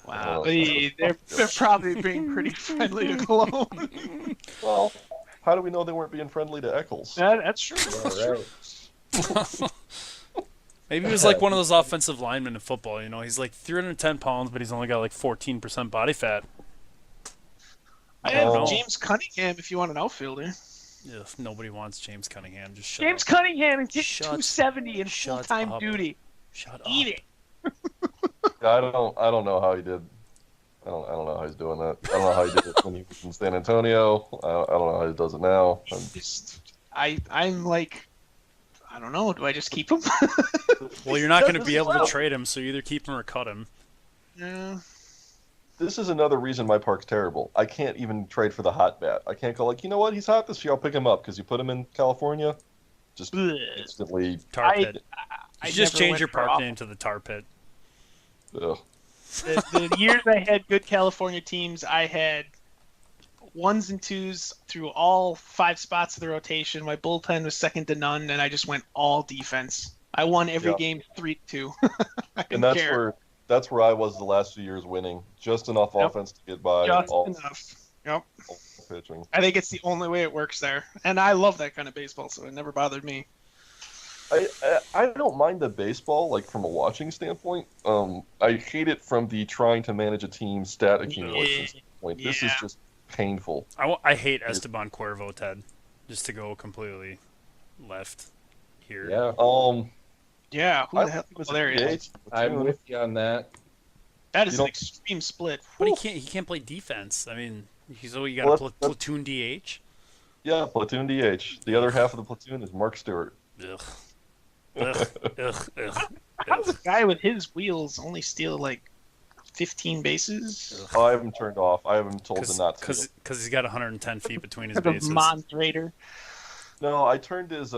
Wow. Oh, They're probably being pretty friendly to Cologne. Well, how do we know they weren't being friendly to Eccles? That's true. All right. Maybe he was like one of those offensive linemen in football. You know, he's like 310 pounds, but he's only got like 14% body fat. I have Oh. James Cunningham if you want an outfielder. Ugh, nobody wants James Cunningham. Just shut James up. Cunningham is hitting Shut- 270 in shut full-time up. duty. Shut Eat up. it. I don't know how he did. I don't know how he's doing that. I don't know how he did it when he was in San Antonio. I don't know how he does it now. I'm like, I don't know. Do I just keep him? Well, you're not going to be able Well. to trade him, so you either keep him or cut him. Yeah. This is another reason my park's terrible. I can't even trade for the hot bat. I can't go like, you know what? He's hot this year. I'll pick him up because you put him in California, just Bleh. instantly. Tar pit. I You just never change went your for park off- name to the Tar Pit. Ugh. The years I had good California teams, I had ones and twos through all 5 spots of the rotation. My bullpen was second to none, and I just went all defense. I won every Yeah. game 3-2. I didn't And that's care. where I was the last few years, winning just enough Yep. offense to get by. Just all enough. Yep. pitching. I think it's the only way it works there, and I love that kind of baseball, so it never bothered me. I don't mind the baseball, like from a watching standpoint. I hate it from the trying to manage a team stat accumulation standpoint. This is Yeah. just painful. I hate Esteban Cuervo, Ted. Just to go completely left here. Yeah, Yeah, who I the hell? think it was Oh, there he a is. DH. I'm with you on that. That is You an don't- extreme split. But Whew. he can't play defense. I mean, you got Well, a that's- platoon DH. Yeah, platoon DH. The other half of the platoon is Mark Stewart. Ugh. Ugh. Ugh. Ugh. How does a guy with his wheels only steal like 15 bases? I have him turned off. I have him told to not Because steal. he's got 110 feet between his Because of bases. Mons Raider. No, I turned his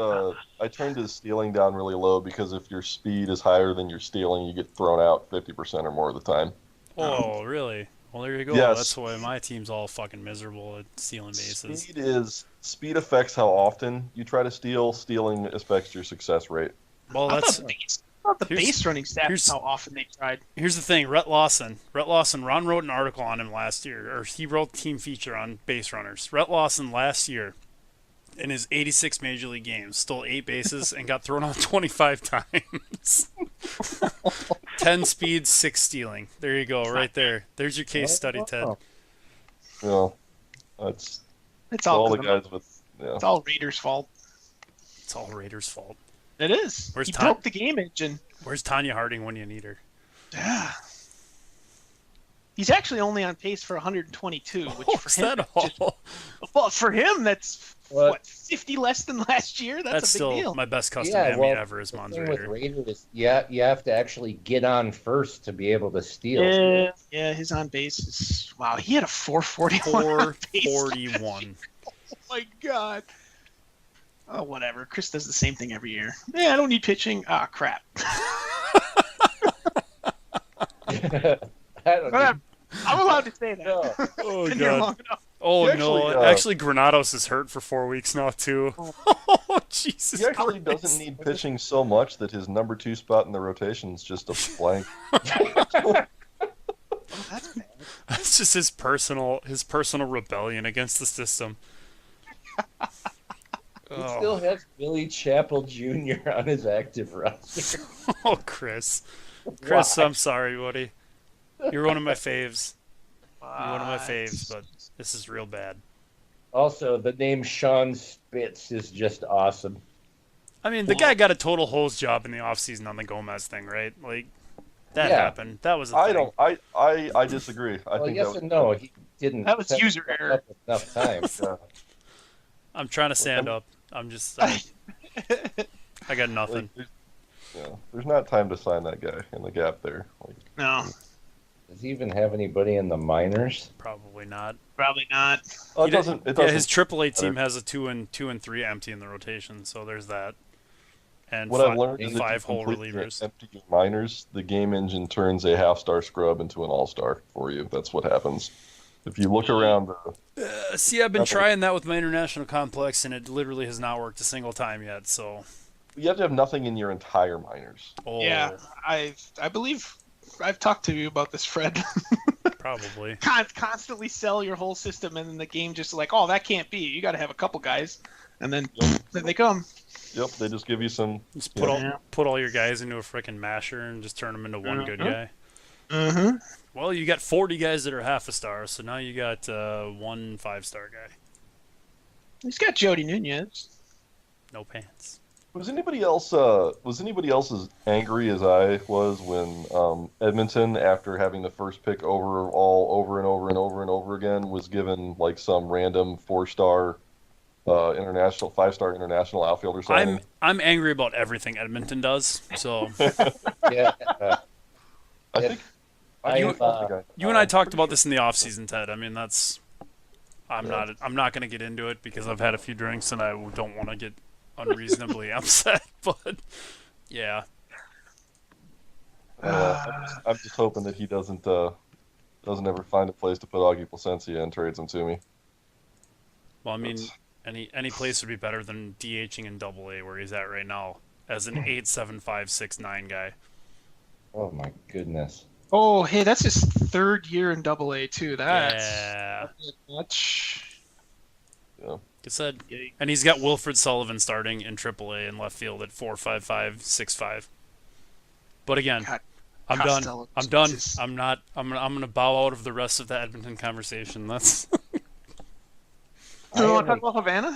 stealing down really low because if your speed is higher than your stealing, you get thrown out 50% or more of the time. Oh, really? Well, there you go. Yes. That's why my team's all fucking miserable at stealing bases. Speed affects how often you try to steal. Stealing affects your success rate. Well, I that's thought the here's- base running stats here's- how often they tried. here's the thing. Rhett Lawson. Ron wrote an article on him last year, or he wrote team feature on base runners. Rhett Lawson last year, in his 86 major league games, stole 8 bases and got thrown out 25 times. 10 speed, 6 stealing. There you go, right there. There's your case study, Ted. Wow. You know, that's It's all all, the 'cause of- guys with. Yeah. it's all Raiders' fault. It's all Raiders' fault. It is. Where's he Tom? broke the game engine. Where's Tanya Harding when you need her? Yeah. He's actually only on pace for 122, which for Is him, that just- all? well, for him, that's What? 50 less than last year. That's That's a big still deal. my best custom Yeah, hand well, meet ever is The Mons thing with Raider. Raider is, you have to actually get on first to be able to steal. Yeah, his on base is wow. He had a 441 on base. 441. Oh my god. Oh, whatever. Chris does the same thing every year. Yeah, I don't need pitching. Ah, crap. I don't Whatever. I'm allowed to say that. know. Oh, Been here God. long enough. Oh, He no. actually, Actually, Granados is hurt for 4 weeks now, too. Oh, Jesus He actually Christ. doesn't need pitching so much that his number 2 spot in the rotation is just a blank. Oh, that's bad. That's just his personal rebellion against the system. He Oh. still has Billy Chappell Jr. on his active roster. Oh, Chris. Chris, Why? I'm sorry, buddy. You're one of my faves. You're one of my faves, but this is real bad. Also, the name Sean Spitz is just awesome. I mean, the guy got a total hose job in the offseason on the Gomez thing, right? Like, that Yeah. happened. That was a I thing. don't. I disagree. I Well, think yes that was and no. He didn't That was set user himself error. up enough time. yeah. I'm trying to stand up. I'm just. I got nothing. Like, there's not time to sign that guy in the gap there. Like, No, Does he even have anybody in the minors? Probably not. probably not. oh, He it did- doesn't. It Yeah, doesn't. his AAA team matter. has a 2 and 3 empty in the rotation, so there's that. And What I've learned is if you 5 hole completely relievers. empty your minors, the game engine turns a half-star scrub into an all-star for you. That's what happens. If you look around, See, I've been Double. trying that with my international complex, and it literally has not worked a single time yet. So, you have to have nothing in your entire minors. oh, Yeah, I believe I've talked to you about this, Fred. probably. Constantly sell your whole system, and then the game just like, oh, that can't be. You got to have a couple guys, and then then they come. Yep, they just give you some. Just Yeah. put all your guys into a freaking masher and just turn them into one good guy. Mm-hmm. Well, you got 40 guys that are half a star, so now you got 1 5-star guy. He's got Jody Nunez. No pants. Was anybody else as angry as I was when Edmonton, after having the first pick overall over and over and over and over again, was given like some random 4-star international 5-star international outfielder signing? I'm angry about everything Edmonton does. So Yeah. I think you and I talked about this in the offseason, Ted. I mean, I'm not going to get into it because I've had a few drinks and I don't want to get unreasonably upset. But yeah, I'm just hoping that he doesn't ever find a place to put Augie Placencia and trades him to me. well, I mean, any place would be better than DHing in AA where he's at right now as an 8.7569 guy. Oh my goodness. Oh, hey, that's his third year in AA too. That's Yeah, much. Yeah. it said, and he's got Wilfred Sullivan starting in AAA in left field at 4.5565. But again, God, I'm done. Costello I'm done. is- I'm not. I'm gonna bow out of the rest of the Edmonton conversation. That's You want to talk about Havana?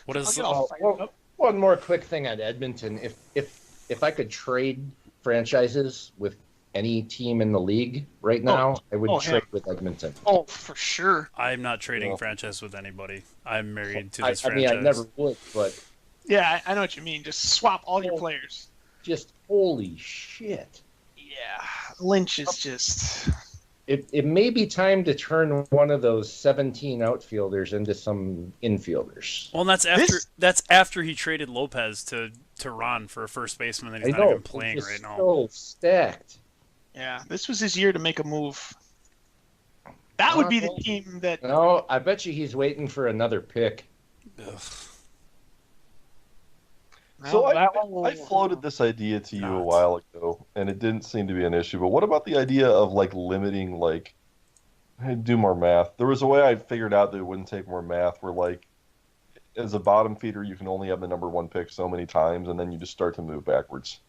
what is. I'll get all fired Well, up. one more quick thing on Edmonton. If I could trade franchises with any team in the league right now, I would trade with Edmonton. Oh, for sure. I'm not trading Yeah. franchise with anybody. I'm married to I this mean, franchise. I never would, but Yeah, I know what you mean. Just swap all your players. just holy shit. Yeah, Lynch is just. It may be time to turn one of those 17 outfielders into some infielders. Well, and that's after he traded Lopez to Ron for a first baseman that he's not even playing it's right now. so stacked. Yeah, this was his year to make a move. That would be the team that. No, I bet you he's waiting for another pick. Ugh. So Well, that I one- floated this idea to you a Not. while ago, and it didn't seem to be an issue. But what about the idea of like limiting, like, hey, do more math? There was a way I figured out that it wouldn't take more math, where like, as a bottom feeder, you can only have the number 1 pick so many times, and then you just start to move backwards.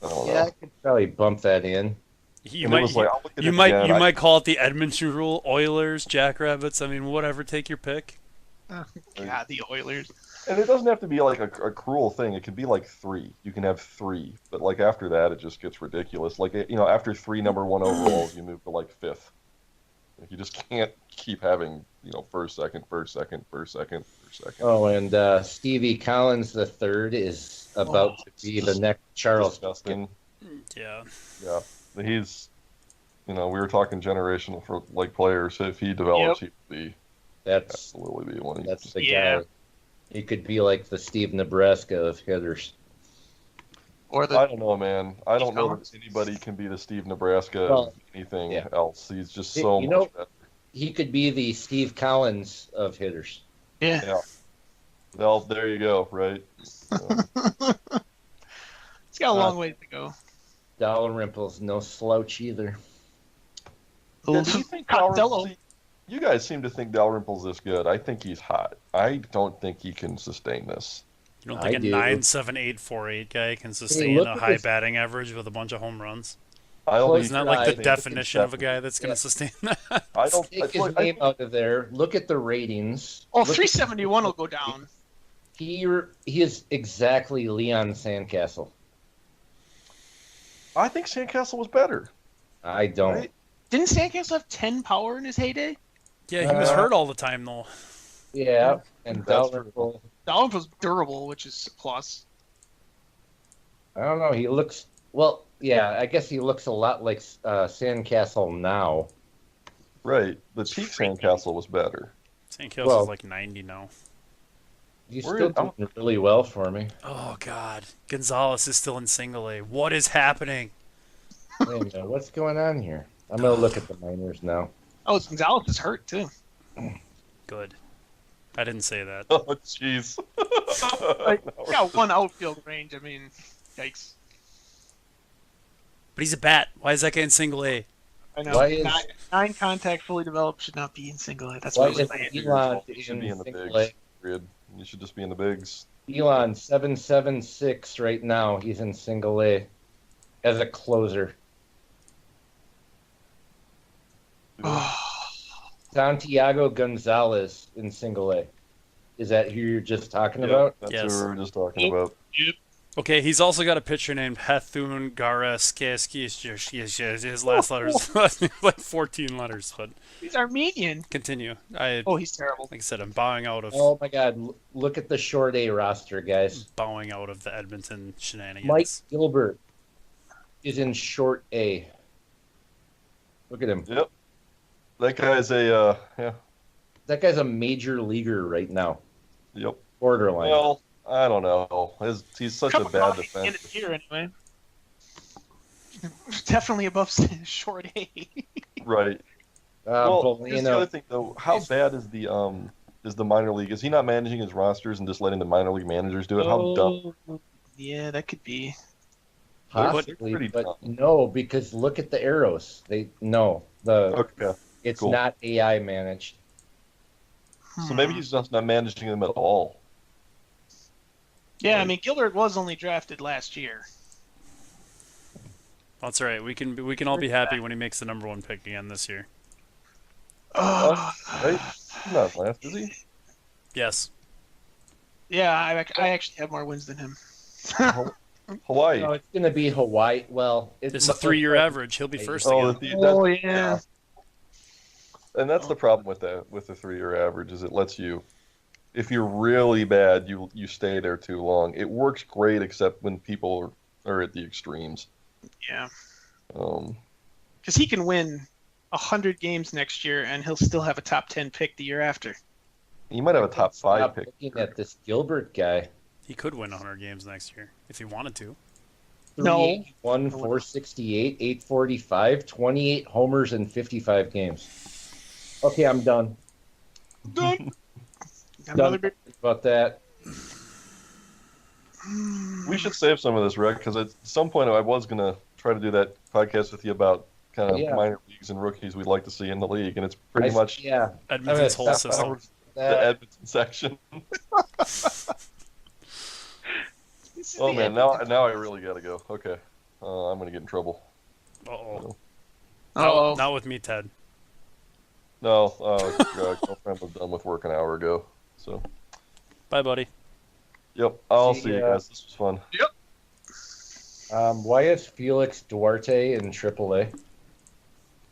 I don't know. Yeah, I could probably bump that in. You And it might, was like, I'll look at you it might, again. you I- might call it the Edmonton rule. Oilers, Jackrabbits. I mean, whatever. Take your pick. Oh, God, the Oilers. And it doesn't have to be like a cruel thing. It could be like 3. You can have 3, but like after that, it just gets ridiculous. Like after 3 number 1 overalls, you move to like 5th. Like, you just can't keep having first, second, first, second, first, second, first, second. Oh, and Stevie Collins the third is about to be the next Charles. Disgusting. Yeah. Yeah, but he's. We were talking generational for like players. If he develops, he would be That's absolutely be one. that's the Yeah. guy. He could be like the Steve Nebraska of hitters. Or I the. don't know, man. I don't know that Collins. anybody can be the Steve Nebraska Well, of anything yeah. else. He's just You so know- much better. He could be the Steve Collins of hitters. Yeah. Yeah. Well, there you go, right? It's got a long way to go. Dalrymple's no slouch either. Yeah, do you think Costello. Dalrymple's- You guys seem to think Dalrymple's this good. I think he's hot. I don't think he can sustain this. You don't I think a do. 9.7848 guy can sustain look a at high this- batting average with a bunch of home runs? I don't think Isn't that like the I definition of a guy that's going to sustain that? I don't. I Take feel his like, name out of there. Look at the ratings. Oh, Look at- 371 will go down. He is exactly Leon Sandcastle. I think Sandcastle was better. I don't. Right? Didn't Sandcastle have 10 power in his heyday? Yeah, he was hurt all the time though. Yeah, and That's Dalrymple. Dalrymple was durable, which is a plus. I don't know. He looks well. Yeah, I guess he looks a lot like Sandcastle now. Right. The peak Sandcastle was better. Sandcastle's Well- like 90 now. He's We're- still doing really well for me. Oh God, Gonzalez is still in single A. What is happening? Wait a minute, what's going on here? I'm gonna look at the minors now. Oh, Gonzalez is hurt too. Good. I didn't say that. Oh, jeez. He got one outfield range. I mean, yikes. But he's a bat. Why is that guy in single A? I know. Why is- Nine contact fully developed should not be in single A. That's Why what is I was saying. Elon You should be in the single bigs. A? Period. You should just be in the bigs. Elon 776 right now. He's in single A as a closer. Santiago Gonzalez in single A. Is that who you're just talking about? That's Yes. what we were just talking about. Okay, he's also got a pitcher named Hathun Gares Kaskis. His last letters like 14 letters, but He's Armenian. continue. Oh, he's terrible. Like I said, I'm bowing out of Oh my God! Look at the short A roster, guys. the Edmonton shenanigans. Mike Gilbert is in short A. Look at him. Yep. That guy's a yeah. That guy's a major leaguer right now. Yep. Borderline. Well, I don't know. He's such a Come bad on, in defense. it here anyway. Definitely above short A. Right. Well, here's the Bolino. other thing though. How bad is the minor league? Is he not managing his rosters and just letting the minor league managers do it? How dumb? Yeah, that could be. Possibly, pretty but dumb. no, because look at the arrows. Okay. It's cool. not AI managed. So maybe he's just not managing them at all. Yeah, I mean Gilbert was only drafted last year. That's all right. We can all be happy when he makes the number 1 pick again this year. Oh, Right? He's not last, is he? Yes. yeah, I actually have more wins than him. Hawaii. No, it's going to be Hawaii. Well, It's a 3-year average. He'll be first Oh, again. Oh yeah. And that's the problem with the 3-year average is it lets you, if you're really bad, you stay there too long. It works great except when people are at the extremes. Yeah. Um, Because he can win 100 games next year, and he'll still have a top 10 pick the year after. you might have a top 5 Stop pick. looking at this Gilbert guy. He could win 100 games next year if he wanted to. No. 381, 468, 845, 28 homers in 55 games. Okay, I'm done. Done. Another big. About that. We should save some of this, Rick, because at some point I was gonna try to do that podcast with you about kind of Yeah. minor leagues and rookies we'd like to see in the league, and it's pretty much Yeah. Edmonton's whole stop system. the That, Edmonton section. This is Oh the man, end. now I really gotta go. Okay, I'm gonna get in trouble. Uh-oh. Uh-oh. Not with me, Ted. No, girlfriend was done with work an hour ago. So, Bye, buddy. yep, I'll See see you ya. guys. This was fun. why is Felix Duarte in AAA?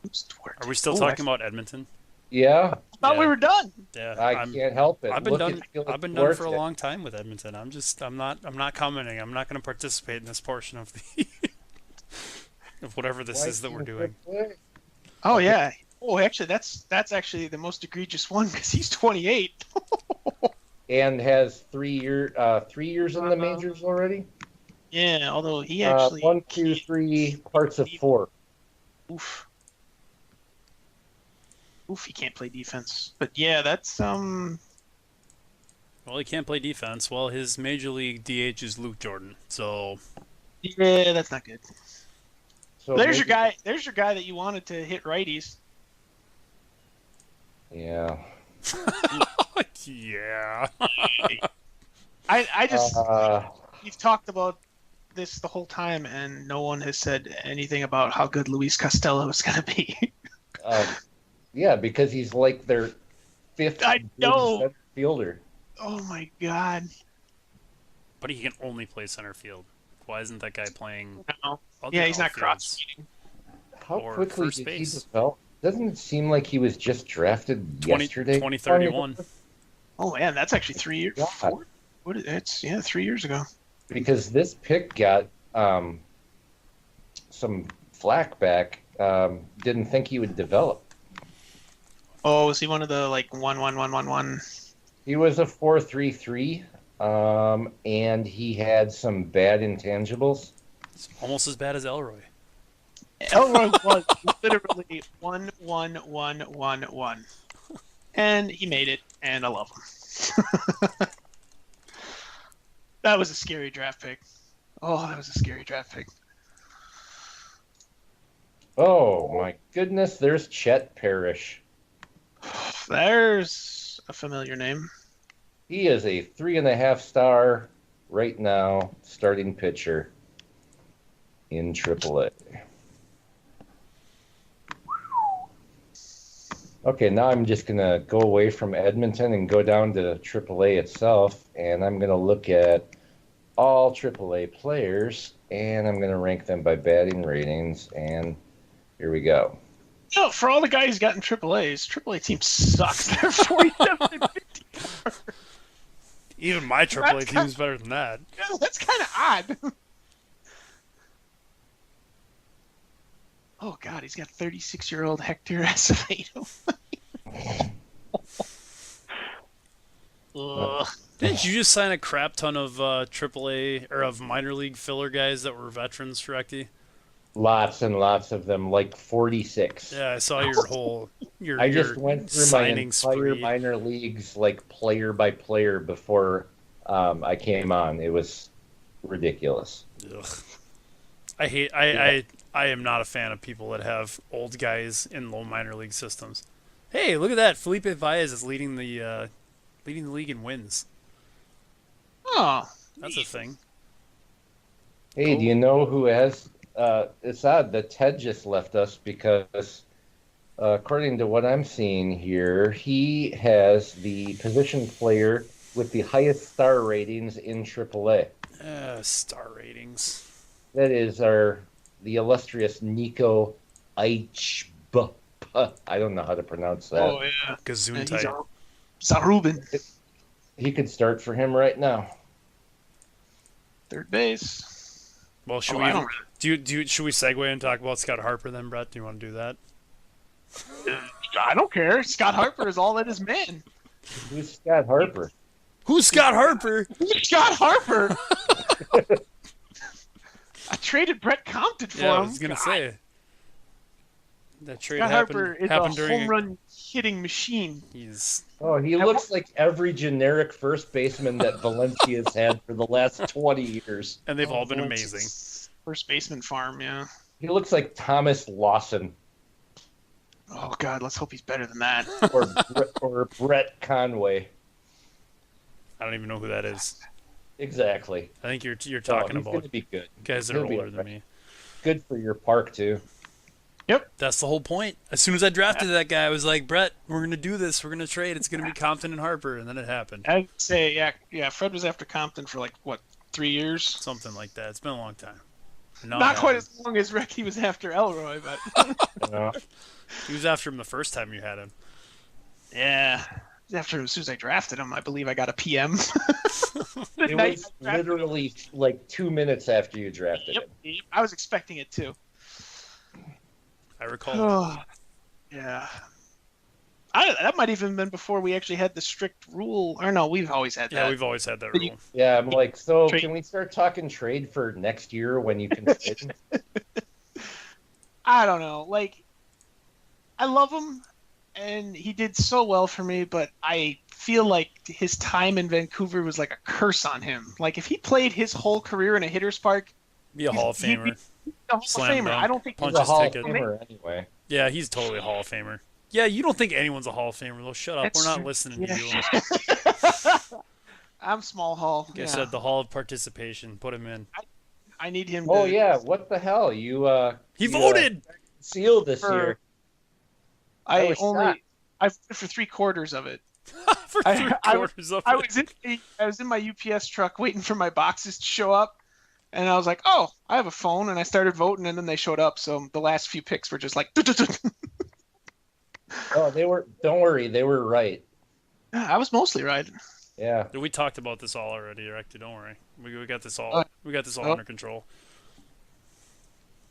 Oops, Duarte. Are we still Oh, talking actually, about Edmonton? Yeah, I thought we Yeah. were done. Yeah. I can't help it. I've been Look done. at Felix I've been done for a Duarte. long time with Edmonton. I'm not commenting. I'm not going to participate in this portion of the of whatever this Why is that he we're in doing. AAA? Oh yeah. Oh, actually, that's actually the most egregious one because he's 28. And has 3 years in the majors already. Yeah, although he actually 1, 2, 3 parts of 4. Oof. Oof, he can't play defense. But yeah, that's Well, he can't play defense. Well, his major league DH is Luke Jordan. So yeah, that's not good. So There's your maybe- guy. There's your guy that you wanted to hit righties. Yeah. yeah. I just Uh, we've talked about this the whole time, and no one has said anything about how good Luis Costello is going to be. Yeah, because he's like their fifth I know. center fielder. Oh my God. But he can only play center field. Why isn't that guy playing? No. other Yeah, he's not outfields? cross-feeding. How Or quickly first did base. he develop? Doesn't it seem like he was just drafted 20, yesterday? 2031. Oh man, that's actually 3 years. God. 4? What is it's 3 years ago. Because this pick got some flack back. Didn't think he would develop. Oh, was he one of the like 1-1-1-1-1? He was a 4.33, and he had some bad intangibles. It's almost as bad as Elroy. Elroy was literally 1-1-1-1-1, and he made it, and I love him. That was a scary draft pick. Oh, that was a scary draft pick. Oh my goodness! There's Chet Parrish. There's a familiar name. He is a 3.5 star right now, starting pitcher in AAA. Okay, now I'm just going to go away from Edmonton and go down to AAA itself, and I'm going to look at all AAA players, and I'm going to rank them by batting ratings, and here we go. No, for all the guys who's gotten AAA's, AAA team sucks. They're 47 and 54. Even my AAA team's better than that. Yeah, that's kind of odd. Oh, God, he's got 36-year-old Hector Acevedo. Ugh. Didn't you just sign a crap ton of AAA or of minor league filler guys that were veterans, Shrekty? Lots and lots of them, like 46. Yeah, I saw your whole I just went through my signing entire spree. minor leagues, like player by player, before I came on. It was ridiculous. Ugh. I am not a fan of people that have old guys in low minor league systems. Hey, look at that! Felipe Baez is leading the league in wins. Oh, That's a thing. Hey, do you know who has? It's odd that Ted just left us because, according to what I'm seeing here, he has the position player with the highest star ratings in AAA. Star ratings. That is the illustrious Nico Eichb. I don't know how to pronounce that. Oh, yeah. Gazoon He's type. a Ruben. He could start for him right now. Third base. Well, should Oh, we I don't should we segue and talk about Scott Harper then, Brett? Do you want to do that? I don't care. Scott Harper is all that is man. Who's Scott Harper? Who's Scott Harper? Scott Harper? I traded Brett Compton for Yeah, him. I was gonna say that trade Scott Harper is happened a during home run hitting machine. He's Oh, he looks like every generic first baseman that Valencia's had for the last 20 years. and they've all been Valencia's amazing. First baseman farm, yeah. He looks like Thomas Lawson Oh God, let's hope he's better than that. or Brett Conway. I don't even know who that is. Exactly. I think you're No, talking he's going about to be good. guys that are He'll be older than alright. me. Good for your park too. That's the whole point. As soon as I drafted that guy, I was like, Brett, we're gonna do this. We're gonna trade. It's gonna be Compton and Harper, and then it happened. I'd say, yeah. Fred was after Compton for like what, 3 years? Something like that. It's been a long time. No, Not quite as long as Ricky was after Elroy, but You know? He was after him the first time you had him. yeah. After as soon as I drafted him, I believe I got a PM. It was literally like 2 minutes after you drafted him. Yep, I was expecting it too. I recall. Oh, yeah. That might even been before we actually had the strict rule. Or no, we've always had that. Yeah, we've always had that But you- rule. Yeah, I'm like, so Trade. can we start talking trade for next year when you can trade? I don't know. Like, I love him, and he did so well for me, but I feel like his time in Vancouver was like a curse on him. Like, if he played his whole career in a hitter's park, Be a Hall of he'd be Famer. a Hall Slam of Famer. dunk. I don't think Punch He's a his Hall of ticket. Famer anyway. Yeah, he's totally a Hall of Famer. Yeah, you don't think anyone's a Hall of Famer, though. Shut up. That's We're not true. listening Yeah. to you. I'm small Hall. Like I Yeah. said, the Hall of Participation. Put him in. I need him. Oh to yeah, what the hell? He you, voted. sealed this For- year. I was only. shocked. I voted for 3/4 of it. For I- 3/4 of I it. was in my UPS truck waiting for my boxes to show up, and I was like, "Oh, I have a phone," and I started voting, and then they showed up. So the last few picks were just like, Oh, they were. Don't worry, they were right. I was mostly right. Yeah. We talked about this all already, Recty. Don't worry. We got this all. Uh, We got this all oh. under control.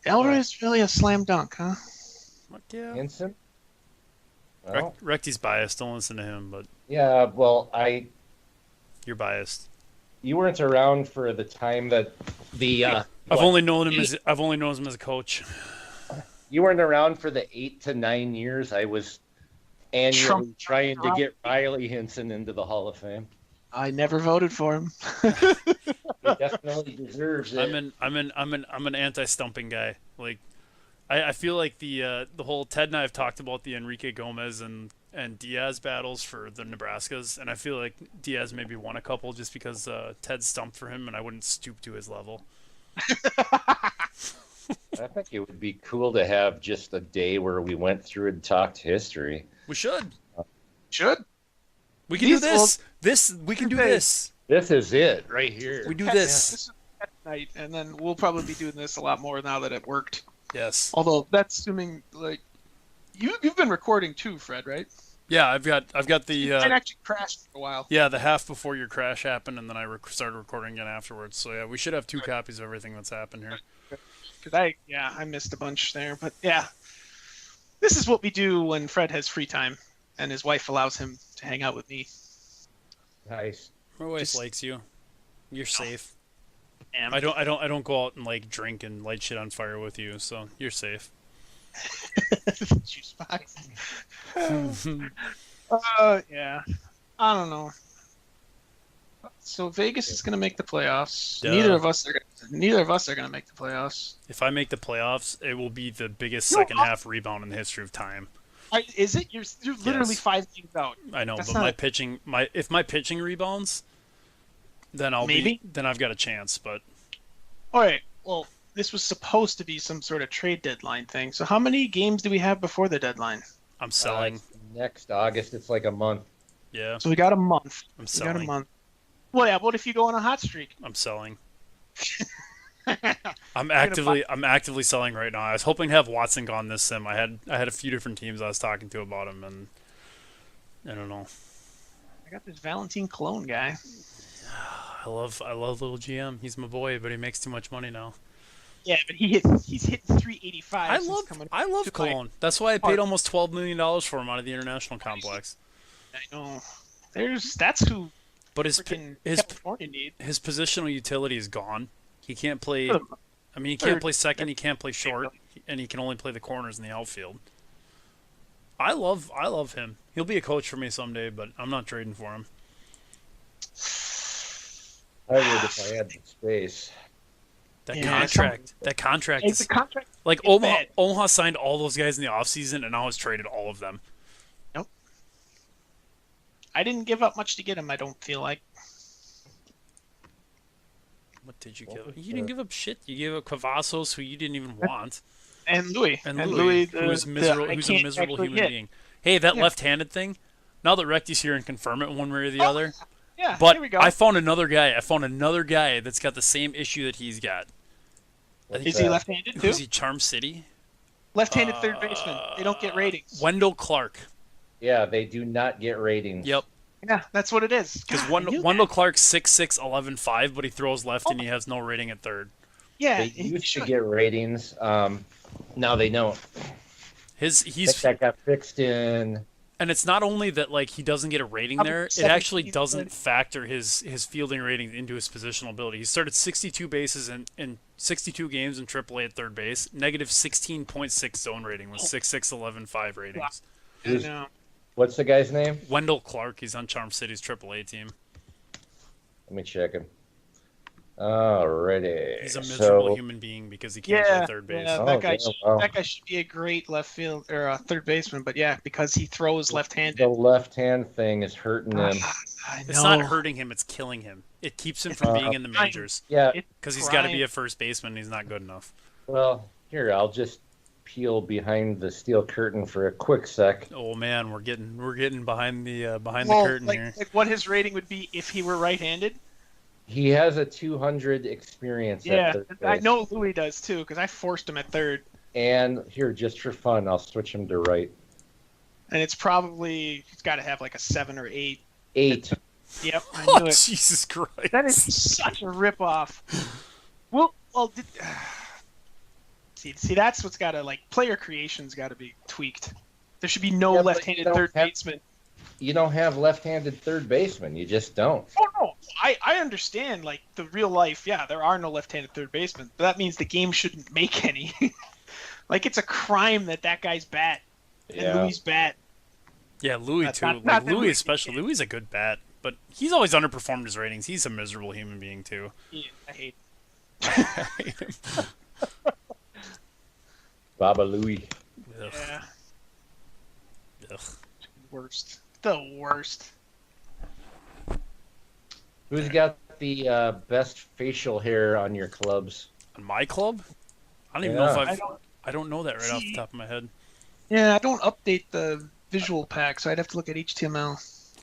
Elroy's really a slam dunk, huh? Fuck yeah. Hinson. Well, Recty's biased. Don't listen to him, but yeah. Well, you're biased. you weren't around for the time that the. I've what, only known him as a coach. You weren't around for the 8 to 9 years I was annually Trump- trying to get Riley Hinson into the Hall of Fame. I never voted for him. He definitely deserves it. I'm an anti-stumping guy. Like, I feel like the whole Ted and I have talked about the Enrique Gomez and Diaz battles for the Nebraskas, and I feel like Diaz maybe won a couple just because Ted stumped for him, and I wouldn't stoop to his level. I think it would be cool to have just a day where we went through and talked history. We should. Should. We can do this. We can do this. This is it right here. We do This this. is at night, and then we'll probably be doing this a lot more now that it worked. Yes. Although that's assuming like you've been recording too, Fred, right? Yeah, I've got the Mine actually crashed for a while. yeah, the half before your crash happened, and then I started recording again afterwards. So yeah, we should have 2 copies of everything that's happened here. Because I missed a bunch there, but yeah, this is what we do when Fred has free time and his wife allows him to hang out with me. Nice. My wife Just- likes you. You're safe. And I don't go out and like drink and light shit on fire with you, so you're safe. Juice box. Yeah, I don't know. So Vegas is going to make the playoffs. Duh. Neither of us are going to make the playoffs. If I make the playoffs, it will be the biggest No, second half rebound in the history of time. Is it? You're literally Yes. 5 games out. I know, That's but not- if my pitching rebounds, then then I've got a chance. But All right. Well, this was supposed to be some sort of trade deadline thing. So how many games do we have before the deadline? I'm selling. Next August, it's like a month. Yeah, So we got a month. I'm We got a selling. month. Well, yeah. What if you go on a hot streak? I'm selling. I'm actively selling right now. I was hoping to have Watson gone this sim. I had a few different teams I was talking to about him, and I don't know. I got this Valentin Cologne guy. I love little GM. He's my boy, but he makes too much money now. Yeah, but he's hitting 385. I love to Cologne. That's why I paid almost $12 million for him out of the international complex. I know. That's who But his freaking his California need. his positional utility is gone. He can't play. Third. I mean, he can't play second. He can't play short, and he can only play the corners in the outfield. I love him. He'll be a coach for me someday, but I'm not trading for him. I would if I had the space. That Yeah, contract It's is a contract. like it's bad. Omaha signed all those guys in the offseason and now has traded all of them. I didn't give up much to get him. I don't feel like. What did you give up? You didn't give up shit. You gave up Cavazos, who you didn't even want, And Louis. and Louis, who's I who's a can't miserable actually human hit. being. Hey, that Yeah. left-handed thing. Now that Recty's here and confirm it one way or the other. Yeah, But here we go. I found another guy. That's got the same issue that he's got. Is he left-handed too? Who's he? Charm City. Left-handed third baseman. They don't get ratings. Wendell Clark. Yeah, they do not get ratings. Yep. Yeah, that's what it is. Because God, I knew Wendell that. Clark's 6'6", 11'5", but he throws left and he has no rating at third. Yeah, They he used to should. get ratings. Now they don't. I think that got fixed in. And it's not only that like he doesn't get a rating there, it 17, actually doesn't factor his fielding rating into his positional ability. He started 62 bases in 62 games in AAA at third base, negative 16.6 zone rating with 6'6", 11'5" ratings. I know. What's the guy's name? Wendell Clark, he's on Charm City's AAA team. Let me check him. Alrighty. He's a miserable So, human being because he can't play third base. Yeah, Oh, that guy. yeah, wow. That guy should be a great left field or third baseman, but yeah, because he throws left-handed. the left hand thing is hurting him. I know. It's not hurting him; it's killing him. It keeps him from being in the majors. Yeah, It's Because he's got to be prime. a first baseman. And he's not good enough. well, here, I'll just peel behind the steel curtain for a quick sec. Oh man, we're getting behind the Well, curtain like, here. like what his rating would be if he were right-handed. He has a 200 experience Yeah, at third I base. know Louis does too because I forced him at third, And here, just for fun, I'll switch him to right. and it's probably he's got to have like a 7 or 8. 8. Yep, I Oh knew it. Jesus Christ! That is such a ripoff. Well, see, that's what's got to like player creation's got to be tweaked. There should be no Yeah, but left-handed you don't third have- baseman. You don't have left-handed third baseman. You just don't. Oh no, I understand like the real life. Yeah, there are no left-handed third basemen, but that means the game shouldn't make any. Like it's a crime that guy's bat and Louis' bat. Yeah, Louis Not- too. not- Like not that Louis Louis especially. can. Louis a good bat, but he's always underperformed his ratings. He's a miserable human being too. Yeah, I hate. Baba Louie. Ugh. Yeah, Ugh. worst. The worst. Who's got the best facial hair on your clubs? On my club, I don't even know if Yeah. I don't know that right off the top of my head. Yeah, I don't update the visual pack, so I'd have to look at HTML.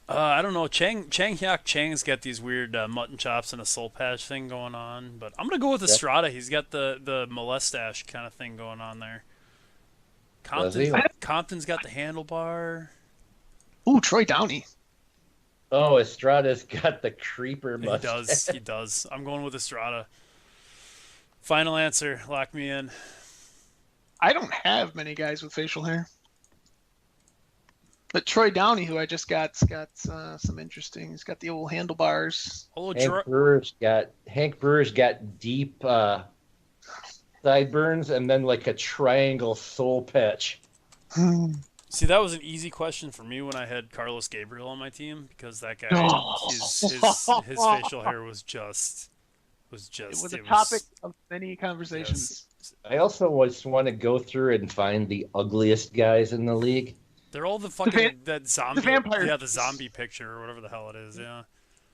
I don't know. Chang Hyuk Chang's got these weird mutton chops and a soul patch thing going on, but I'm gonna go with Estrada. He's got the molestache kind of thing going on there. Does he? Compton's got the handlebar. Ooh, Troy Downey. Oh, Estrada's got the creeper He mustache. does. He does. I'm going with Estrada. Final answer. Lock me in. I don't have many guys with facial hair. But Troy Downey, who I just got's got some interesting. He's got the old handlebars. Oh, Hank Brewer's got deep sideburns and then like a triangle soul patch. See, that was an easy question for me when I had Carlos Gabriel on my team because that guy, his facial hair was just. It was a topic of many conversations. Yes. I also just want to go through and find the ugliest guys in the league. They're all the fucking that zombie. the vampire. Yeah, the zombie picture or whatever the hell it is. Yeah.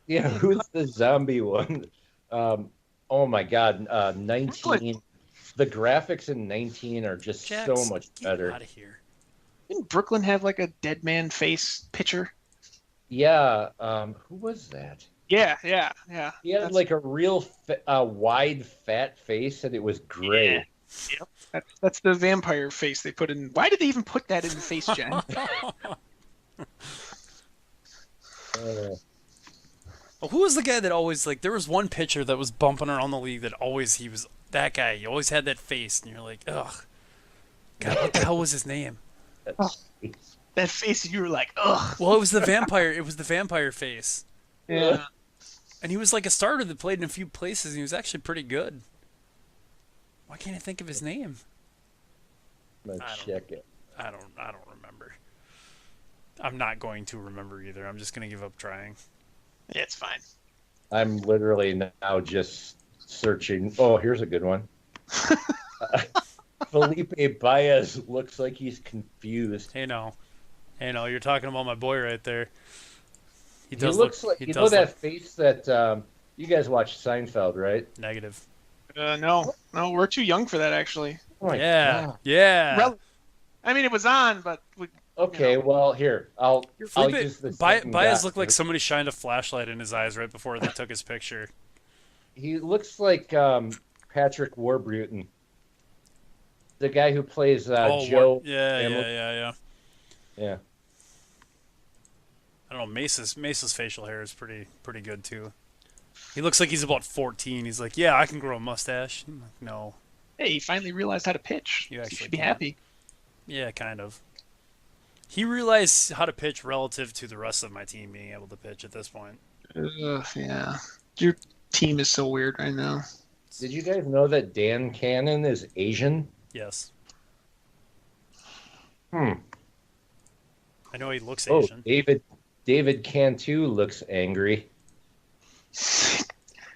Yeah, who's the zombie one? Oh my God, 19. The graphics in 19 are just so much better. Out of here. Didn't Brooklyn have like a dead man face picture? Yeah, who was that? Yeah. He had like a real wide, fat face, and it was gray. Yep. That's the vampire face they put in. Why did they even put that in the face, Jen? Well, who was the guy that always like? There was one pitcher that was bumping around the league that always he was that guy. He always had that face, and you're like, ugh. God, what the hell was his name? That face, you were like, ugh. Well, it was the vampire. It was the vampire face, Yeah. and he was like a starter that played in a few places, and he was actually pretty good. Why can't I think of his name? Let's check it. I don't remember. I'm not going to remember either. I'm just gonna give up trying. Yeah, it's fine. I'm literally now just searching. Oh, here's a good one. Felipe Baez looks like he's confused. Hey, no, you're talking about my boy right there. He looks like that face that you guys watch Seinfeld, right? Negative. No, we're too young for that actually. Oh my Yeah, God. yeah. I mean, it was on, but Okay, well here I'll use this. Baez looked like somebody shined a flashlight in his eyes right before they took his picture. He looks like Patrick Warburton, the guy who plays Joe. Yeah. Yeah. I don't know. Mesa's facial hair is pretty good too. He looks like he's about 14. He's like, yeah, I can grow a mustache. I'm like, no. hey, he finally realized how to pitch. You You actually should be can. happy. Yeah, kind of. He realized how to pitch relative to the rest of my team being able to pitch at this point. Yeah. Your team is so weird right now. Did you guys know that Dan Cannon is Asian? Yes. Hmm. I know he looks Oh, Asian. David Cantu looks angry.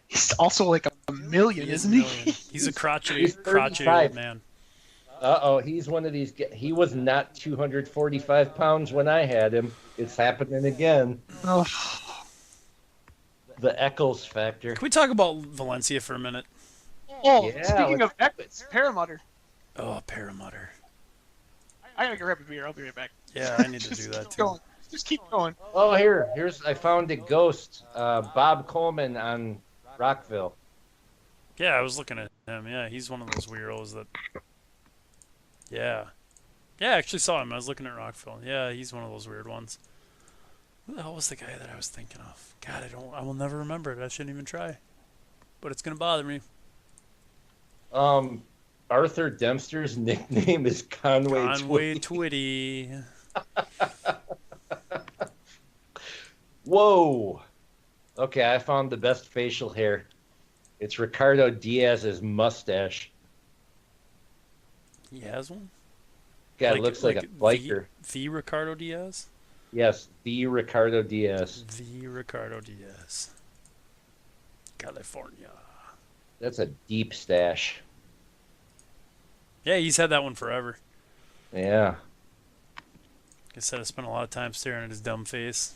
He's also like a million, He is isn't a he? million. He's a crotchety He's 35. old man. He's one of these. He was not 245 pounds when I had him. It's happening again. Oh, The Eccles factor. Can we talk about Valencia for a minute? Oh, Yeah, speaking let's of Eckles, Paramutter. Oh, Paramutter. I gotta grab a beer. I'll be right back. Yeah, I need to do that Keep too. going. Just keep going. Oh, here's I found a ghost. Bob Coleman on Rockville. Yeah, I was looking at him. Yeah, he's one of those weirdos that. Yeah. Yeah, I actually saw him. I was looking at Rockville. Yeah, he's one of those weird ones. Who the hell was the guy that I was thinking of? God, I will never remember it. I shouldn't even try. But it's gonna bother me. Arthur Dempster's nickname is Conway Conway Twitty. Twitty. Whoa. Okay, I found the best facial hair. It's Ricardo Diaz's mustache. He has one? God, it looks like a biker. The Ricardo Diaz? Yes, the Ricardo Diaz. The Ricardo Diaz. California. That's a deep stash. Yeah, he's had that one forever. Yeah. Like I said, I spent a lot of time staring at his dumb face.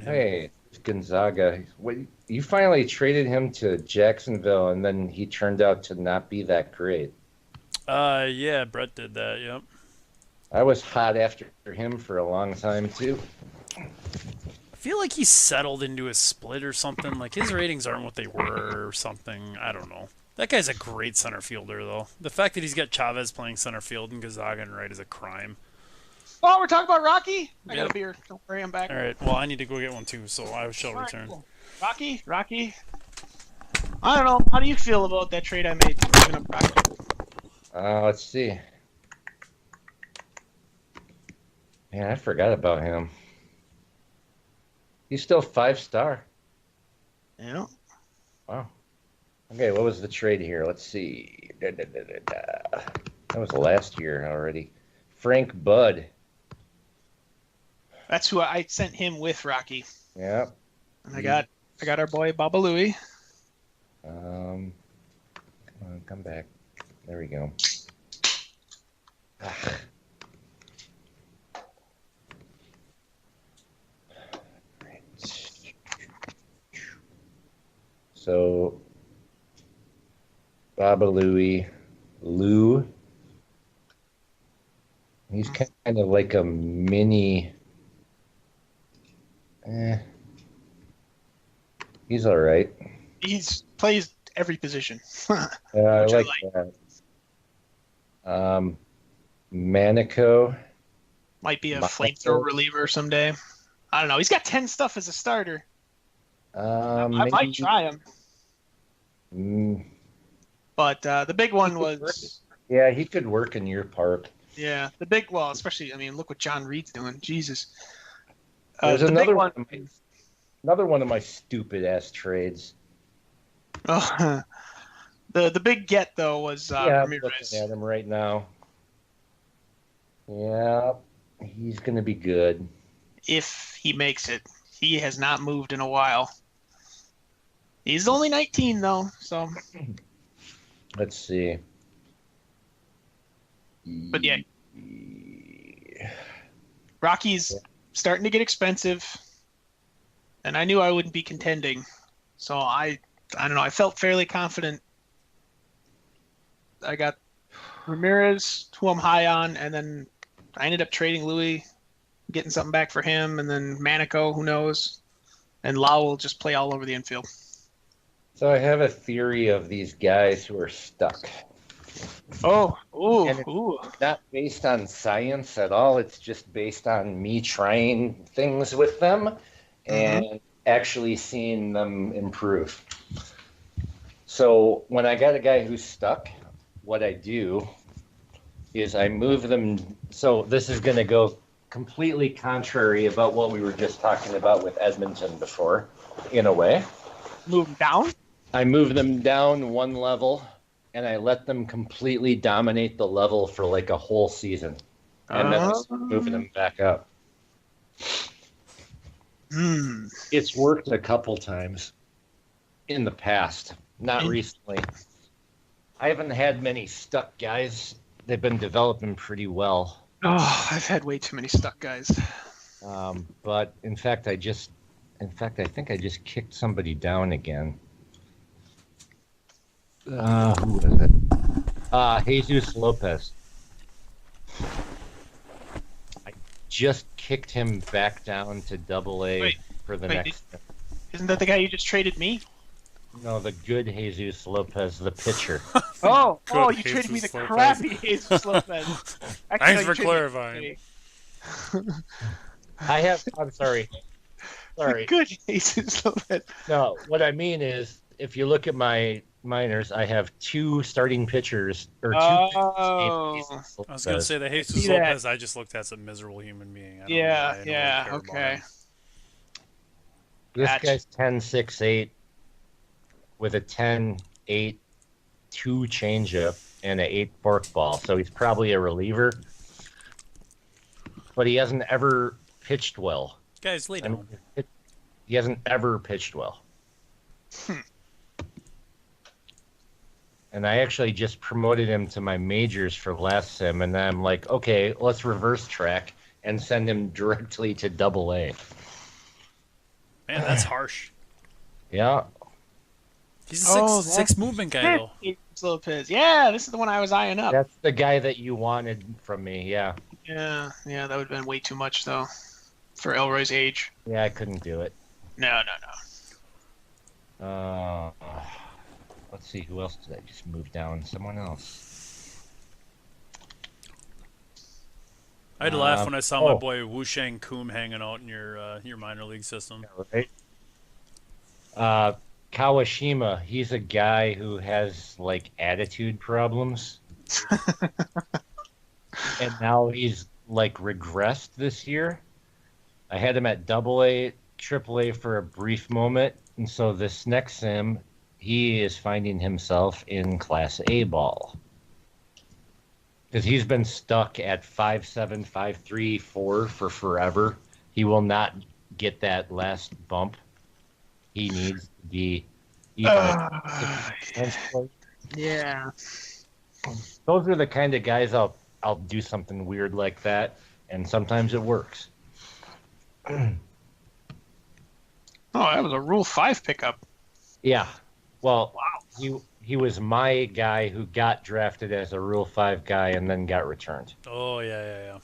Hey, Gonzaga. You finally traded him to Jacksonville, and then he turned out to not be that great. Yeah, Brett did that, yep. I was hot after him for a long time, too. I feel like he settled into a split or something. Like, his ratings aren't what they were or something. I don't know. That guy's a great center fielder, though. The fact that he's got Chavez playing center field and Gonzaga and right is a crime. Oh, we're talking about Rocky? I got Yep. a beer. Don't worry, I'm back. All right, well, I need to go get one, too, so I shall All right, return. cool. Rocky. I don't know. How do you feel about that trade I made? Giving up Rocky? Let's see. Man, I forgot about him. He's still 5-star. Yeah. Wow. Okay, what was the trade here? Let's see. That was last year already. Frank Budd. That's who I sent him with Rocky. Yeah. And I got our boy Baba Louie. Come on, come back. There we go. Ah. Right. So, Baba Louie, Lou. He's kind of like a mini. He's all right. He's plays every position. I Which I like that. Manico. Might be a Michael. flamethrower reliever someday. I don't know. He's got 10 stuff as a starter. I might try him. But the big one was... Yeah, he could work in your park. Yeah, especially, I mean, look what John Reed's doing. Jesus. There's the another big one. Another one of my stupid ass trades. Oh, the big get though was I'm Ramirez. looking at him right now. Yeah, he's gonna be good. If he makes it, he has not moved in a while. He's only 19 though, so. Let's see. But yeah, Rocky's starting to get expensive, and I knew I wouldn't be contending, so I don't know. I felt fairly confident. I got Ramirez, who I'm high on, and then I ended up trading Louis, getting something back for him, and then Manico, who knows, and Lau will just play all over the infield. So I have a theory of these guys who are stuck. Oh, And it's not based on science at all. It's just based on me trying things with them and actually seeing them improve. So when I got a guy who's stuck, what I do is I move them. So this is going to go completely contrary about what we were just talking about with Edmonton before, in a way. Move him down? I move them down one level, and I let them completely dominate the level for like a whole season. And then I start moving them back up. It's worked a couple times in the past, not recently. I haven't had many stuck guys. They've been developing pretty well. Oh, I've had way too many stuck guys. But in fact, I think I just kicked somebody down again. Who was it? Jesus Lopez. I just kicked him back down to AA Wait, for the wait, next. Isn't that the guy you just traded me? No, the good Jesus Lopez, the pitcher. Oh, Good you traded me the Jesus Lopez. crappy Jesus Lopez. Actually, Thanks no, you for traded clarifying. I'm sorry. The good Jesus Lopez. No, what I mean is, if you look at my minors, I have 2 starting pitchers or 2 Oh. pitchers named Jesus I was gonna Lopez. say the see Jesus that. Lopez I just looked at's a miserable human being. I don't know Yeah, why anyone would yeah, care okay. about him. This Gotcha. guy's 10.68 with a 10.8 2 changeup and an 8 forkball, so he's probably a reliever. But he hasn't ever pitched well. Guys, lay down. He hasn't ever pitched well. And I actually just promoted him to my majors for last sim, and then I'm like, okay, let's reverse track and send him directly to AA. Man, that's harsh. Yeah. He's a six movement guy though. Jesus Lopez. Yeah, this is the one I was eyeing up. That's the guy that you wanted from me, yeah. Yeah, that would have been way too much though, for Elroy's age. Yeah, I couldn't do it. No. Let's see, who else did I just move down? Someone else. I had to laugh when I saw my boy Wu Shang Kum hanging out in your minor league system. Right. Kawashima, he's a guy who has like attitude problems. And now he's like regressed this year. I had him at AA, AAA for a brief moment, and so this next sim, he is finding himself in Class A ball. Because he's been stuck at 5.7, 5.3, 4 for forever. He will not get that last bump. He needs to be Yeah. Those are the kind of guys I'll do something weird like that, and sometimes it works. Oh, that was a Rule 5 pickup. Yeah. Well, Wow. he was my guy who got drafted as a Rule 5 guy and then got returned. Oh yeah.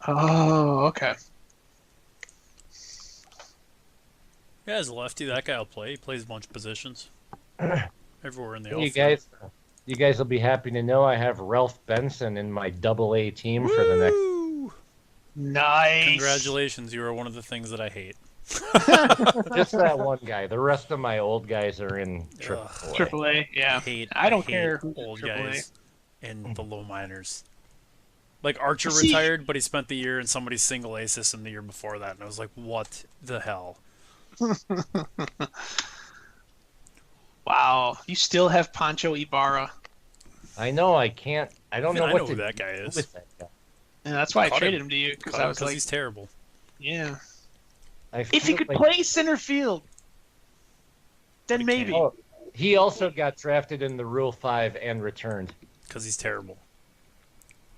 Oh, okay. Yeah, as a lefty, that guy will play. He plays a bunch of positions. Everywhere in the You guys will be happy to know I have Ralph Benson in my AA team for the next. Nice. Congratulations, you are one of the things that I hate. Just that one guy. The rest of my old guys are in AAA. AAA, yeah. I don't hate care who's old in AAA. guys in the low minors. Like Archer See- retired, but he spent the year in somebody's single A system the year before that, and I was like, what the hell? Wow. You still have Pancho Ibarra. I know. I can't. I don't know I what know to who that guy do is. with that guy. And that's why I Cut traded him. him to you, because Cut I him was 'cause like, he's terrible. yeah. I If he feel could like- play center field, then He maybe. can't. Oh, he also got drafted in the Rule 5 and returned. Because he's terrible.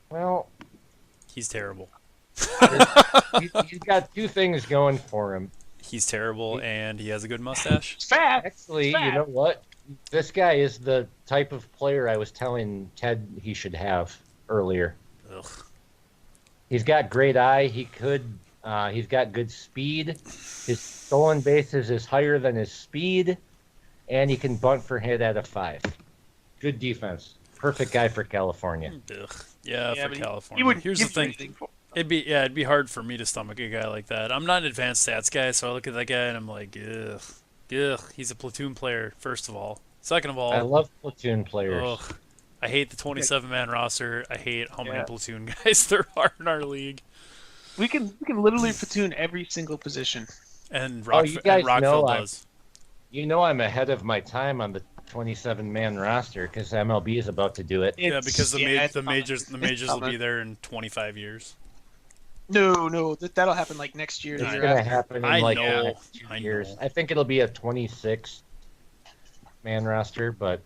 Well, He's terrible. he's got 2 things going for him. He's terrible, and he has a good mustache. It's fat. Actually, Fat. you know what? This guy is the type of player I was telling Ted he should have earlier. Ugh. He's got great eye. He's got good speed. His stolen bases is higher than his speed, and he can bunt for hit at a 5. Good defense. Perfect guy for California. Ugh. Yeah, for but California. He wouldn't Here's the give you thing. anything for It'd be hard for me to stomach a guy like that. I'm not an advanced stats guy, so I look at that guy and I'm like, ugh. He's a platoon player, first of all. Second of all, I love platoon players. ugh, I hate the 27-man roster. I hate how many Yeah. platoon guys there are in our league. We can literally platoon every single position. And, you guys Rockville know does. You know I'm ahead of my time on the 27-man roster because MLB is about to do it. Yeah, because it's the coming. majors It's will be coming. there in 25 years. No, that'll happen like next year. It's The year going to after. happen in I like know, the next 2 I years. know. I think it'll be a 26-man roster, but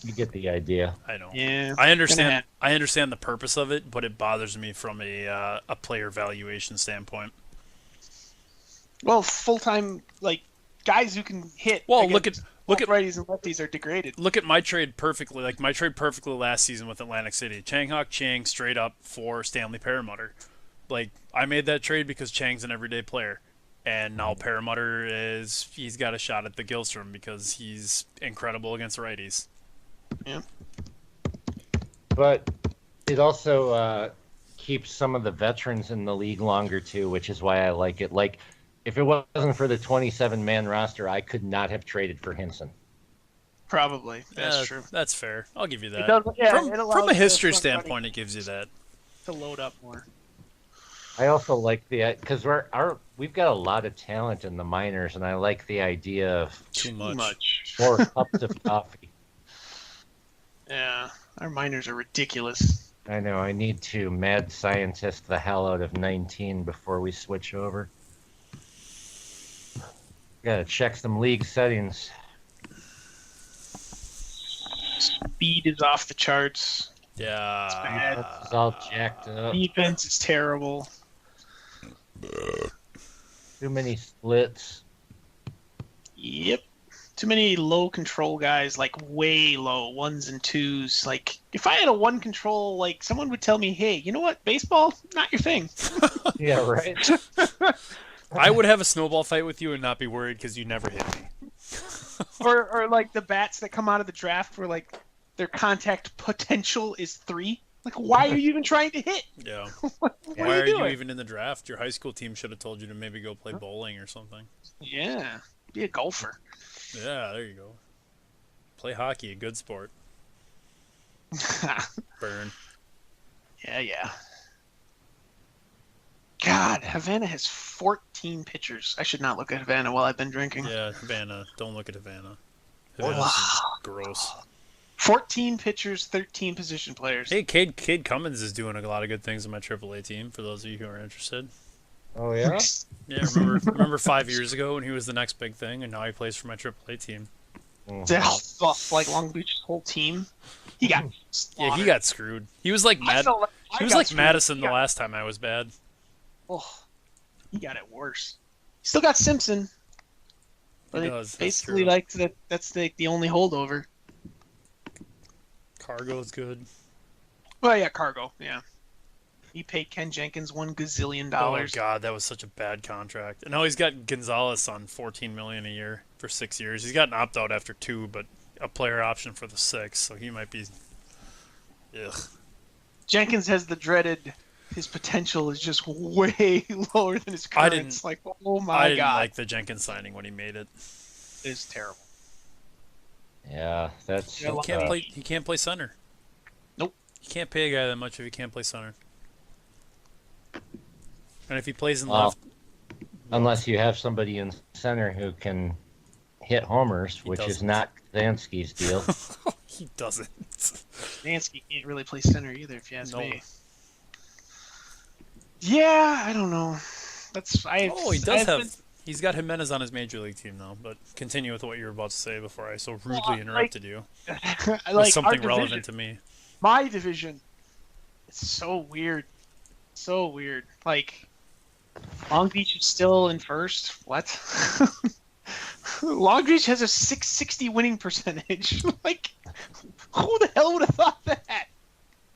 you get the idea. I know. Yeah. I understand. Gonna I understand the purpose of it, but it bothers me from a player valuation standpoint. Well, full-time like guys who can hit Well, against look both at righties and lefties are degraded. look at my trade perfectly. Like my trade perfectly last season with Atlantic City. Chang Hok Chang straight up for Stanley Perlmutter. Like I made that trade because Chang's an everyday player, and now Perlmutter he's got a shot at the Gilstrom because he's incredible against righties. Yeah. But it also keeps some of the veterans in the league longer too, which is why I like it. Like, if it wasn't for the 27-man roster, I could not have traded for Hinson. Probably. That's true. That's fair. I'll give you that. It allows From a the history front running standpoint, it gives you that. to load up more. I also like because we've got a lot of talent in the minors, and I like the idea of Too much. more cups of coffee. Yeah, our minors are ridiculous. I know. I need to mad scientist the hell out of 19 before we switch over. Gotta check some league settings. Speed is off the charts. Yeah. It's all jacked up. Defense is terrible. Too many splits. Yep. Too many low control guys, like way low, ones and twos. Like, if I had a one control, like, someone would tell me, hey, you know what? Baseball, not your thing. Yeah, right. I would have a snowball fight with you and not be worried because you never hit me. or like the bats that come out of the draft where, like, their contact potential is 3. Like, why are you even trying to hit? Yeah. What Why are you doing? even in the draft? Your high school team should have told you to maybe go play bowling or something. Yeah. Be a golfer. Yeah, there you go. Play hockey, a good sport. Burn. Yeah. God, Havana has 14 pitchers. I should not look at Havana while I've been drinking. Yeah, Havana. Don't look at Havana. Wow. Havana's gross. 14 pitchers, 13 position players. Hey, Cade Cummins is doing a lot of good things on my AAA team, for those of you who are interested. Oh, yeah? Yeah, remember 5 years ago when he was the next big thing, and now he plays for my AAA team. Like Long Beach's whole team. He got Yeah, he got screwed. He was like He was like Madison the last time I was bad. Oh, he got it worse. Still got Simpson, but He does, that's basically true. like that's the only holdover. Cargo's good. Well, yeah, Cargo. Yeah, he paid Ken Jenkins $1 gazillion. Oh god, that was such a bad contract. And now he's got Gonzalez on $14 million a year for 6 years. He's got an opt out after 2, but a player option for the 6, so he might be. Ugh. Jenkins has the dreaded. His potential is just way lower than his currents. Like, oh my I didn't god, like the Jenkins signing when he made it. it's terrible. Yeah, that's... He He can't play center. Nope. You can't pay a guy that much if he can't play center. And if he plays in left, Unless you have somebody in center who can hit homers, which is doesn't. not Zansky's deal. he doesn't. Nansky can't really play center either, if you ask No. me. Yeah, I don't know. He does have. He's got Jimenez on his major league team though. But continue with what you were about to say before I so rudely interrupted you. Like With something our relevant division, to me. my division. It's so weird. So weird. Like, Long Beach is still in first. What? Long Beach has a 660 winning percentage. Like, who the hell would have thought that?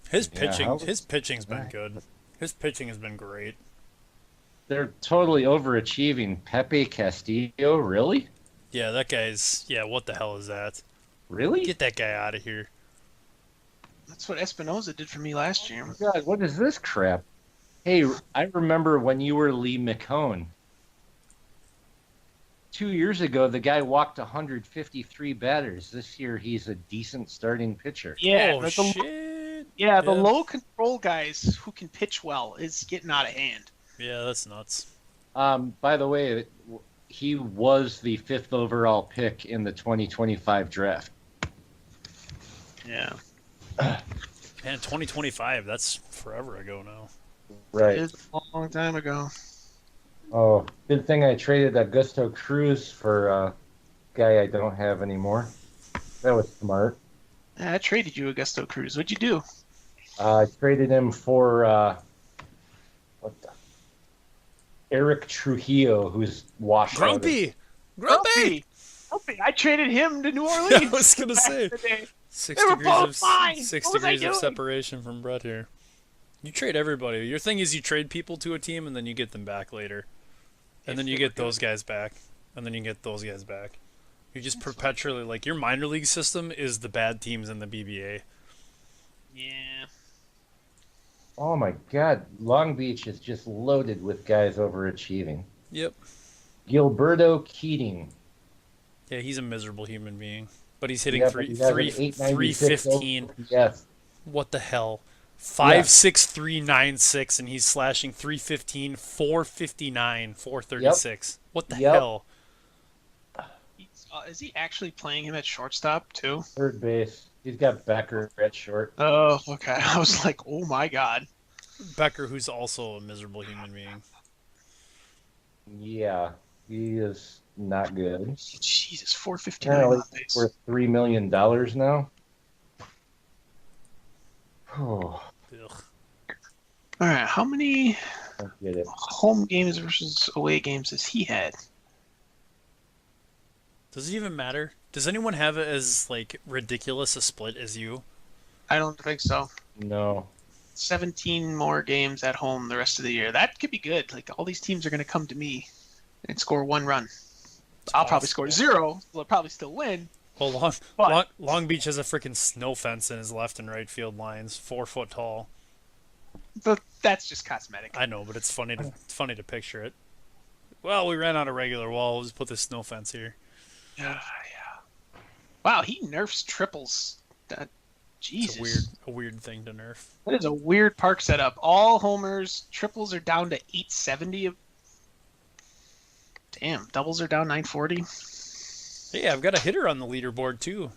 His Yeah, pitching. His pitching's been good. His pitching has been great. They're totally overachieving. Pepe Castillo, really? Yeah, that guy's. Yeah, what the hell is that? Really? Get that guy out of here. That's what Espinoza did for me last year. God, what is this crap? Hey, I remember when you were Lee McCone. 2 years ago, the guy walked 153 batters. This year, he's a decent starting pitcher. Yeah, Oh the shit. Yeah, the low control guys who can pitch well is getting out of hand. Yeah, that's nuts. By the way, he was the 5th overall pick in the 2025 draft. Yeah. Man, 2025. That's forever ago now. Right. It is a long time ago. Oh, good thing I traded Augusto Cruz for a guy I don't have anymore. That was smart. Yeah, I traded you Augusto Cruz. What'd you do? I traded him for what the Eric Trujillo, who's washed out. Grumpy. Grumpy. I traded him to New Orleans. I was gonna say back in the day. 6 They were degrees both of fine. 6 What was I degrees of doing? separation from Brett here. You trade everybody. Your thing is you trade people to a team and then you get them back later, and then you get those guys back, and then you get those guys back. You just perpetually like your minor league system is the bad teams in the BBA. Yeah. Oh my God, Long Beach is just loaded with guys overachieving. Yep. Gilberto Keating. Yeah, he's a miserable human being, but he's hitting Yeah, but he has an 315. Yes. What the hell? 5.6396, and he's slashing 315, 459, 436. What the hell? Is he actually playing him at shortstop too? Third base. He's got Becker at short. Oh, okay. I was like, oh my God. Becker, who's also a miserable human being. Yeah, he is not good. Jesus, 459 Apparently, on base. he's worth $3 million now. Oh, Ugh. All right, how many I get it. home games versus away games has he had? Does it even matter? Does anyone have it as like ridiculous a split as you? I don't think so. No. 17 more games at home the rest of the year. That could be good. Like all these teams are going to come to me and score one run. I'll probably score 0. They'll probably still win. Well, But- Long Beach has a freaking snow fence in his left and right field lines, 4 foot tall. But that's just cosmetic. I know, but it's funny to picture it. Well, we ran out of regular wall. We'll just put this snow fence here. Yeah. Wow, he nerfs triples. Jesus. It's a weird thing to nerf. That is a weird park setup. All homers, triples are down to 870. Damn, doubles are down 940. Hey, I've got a hitter on the leaderboard too.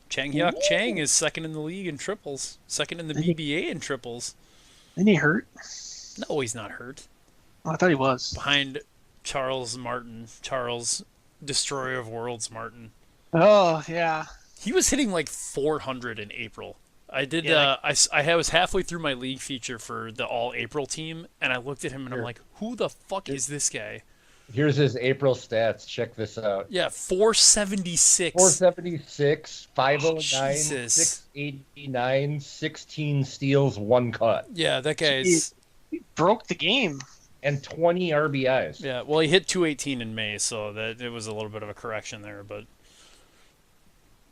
Chang Hyuk Chang is second in the league in triples, second in the BBA in triples. Isn't he hurt? No, he's not hurt. Oh, I thought he was. Behind Charles Martin, Charles Destroyer of Worlds Martin. Oh, yeah. He was hitting like 400 in April. I did. Yeah. I was halfway through my league feature for the All April team, and I looked at him and I'm like, "Who the fuck is this guy?" Here's his April stats. Check this out. Yeah, 476. 476, 509, Jesus. 689, 16 steals, 1 cut, Yeah, that guy's. He broke the game. and 20 RBIs. Yeah, well, he hit 218 in May, so that it was a little bit of a correction there, but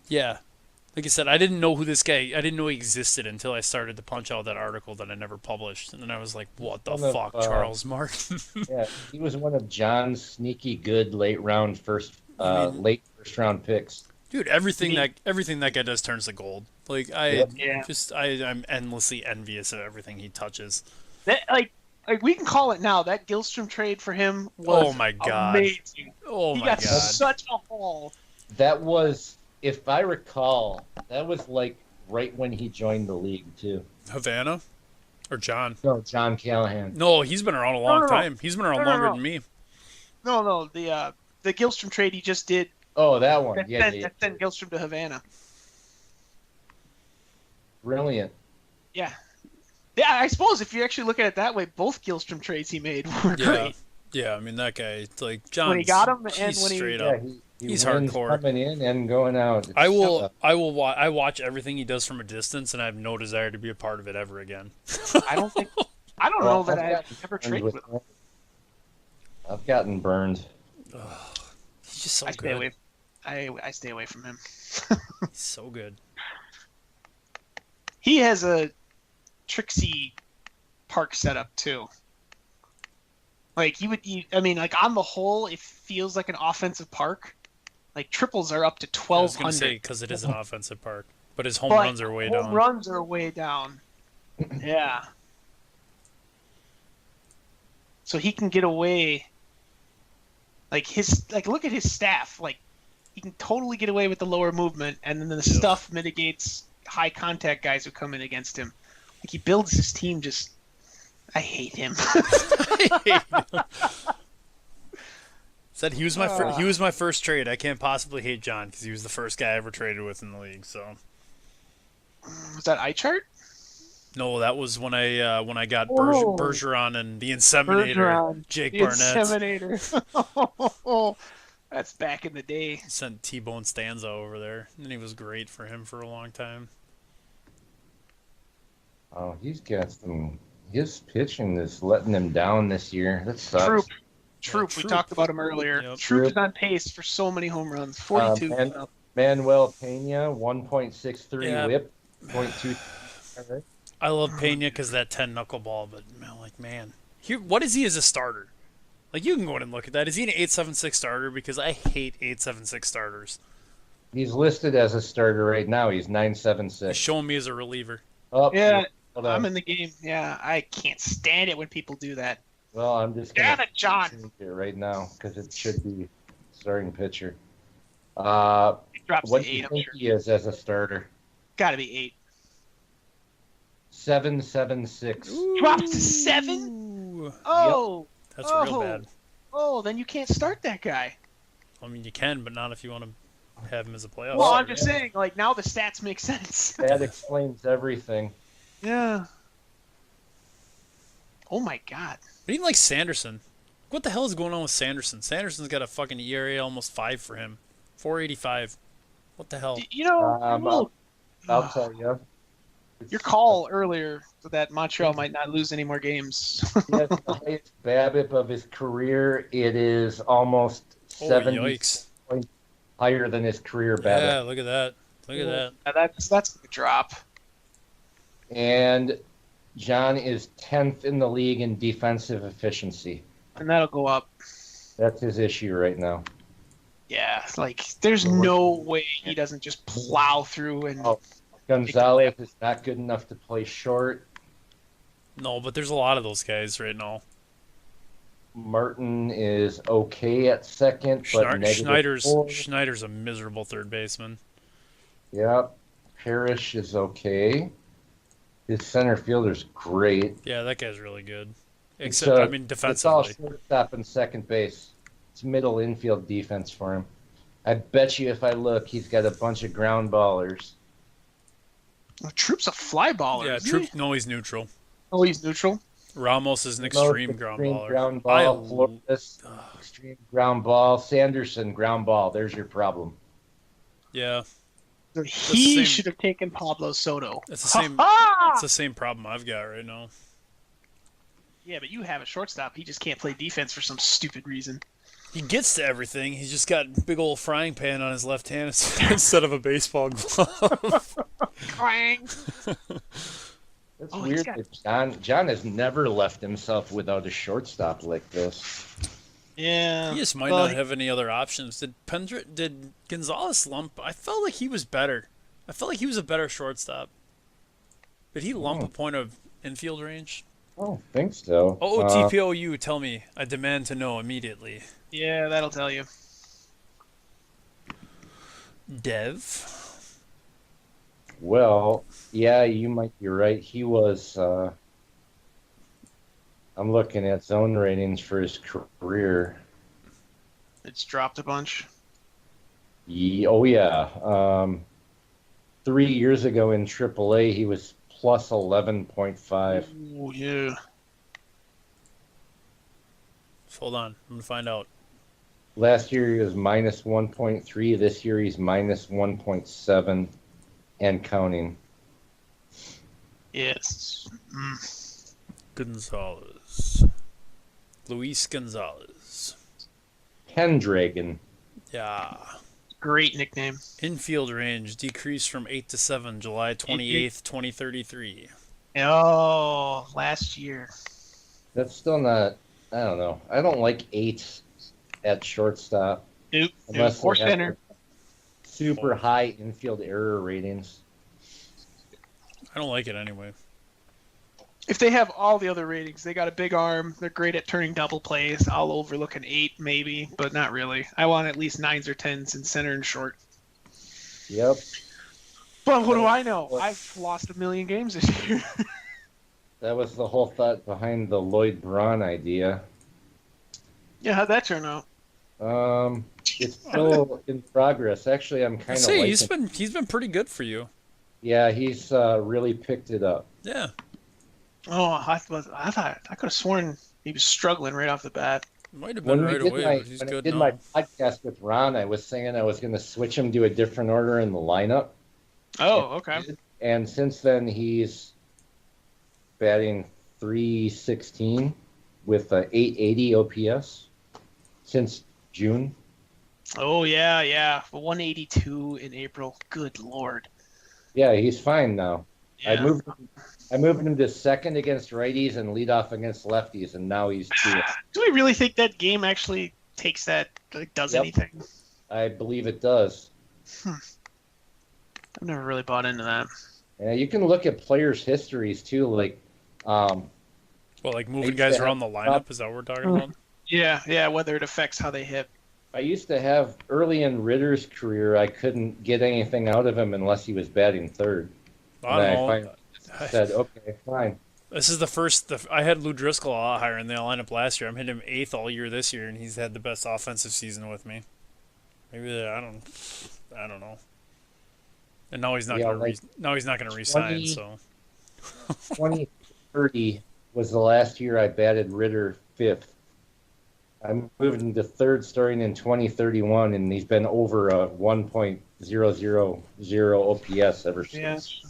yeah, like I said, I didn't know who this guy. I didn't know he existed until I started to punch out that article that I never published, and then I was like, "What the One of, fuck, Charles Martin?" Yeah, he was one of John's sneaky good late late first round picks. Dude, everything that guy does turns to gold. Like I'm endlessly envious of everything he touches. That, like we can call it now. That Gilstrom trade for him was Oh my God. amazing. Oh He my got god. such a haul. That was, if I recall, that was like right when he joined the league too. Havana? Or John? No, John Callahan. No, he's been around a long no. time. He's been around longer than me. No, the Gilstrom trade he just did. Oh, that one. That Yeah, sent Gilstrom to Havana. brilliant. Yeah. Yeah, I suppose if you actually look at it that way, both Gilstrom trades he made were Yeah. great. Yeah, I mean that guy, like John. When he got him and he's when he- straight Yeah, up. he's hardcore. coming in and going out. I watch everything he does from a distance, and I have no desire to be a part of it ever again. I don't know that I've ever traded with him. I've gotten burned. He's just so I good. stay away. I stay away from him. He's so good. He has a tricksy park setup too. Like I mean, like on the whole, it feels like an offensive park. Like triples are up to I was gonna 1,200. say because it is an offensive park, but his home But runs are way home down. runs are way down. Yeah. So he can get away. Like look at his staff. Like he can totally get away with the lower movement, and then the stuff mitigates high contact guys who come in against him. Like he builds his team just. I hate him. Said he was my first trade. I can't possibly hate John because he was the first guy I ever traded with in the league. So Was that eye chart? No, that was when I got Oh, Bergeron and the Inseminator, Bergeron, Jake the Barnett. Inseminator. That's back in the day. Sent T-Bone Stanza over there, and he was great for him for a long time. Oh, he's got some. His pitching is letting him down this year. That Troop, sucks. Yeah, Troop. We Troop. talked about him earlier. Yep. Troop is on pace for so many home runs. 42. Manuel Pena, 1.63 Yeah. WHIP, 0.2. I love Pena because that 10 knuckleball, but man, what is he as a starter? Like, you can go in and look at that. Is he an 8.76 starter? Because I hate 8.76 starters. He's listed as a starter right now. He's 9.76. Show me as a reliever. Oh, Yeah, hold on. I'm in the game. Yeah, I can't stand it when people do that. Well, I'm just Damn gonna it, John. change it right now because it should be starting pitcher. He drops What to do you 8, I'm think sure. he is as a starter? Got to be 8. 7.76. Drops to 7? Ooh, Oh, that's real bad. oh, then you can't start that guy. I mean, you can, but not if you want to have him as a playoff. Well, I'm starter. just saying, like, now the stats make sense. That explains everything. Yeah. Oh my God. But even like Sanderson, what the hell is going on with Sanderson? Sanderson's got a fucking ERA almost 5 for him, 4.85. What the hell? You know, I'll tell you. your call earlier that Montreal might not lose any more games. He has the highest BABIP of his career. It is almost Oh, 70 yikes! points higher than his career BABIP. Yeah, look at that. Look at that. That's a drop. And John is 10th in the league in defensive efficiency. And that'll go up. That's his issue right now. Yeah, like there's no way he doesn't just plow through and Oh. Gonzalez is not good enough to play short. No, but there's a lot of those guys right now. Martin is okay at second, but Schneider's a miserable third baseman. Yep. Parrish is okay. His center fielder's great. Yeah, that guy's really good. Except, I mean, defensively. It's all shortstop and second base. It's middle infield defense for him. I bet you if I look, he's got a bunch of ground ballers. Troop's a fly baller. Yeah, isn't Troop. he? No, he's neutral. Oh, he's neutral. Ramos is an extreme ground baller. Ground ball. Flores, extreme ground ball. Sanderson, ground ball. There's your problem. Yeah, So he same- should have taken Pablo Soto. it's the same. Ha-ha! It's the same problem I've got right now. Yeah, but you have a shortstop. He just can't play defense for some stupid reason. He gets to everything. He's just got a big old frying pan on his left hand instead of a baseball glove. Clang. That's Oh, he's weird. got- That John has never left himself without a shortstop like this. Yeah. He just might Well, not have any other options. Did Gonzalez slump? I felt like he was better. I felt like he was a better shortstop. Did he lump a point of infield range? I don't think so. OOTPOU, tell me. I demand to know immediately. Yeah, that'll tell you. Dev? Well, yeah, you might be right. He was. I'm looking at zone ratings for his career. It's dropped a bunch. Oh yeah. 3 years ago in AAA, he was plus 11.5. Oh yeah. Hold on. I'm going to find out. Last year he was minus 1.3. This year he's minus 1.7 and counting. Yes. Mm. Gonzalez. Luis Gonzalez. Pendragon. Yeah. Great nickname. Infield range decreased from 8 to 7, July 28th, 2033. Oh, last year. That's still not. I don't know. I don't like eights at shortstop Nope. unless Or they have center. super high infield error ratings. I don't like it anyway. If they have all the other ratings, they got a big arm. They're great at turning double plays. I'll overlook an 8 maybe, but not really. I want at least 9s or 10s in center and short. Yep. But what do I know? I've lost a million games this year. That was the whole thought behind the Lloyd Braun idea. Yeah, how'd that turn out? It's still in progress. Actually, I'm kind of Say liking. he's been pretty good for you. Yeah, he's really picked it up. Yeah. Oh, I thought I could have sworn he was struggling right off the bat. Might have been right away, but he's When I good did my now. podcast with Ron, I was saying I was going to switch him to a different order in the lineup. Oh, okay. And since then, he's batting 316 with a 880 OPS since June. Oh yeah. 182 in April. Good lord. Yeah, he's fine now. Yeah. I moved him to second against righties and leadoff against lefties, and now he's doing. Do we really think that game actually takes that, like, does Yep. anything? I believe it does. I've never really bought into that. Yeah, you can look at players' histories too, like Well, like moving used guys to around the have- lineup, is that what we're talking about? Yeah, whether it affects how they hit. I used to have early in Ritter's career, I couldn't get anything out of him unless he was batting third. I And don't know. finally said, okay, fine. This is the first. I had Lou Driscoll a lot higher in the lineup last year. I'm hitting him 8th all year this year, and he's had the best offensive season with me. Maybe I don't know. And now he's not Yeah, gonna. like Now he's not gonna resign. 20 So 2030 was the last year I batted Ritter fifth. I moved him to third starting in 2031, and he's been over a 1.000 OPS ever Yeah. since.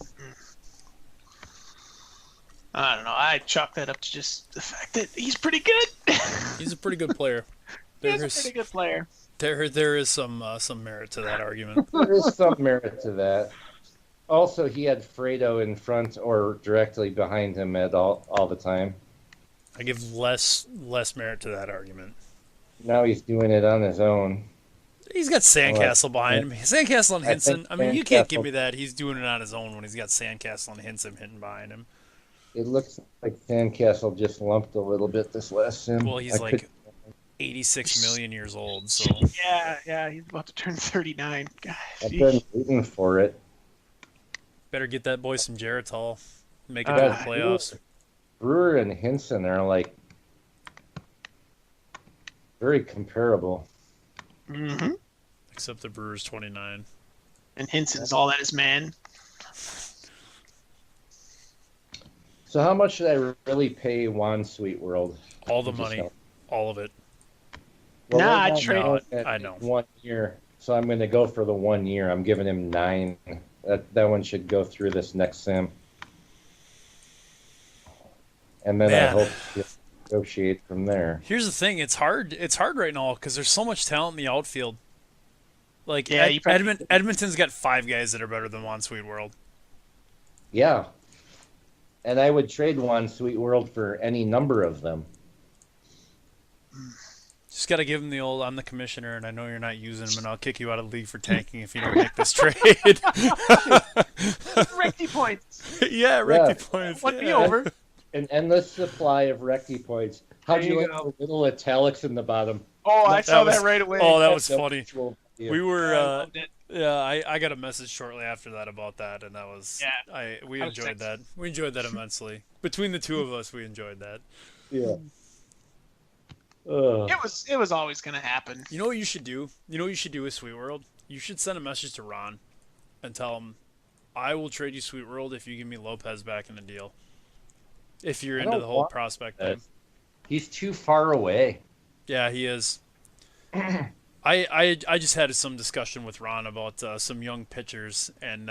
I don't know. I chalk that up to just the fact that he's pretty good. he's a pretty good player. He's a There's pretty good player. there is some merit to that argument. There is some merit to that. Also, he had Fredo in front or directly behind him at all the time. I give less merit to that argument. Now he's doing it on his own. He's got Sandcastle behind him. Sandcastle and I think Hinson. I mean, you can't give Sandcastle- me that. He's doing it on his own when he's got Sandcastle and Hinson hitting behind him. It looks like Sandcastle just lumped a little bit this last sim. Well, he's I like could- 86 million years old, so Yeah. He's about to turn 39. God, I've been waiting for it. better get that boy some Geritol. Make it Uh, to the playoffs. Brewer and Hinson are like very comparable. Mm-hmm. Except the Brewers 29. And Hinson's all that is man. So how much should I really pay Juan Sweetworld? All the Just money. help. All of it. Well, Nah, right I'd now, trade I'm him. at I know. 1 year, so I'm going to go for the 1 year. I'm giving him 9. That one should go through this next sim. And then I Man. hope to negotiate from there. Here's the thing. It's hard. It's hard right now because there's so much talent in the outfield. Like, Yeah, you probably- Edmonton's got 5 guys that are better than Juan Sweetworld. Yeah. And I would trade Juan Sweetworld for any number of them. Just got to give him the old, I'm the commissioner, and I know you're not using him, and I'll kick you out of the league for tanking if you don't make this trade. Recti points. yeah, Ricky points. Would be yeah. over. An endless supply of recti points. How'd There you you like go. the little italics in the bottom? Oh, I That saw was- that right away. Oh, that was That's funny. actual value. We were, I loved it. yeah, I got a message shortly after that about that, and that was, Yeah. we I was enjoyed texting. that. We enjoyed that immensely. Between the two of us, we enjoyed that. Yeah. Ugh. It was always gonna happen. You know what you should do? You know what you should do with Sweet World? You should send a message to Ron and tell him, I will trade you Sweet World if you give me Lopez back in the deal. If you're I into don't the whole want prospect that. thing. He's too far away. Yeah, he is. I just had some discussion with Ron about some young pitchers and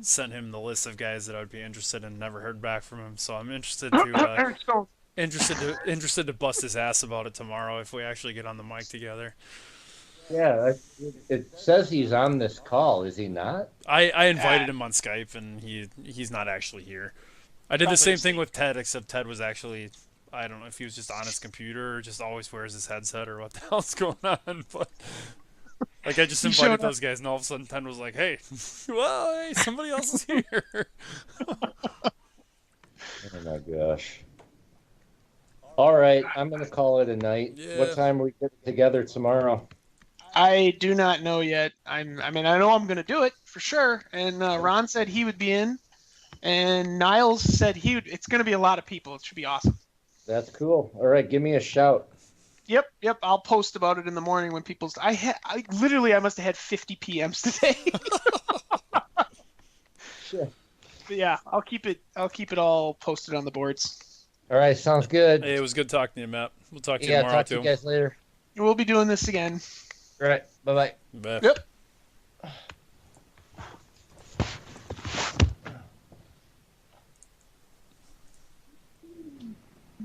sent him the list of guys that I would be interested in. Never heard back from him, so I'm interested to interested to bust his ass about it tomorrow if we actually get on the mic together. Yeah, it says he's on this call, is he not? I invited him on Skype and he's not actually here. I did the same thing with Ted, except Ted was actually, I don't know if he was just on his computer or just always wears his headset or what the hell's going on, but like I just He invited showed those guys and all of a sudden Ted was like, hey, well, hey, somebody else is here. Oh my gosh. All right, I'm gonna call it a night. Yeah. What time we get together tomorrow? I do not know yet. I mean, I know I'm gonna do it for sure. And Ron said he would be in, and Niles said he would. It's gonna be a lot of people. It should be awesome. That's cool. All right, give me a shout. Yep. I'll post about it in the morning when people's. I must have had 50 PMs today. But yeah, I'll keep it all posted on the boards. All right, sounds good. Hey, it was good talking to you, Matt. We'll talk to you Yeah, tomorrow, talk to you too. guys later. We'll be doing this again. All right, bye-bye. Bye. Yep.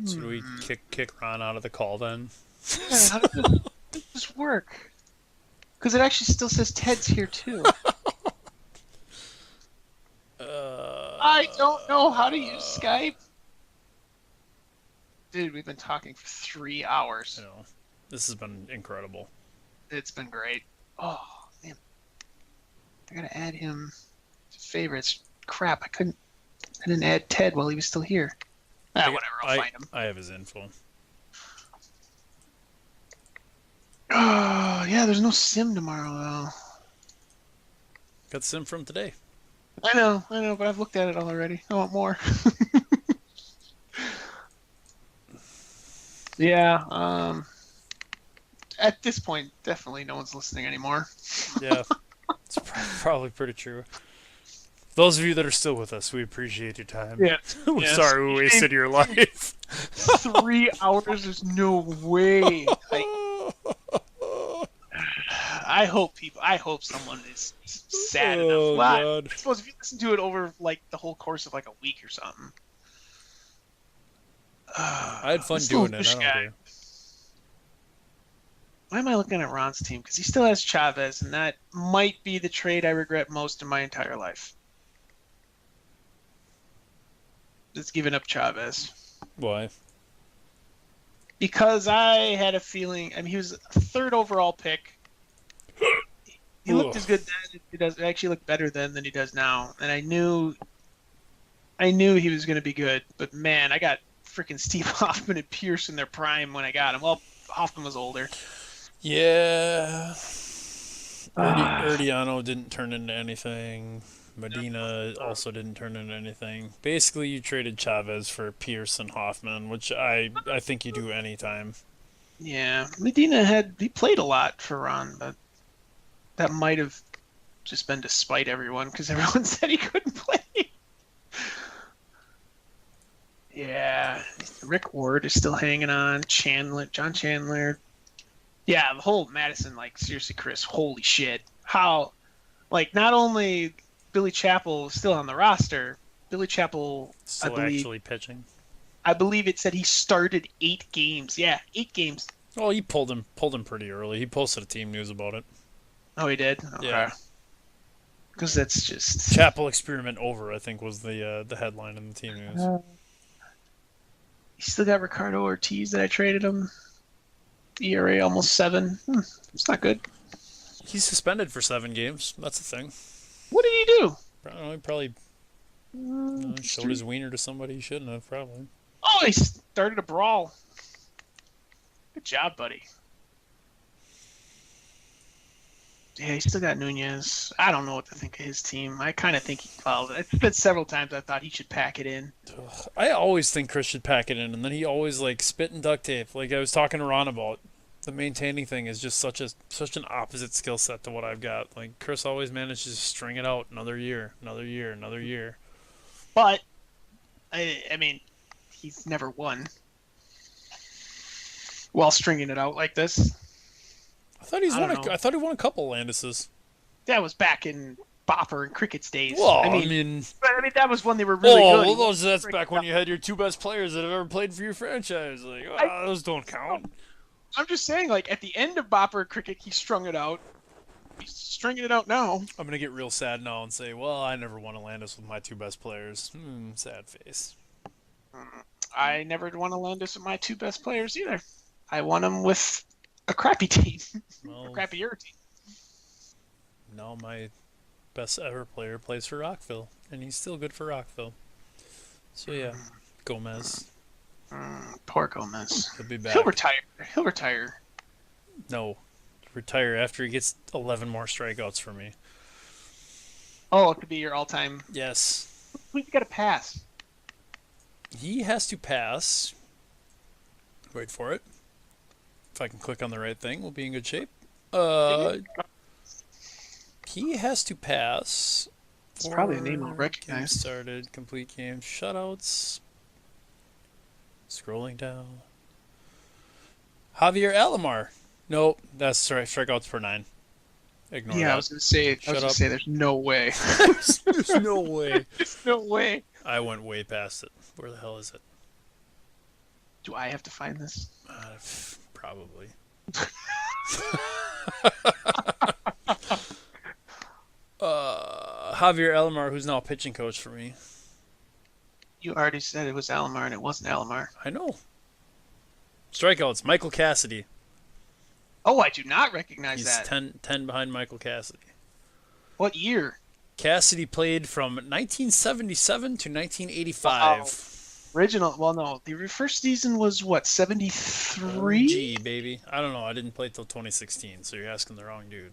So do we kick Ron out of the call then? Yeah, how does this work? Because it actually still says Ted's here too. I don't know how to use Skype. Dude, we've been talking for 3 hours. I know. This has been incredible. It's been great. Oh, man. I gotta add him to favorites. Crap, I didn't add Ted while he was still here. Whatever, I'll find him. I have his info. Oh, yeah, there's no sim tomorrow, though. Got sim from today. I know, but I've looked at it all already. I want more. Yeah, at this point, definitely no one's listening anymore. Yeah, it's probably pretty true. Those of you that are still with us, we appreciate your time. Yeah. We're Yes. sorry we wasted your life. 3 hours, there's no way. I hope someone is sad Oh, enough. Well, God. I suppose if you listen to it over like the whole course of like a week or something. I had fun This doing little it. I don't guy. care. Why am I looking at Ron's team? Because he still has Chavez, and that might be the trade I regret most in my entire life. It's giving up Chavez. Why? Because I had a feeling. I mean, he was a 3rd overall pick. He looked as good then. He does actually look better then than he does now. And I knew he was going to be good. But man, I got freaking Steve Hoffman and Pierce in their prime when I got him. Well, Hoffman was older. Yeah. Erdiano didn't turn into anything. Medina also didn't turn into anything. Basically, you traded Chavez for Pierce and Hoffman, which I think you do anytime. Yeah, Medina he played a lot for Ron, but that might have just been to spite everyone because everyone said he couldn't play. Yeah, Rick Ward is still hanging on. John Chandler. Yeah, the whole Madison, like, seriously, Chris, holy shit. How, like, not only Billy Chappell is still on the roster, Billy Chappell, Still actually pitching. I believe it said he started 8 games. Yeah, 8 games. Well, he pulled him pretty early. He posted a team news about it. Oh, he did? Okay. Yeah. Because that's just... Chappell experiment over, I think, was the headline in the team news. You still got Ricardo Ortiz that I traded him. ERA almost 7. It's not good. He's suspended for 7 games. That's the thing. What did he do? I don't know, he probably showed his wiener to somebody he shouldn't have, probably. Oh, he started a brawl. Good job, buddy. Yeah, he still got Nunez. I don't know what to think of his team. I kind of think it's been several times I thought he should pack it in. I always think Chris should pack it in, and then he always like spit and duct tape. Like I was talking to Ron about, the maintaining thing is just such an opposite skill set to what I've got. Like Chris always manages to string it out another year. But I mean, he's never won while stringing it out like this. I thought he won a couple Landises. That was back in Bopper and Crickett's days. Well, I mean, that was when they were really good. Well, that's back when you had your 2 best players that have ever played for your franchise. Like, those don't count. I'm just saying, like, at the end of Bopper and Cricket, he strung it out. He's stringing it out now. I'm going to get real sad now and say, well, I never won a Landis with my 2 best players. Sad face. I never won a Landis with my 2 best players either. I won them with a crappy team. Well, a crappier team. Now my best ever player plays for Rockville, and he's still good for Rockville. So yeah, Gomez. Poor Gomez. He'll be back. He'll retire. No, retire after he gets 11 more strikeouts for me. Oh, it could be your all-time. Yes. Who's got to pass? He has to pass. Wait for it. If I can click on the right thing, we'll be in good shape. He has to pass It's probably a name I'll 4 recognize. games started, complete games, shutouts. Scrolling down. Javier Alomar. Nope, that's right. Strikeouts per 9. Ignore Yeah, that. I was gonna say. Shut up. There's no way. There's no way. There's no way. I went way past it. Where the hell is it? Do I have to find this? Probably. Javier Alomar, who's now a pitching coach for me. You already said it was Alomar, and it wasn't Alomar. I know. Strikeouts, Michael Cassidy. Oh, I do not recognize He's that. 10 behind Michael Cassidy. What year? Cassidy played from 1977 to 1985. Wow. Original. Well, no. The first season was what? 73. Gee, baby. I don't know. I didn't play till 2016, so you're asking the wrong dude.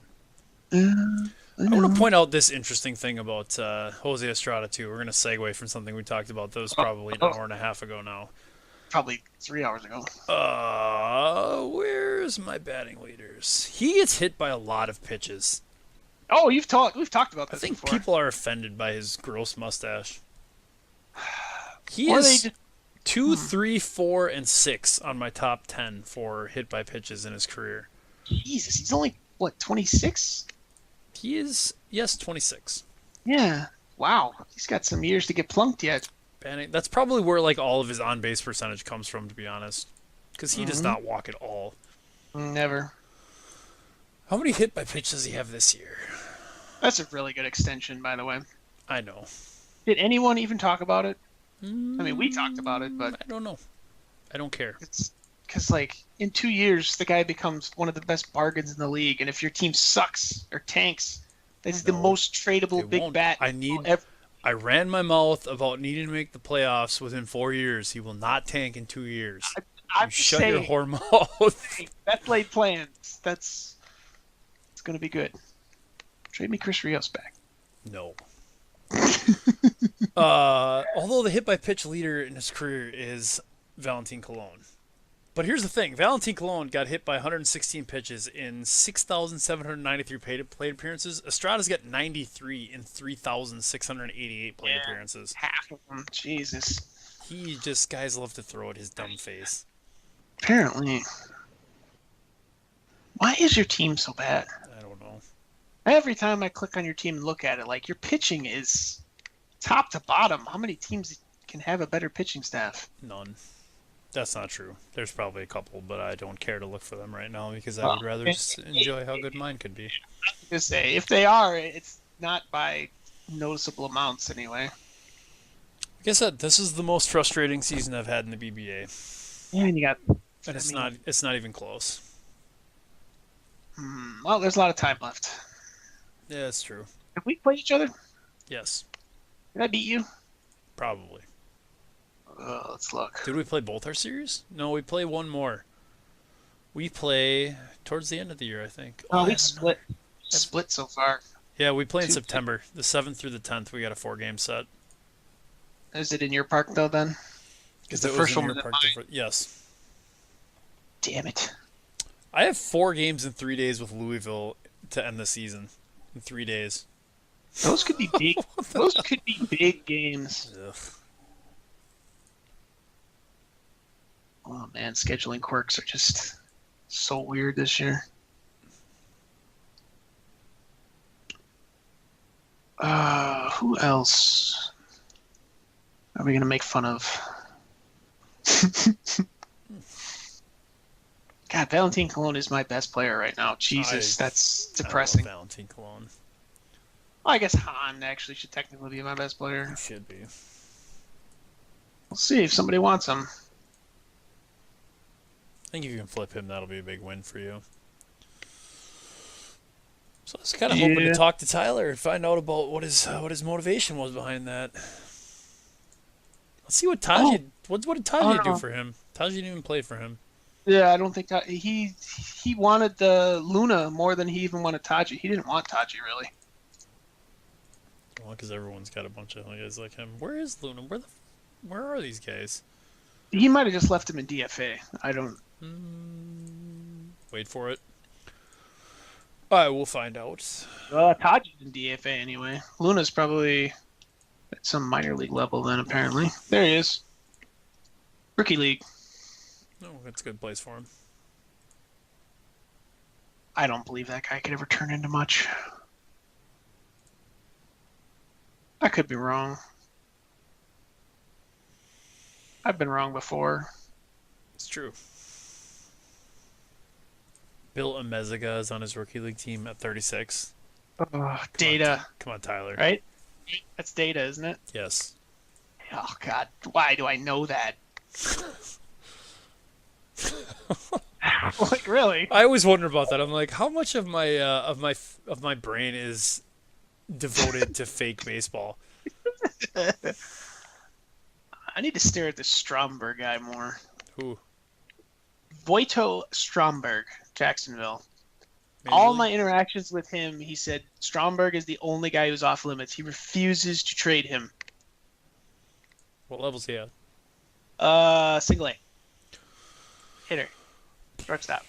I want to point out this interesting thing about Jose Estrada, too. We're going to segue from something we talked about that was probably an hour and a half ago now. Probably 3 hours ago. Where's my batting leaders? He gets hit by a lot of pitches. Oh, we've talked about this I think before. people are offended by his gross mustache. He Or is they just- 2, 3, 4, and 6 on my top 10 for hit by pitches in his career. Jesus, he's only what, 26? He is, yes, 26. Yeah. Wow. He's got some years to get plunked yet. Banning, that's probably where like all of his on-base percentage comes from, to be honest, because he does not walk at all. Never. How many hit by pitch does he have this year? That's a really good extension, by the way. I know. Did anyone even talk about it? I mean, we talked about it, but I don't know. I don't care. it's because, like, in 2 years, the guy becomes one of the best bargains in the league, and if your team sucks or tanks, that's the No, most tradable it big won't. bat. I ran my mouth about needing to make the playoffs within 4 years. He will not tank in 2 years. I'm You just shut your saying, whore mouth. best laid plans. It's gonna be good. Trade me Chris Rios back. No. Although the hit by pitch leader in his career is Valentin Colon. But here's the thing. Valentin Colon got hit by 116 pitches in 6,793 plate appearances. Estrada's got 93 in 3,688 plate appearances. Half of them. Jesus. Guys love to throw at his dumb face. Apparently. Why is your team so bad? I don't know. Every time I click on your team and look at it, like, your pitching is top to bottom. How many teams can have a better pitching staff? None. That's not true. There's probably a couple, but I don't care to look for them right now because I would rather just enjoy how good mine could be. Just say, if they are, it's not by noticeable amounts anyway. Like I said, this is the most frustrating season I've had in the BBA. Yeah, and you got. And it's not even close. Well, there's a lot of time left. Yeah, it's true. Have we played each other? Yes, Did I beat you? probably. Let's look. Did we play both our series? No, we play one more. We play towards the end of the year, I think. Oh, I we have split. Split so far. Yeah, we play in 2 September. The 7th through the 10th, we got a 4-game set. Is it in your park though? Then? Because the it first was in one your was park. Yes. Damn it. I have 4 games in 3 days with Louisville to end the season. In 3 days. Those could be big. Those could be big games. Ugh. Oh man, scheduling quirks are just so weird this year. Who else are we gonna make fun of? God, Valentin Colon is my best player right now. Jesus, that's depressing. I love Valentin Colon. Well, I guess Han actually should technically be my best player. He should be. We'll see if somebody wants him. I think if you can flip him, that'll be a big win for you. So I was kind of hoping to talk to Tyler and find out about what his motivation was behind that. Let's see what Taji. What did Taji do for him? Taji didn't even play for him. Yeah, I don't think he wanted the Luna more than he even wanted Taji. He didn't want Taji really. Well, because everyone's got a bunch of guys like him. Where is Luna? Where are these guys? He might have just left him in DFA. I don't. Wait for it. I will find out. Taji's in DFA anyway. Luna's probably at some minor league level then, apparently. There he is. Rookie league. Oh, that's a good place for him. I don't believe that guy could ever turn into much. I could be wrong. I've been wrong before. It's true. Bill Amezaga is on his rookie league team at 36. Data. Come on, Tyler. Right? That's Data, isn't it? Yes. Oh, God. Why do I know that? Like, really? I always wonder about that. I'm like, how much of my brain is devoted to fake baseball? I need to stare at this Stromberg guy more. Who? Voito Stromberg, Jacksonville. Major All League? my interactions with him, he said Stromberg is the only guy who's off limits. He refuses to trade him. What levels he at? Single A. Hitter. Shortstop.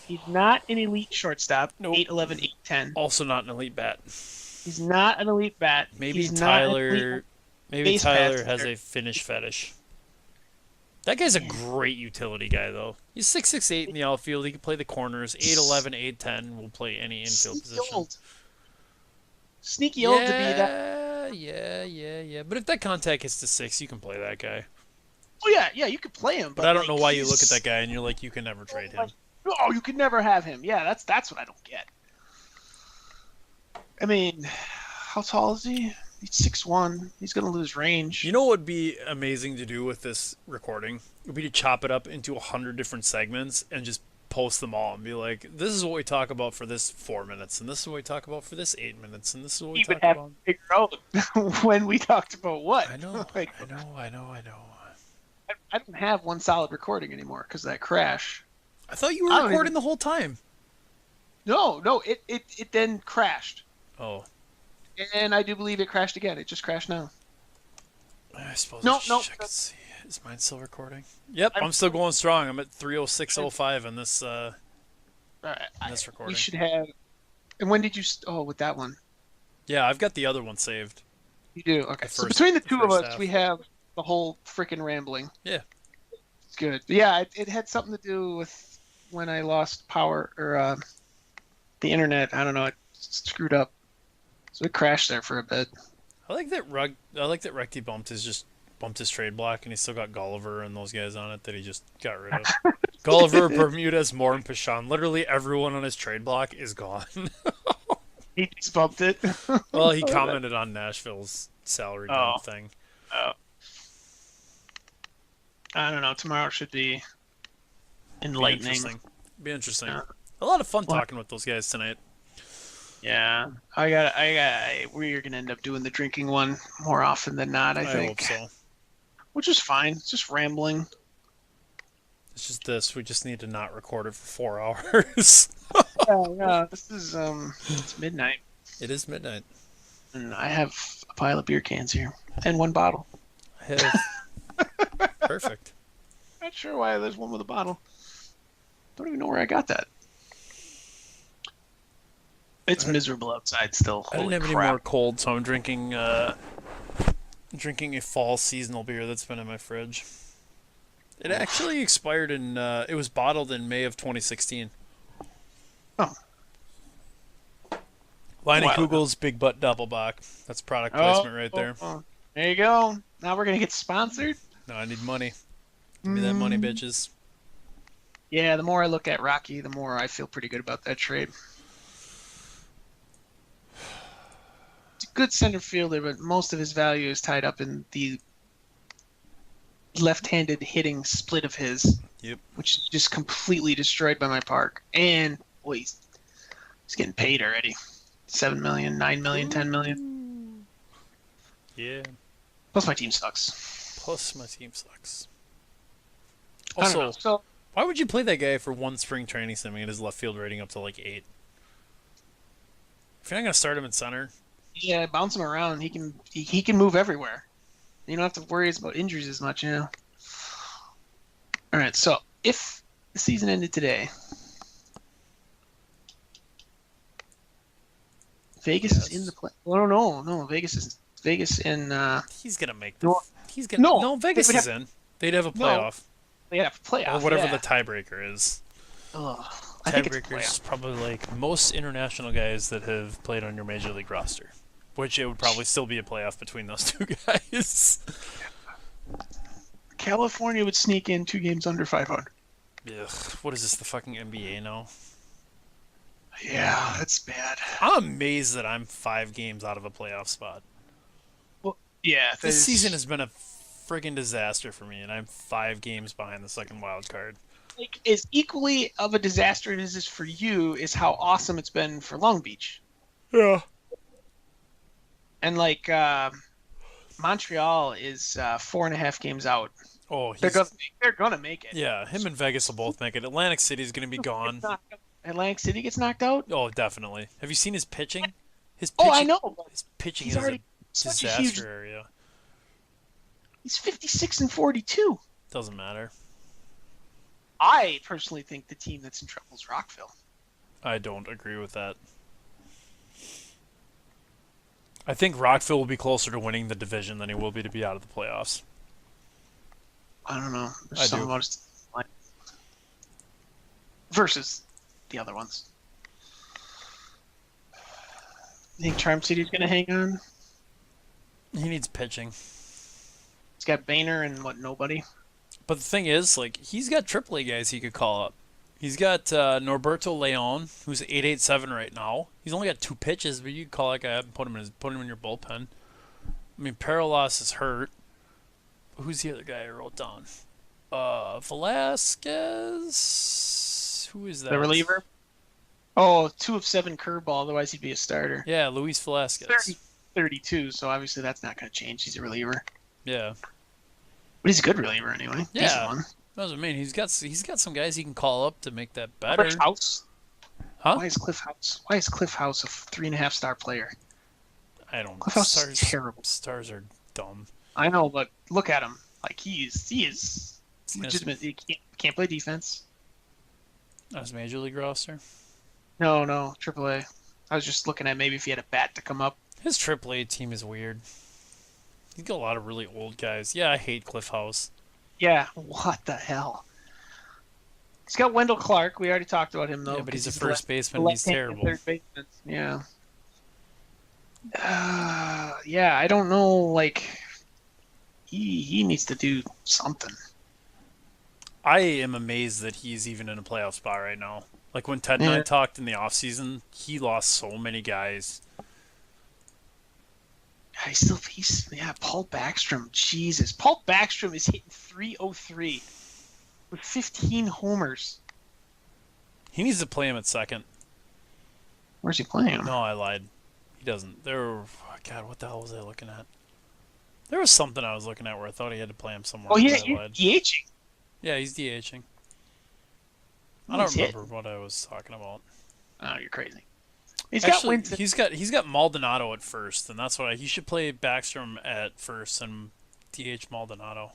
He's not an elite shortstop. Nope. 8'11", 8'10". Also not an elite bat. He's not an elite bat. Maybe He's not an elite Tyler. Maybe base Tyler pass has hitter. a finish fetish. That guy's a great utility guy, though. He's 6'6" in the outfield. He can play the corners. 8'11", 8'10". Will play any infield Sneaky position. old. Sneaky old to be that. Yeah. But if that contact hits to 6, you can play that guy. Oh yeah, you could play him. But I don't know like, why you look at he's- that guy and you're like, you can never trade him. Oh, you could never have him. Yeah, that's what I don't get. I mean, how tall is he? He's 6'1". He's gonna lose range. You know what would be amazing to do with this recording? Would be to chop it up into 100 different segments and just post them all and be like, this is what we talk about for this 4 minutes, and this is what we talk about for this 8 minutes, and this is what we You would talk have about. to figure out when we talked about what. I know, Like, I know. I don't have one solid recording anymore because of that crash. I thought you I were don't recording even- the whole time. No, it then crashed. Oh, And I do believe it crashed again. It just crashed now. I suppose No, I should no, check and that's- see. Is mine still recording? Yep, I'm- I'm still going strong. I'm at 306.05 in this All right, this recording. we should have. And when did you? With that one. Yeah, I've got the other one saved. You do. Okay. The So first- between the two of first us, half. we have the whole freaking rambling. Yeah. It's good. But yeah, it had something to do with when I lost power or the internet. I don't know. It screwed up. So it crashed there for a bit. I like that Recti bumped his trade block, and he's still got Gulliver and those guys on it that he just got rid of. Gulliver, Bermudez, Moore, and Pashon. Literally everyone on his trade block is gone. He just bumped it. Well, he commented on Nashville's salary dump thing. Oh. I don't know. Tomorrow should be enlightening. Be interesting. Yeah. A lot of fun Well- talking with those guys tonight. Yeah, we're gonna end up doing the drinking one more often than not. I think, hope so. which is fine. It's just rambling. It's just this. We just need to not record it for 4 hours. Yeah, this is it's midnight, It is midnight. and I have a pile of beer cans here and one bottle. I have... Perfect. Not sure why there's one with a bottle. Don't even know where I got that. It's miserable outside still. I didn't Holy have any crap. more cold, so I'm drinking a fall seasonal beer that's been in my fridge. It actually expired in. It was bottled in May of 2016. Oh. Leinie Wow. Kugel's Big Butt Doppelbock. That's product placement right there. There you go. Now we're gonna get sponsored. No, I need money. Give me that money, bitches. Yeah, the more I look at Rocky, the more I feel pretty good about that trade. It's a good center fielder, but most of his value is tied up in the left-handed hitting split of his. Yep. Which is just completely destroyed by my park. And boy, he's getting paid already. 7 million, 9 million, 10 million. Yeah. Plus my team sucks. Plus, my team sucks. I don't Also, know. So why would you play that guy for one spring training sim and get his left field rating up to like 8? If you're not gonna start him in center, yeah, bounce him around. He can move everywhere. You don't have to worry about injuries as much, you know. All right, so if the season ended today, Vegas is in the play. Well, no. Vegas is Vegas in. He's gonna make the. No, He's gonna. No, they Vegas would is have in. They'd have a no. playoff They have a playoff or whatever yeah. the tiebreaker is. Ugh, I think it's a Tiebreaker is playoff. probably like most international guys that have played on your major league roster, which it would probably still be a playoff between those two guys. California would sneak in 2 games under 500. Ugh, what is this? The fucking NBA now? Yeah, that's bad. I'm amazed that I'm 5 games out of a playoff spot. Well, yeah, This season has been a friggin' disaster for me, and I'm 5 games behind the second wild card. like as equally of a disaster as it is for you is how awesome it's been for Long Beach. Yeah. And like Montreal is 4.5 games out. Oh, They're gonna make it. yeah. Him and Vegas will both make it. Atlantic City's gonna be gone. Atlantic City gets knocked out. Oh, definitely. Have you seen his pitching? His Oh, pitching, I know. His pitching He's is already a such a disaster huge. area. He's 56 and 42. Doesn't matter. I personally think the team that's in trouble is Rockville. I don't agree with that. I think Rockville will be closer to winning the division than he will be to be out of the playoffs. I don't know. There's I something do. about his line. Versus the other ones. You think Charm City's going to hang on? He needs pitching. He's got Boehner and nobody. But the thing is, like, he's got AAA guys he could call up. He's got Norberto Leon, who's 8.87 right now. He's only got 2 pitches, but you could call that guy up and put him in your bullpen. I mean, Paralos is hurt. Who's the other guy I wrote down? Velasquez. Who is that? The reliever? Oh, 2 of 7 curveball, otherwise he'd be a starter. Yeah, Luis Velasquez. 32, so obviously that's not going to change. He's a reliever. Yeah. But he's a good reliever anyway. Yeah. Decent one. That's what I mean. He's got some guys he can call up to make that better. Cliff House? Huh? Why is Cliff House a 3.5-star player? I don't. Cliff House is terrible. Stars are dumb. I know, but look at him. Like he is Yes. legitimate. He can't play defense. That's Major League roster. No, AAA. I was just looking at maybe if he had a bat to come up. His AAA team is weird. He's got a lot of really old guys. Yeah, I hate Cliff House. Yeah, what the hell? He's got Wendell Clark. We already talked about him though. Yeah, but he's a the first baseman. the And he's left-handed terrible. Third baseman. Yeah. Yeah, I don't know. Like, he needs to do something. I am amazed that he's even in a playoff spot right now. Like when Ted and I Yeah. talked in the offseason, he lost so many guys. Paul Backstrom. Jesus, Paul Backstrom is hitting .303 with 15 homers. He needs to play him at second. Where's he playing? No, I lied. He doesn't. God, what the hell was I looking at? There was something I was looking at where I thought he had to play him somewhere. Oh, yeah, but I you're lied. DHing. Yeah, he's DHing. I He's don't hit. remember what I was talking about. Oh, you're crazy. He's Actually, got Winston. he's got Maldonado at first, and that's why he should play Backstrom at first and DH Maldonado.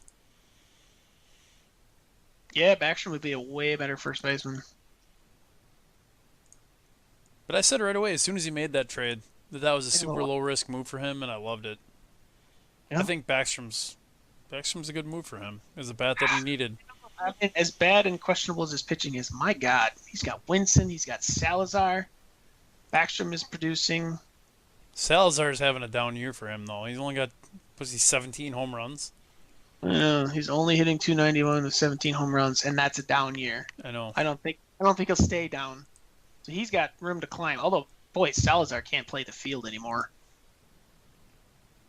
Yeah, Backstrom would be a way better first baseman. But I said right away, as soon as he made that trade, that was a Yeah, super well- low risk move for him, and I loved it. Yeah. I think Backstrom's a good move for him. It was a bat that he needed. I mean, as bad and questionable as his pitching is, my God, he's got Winston, he's got Salazar. Backstrom is producing. Salazar's having a down year for him though. He's only got 17 home runs. He's only hitting .291 with 17 home runs, and that's a down year. I know. I don't think he'll stay down. So he's got room to climb. Although, boy, Salazar can't play the field anymore.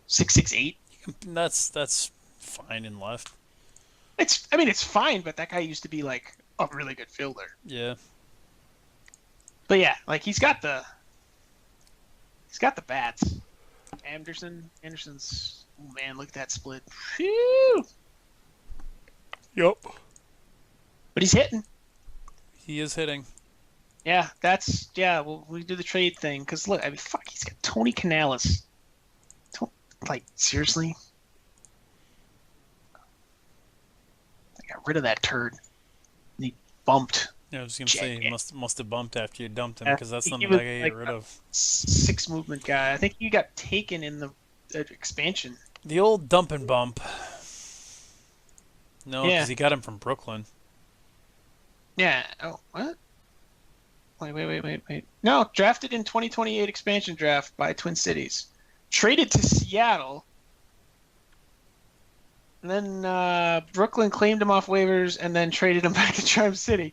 6'8". That's fine in left. It's fine, but that guy used to be like a really good fielder. Yeah. But yeah, like he's got the bats. Anderson's. Oh man, look at that split. Phew. Yep. But he's hitting. He is hitting. Yeah, Well, we do the trade thing because look, I mean, fuck, he's got Tony Canales. Like seriously, I got rid of that turd. And he bumped Yeah, I was gonna say he must have bumped after you dumped him Yeah, because that's not he the was guy you like get rid a of. 6 movement guy. I think he got taken in the expansion. The old dump and bump. No, because Yeah, he got him from Brooklyn. yeah. Oh, what? Wait. No, drafted in 2028 expansion draft by Twin Cities. Traded to Seattle. And then Brooklyn claimed him off waivers and then traded him back to Charm City.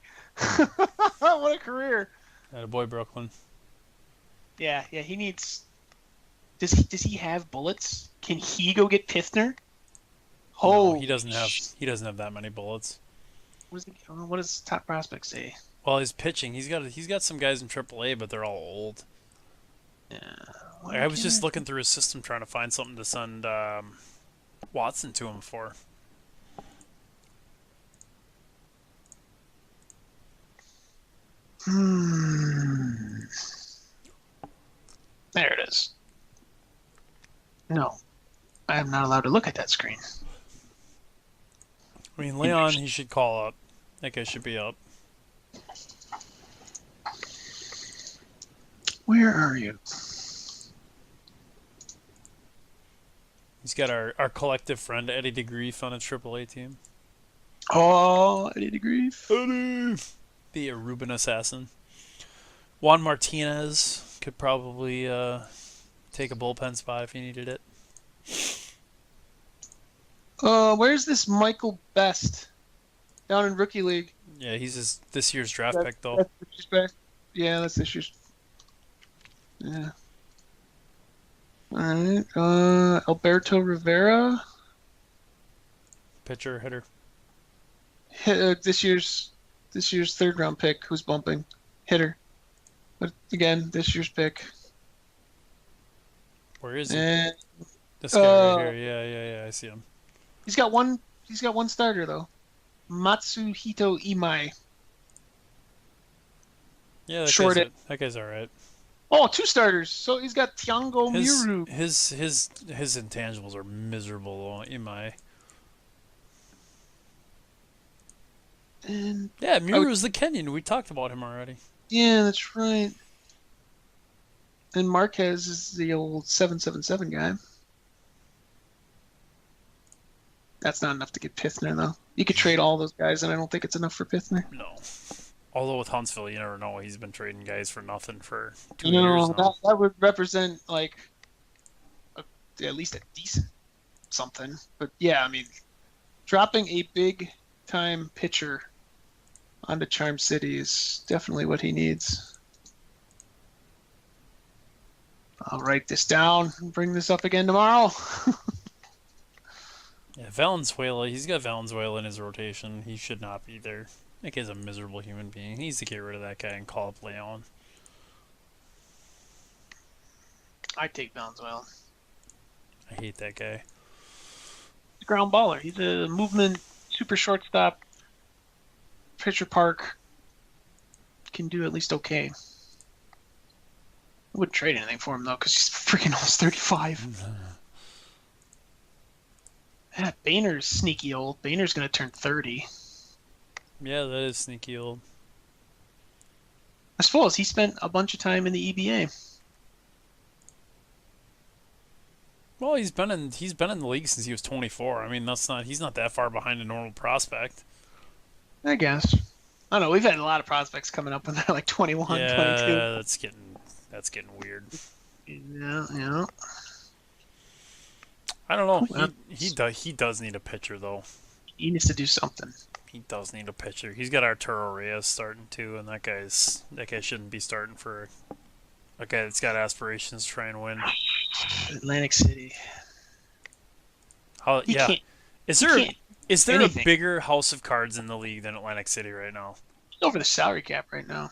What a career. Attaboy, Brooklyn. Yeah, he needs. Does he have bullets? Can he go get Pithner? No, Oh, he doesn't have that many bullets. What does top prospect say? Well, his pitching, he's got some guys in AAA, but they're all old. Yeah. Like, I was just looking through his system trying to find something to send Watson to him for. There it is. No, I am not allowed to look at that screen. I mean, Leon, he should call up. That guy should be up. Where are you? He's got our collective friend Eddie DeGrief on a AAA team. Oh, Eddie DeGrief. Eddie! Be a Ruben assassin. Juan Martinez could probably take a bullpen spot if he needed it. Where's this Michael Best? Down in Rookie League. Yeah, he's this year's draft pick, though. That's this year's back. Yeah, that's this year's. Yeah. All right. Alberto Rivera. Pitcher, hitter. This year's third round pick. Who's bumping? Hitter. But again, this year's pick. Where is he? And This guy right here. Yeah. I see him. He's got one starter though. Matsuhito Imai. Yeah, that guy's all right. Oh, 2 starters. So he's got Tiango Miru. His intangibles are miserable. Imai. And yeah, Miru's the Kenyan. We talked about him already. Yeah, that's right. And Marquez is the old 777 guy. That's not enough to get Pithner, though. You could trade all those guys, and I don't think it's enough for Pithner. No. Although with Huntsville, you never know. He's been trading guys for nothing for 2 years now. That would represent, like, at least a decent something. But, yeah, I mean, dropping a big-time pitcher onto Charm City is definitely what he needs. I'll write this down and bring this up again tomorrow. Yeah, Valenzuela. He's got Valenzuela in his rotation. He should not be there. That guy's a miserable human being. He needs to get rid of that guy and call up Leon. I'd take Valenzuela. I hate that guy. He's a ground baller. He's a movement super shortstop. Pitcher Park can do at least okay. I wouldn't trade anything for him though, because he's freaking almost 35. Yeah, Boehner's sneaky old. Boehner's gonna turn 30. Yeah, that is sneaky old. I suppose he spent a bunch of time in the EBA. Well, he's been in the league since he was 24. I mean, he's not that far behind a normal prospect. I guess. I don't know. We've had a lot of prospects coming up when they're like 21, 22. Yeah, that's getting weird. Yeah. I don't know. He does need a pitcher though. He needs to do something. He does need a pitcher. He's got Arturo Reyes starting too, and that guy shouldn't be starting for a guy that's got aspirations to try and win. Atlantic City. Is there a anything. bigger house of cards in the league than Atlantic City right now? He's over the salary cap right now.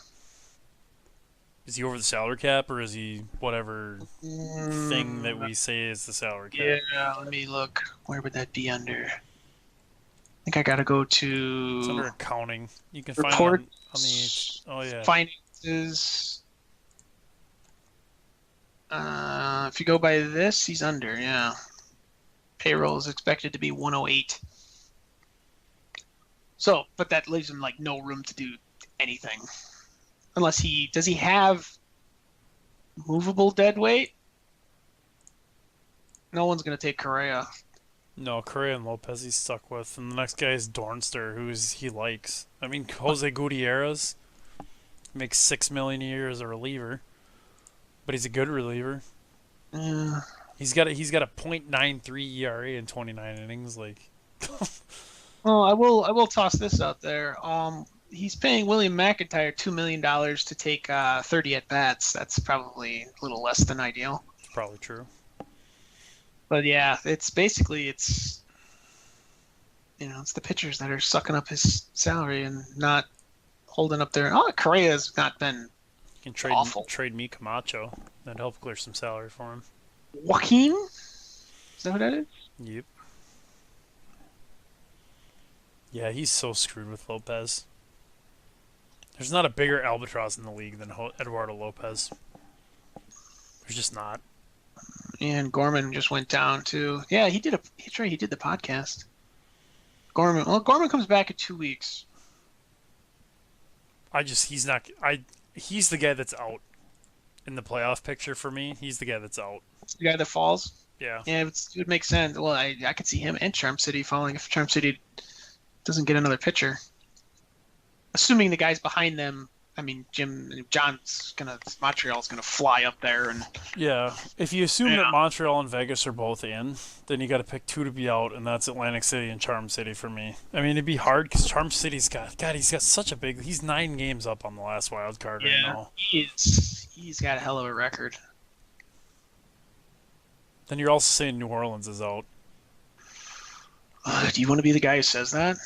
Is he over the salary cap, or is he whatever thing that we say is the salary cap? Yeah, let me look. Where would that be under? I think I gotta go to. It's under accounting. You can Reports, find it on the. Oh yeah. Finances. If you go by this, he's under. Yeah. Payroll is expected to be 108. So, but that leaves him like no room to do anything. Unless does he have movable dead weight? No one's going to take Correa. No, Correa and Lopez he's stuck with, and the next guy is Dornster, he likes. I mean, Jose Gutierrez makes $6 million a year as a reliever, but he's a good reliever. Yeah. He's got a .93 ERA in 29 innings. Like, Well, I will toss this out there. He's paying William McIntyre $2 million to take 30 at bats. That's probably a little less than ideal. it's probably true. But yeah, it's it's the pitchers that are sucking up his salary and not holding up their. Oh, Correa's not been You can awful. trade me Camacho. That'd help clear some salary for him. Joaquin? Is that who that is? Yep. Yeah, he's so screwed with Lopez. There's not a bigger albatross in the league than Eduardo Lopez. There's just not. And Gorman just went down too. Yeah, he did he did the podcast. Gorman comes back in 2 weeks. He's not. He's the guy that's out in the playoff picture for me. He's the guy that's out. The guy that falls. Yeah. Yeah, it would make sense. Well, I could see him and Charm City falling if Charm City doesn't get another pitcher. Assuming the guys behind them, I mean, Montreal's gonna fly up there and. Yeah. If you assume Yeah. that Montreal and Vegas are both in, then you got to pick two to be out, and that's Atlantic City and Charm City for me. I mean, it'd be hard because Charm City's he's got such a big. He's 9 games up on the last wild card right now. He's got a hell of a record. Then you're also saying New Orleans is out. Do you want to be the guy who says that?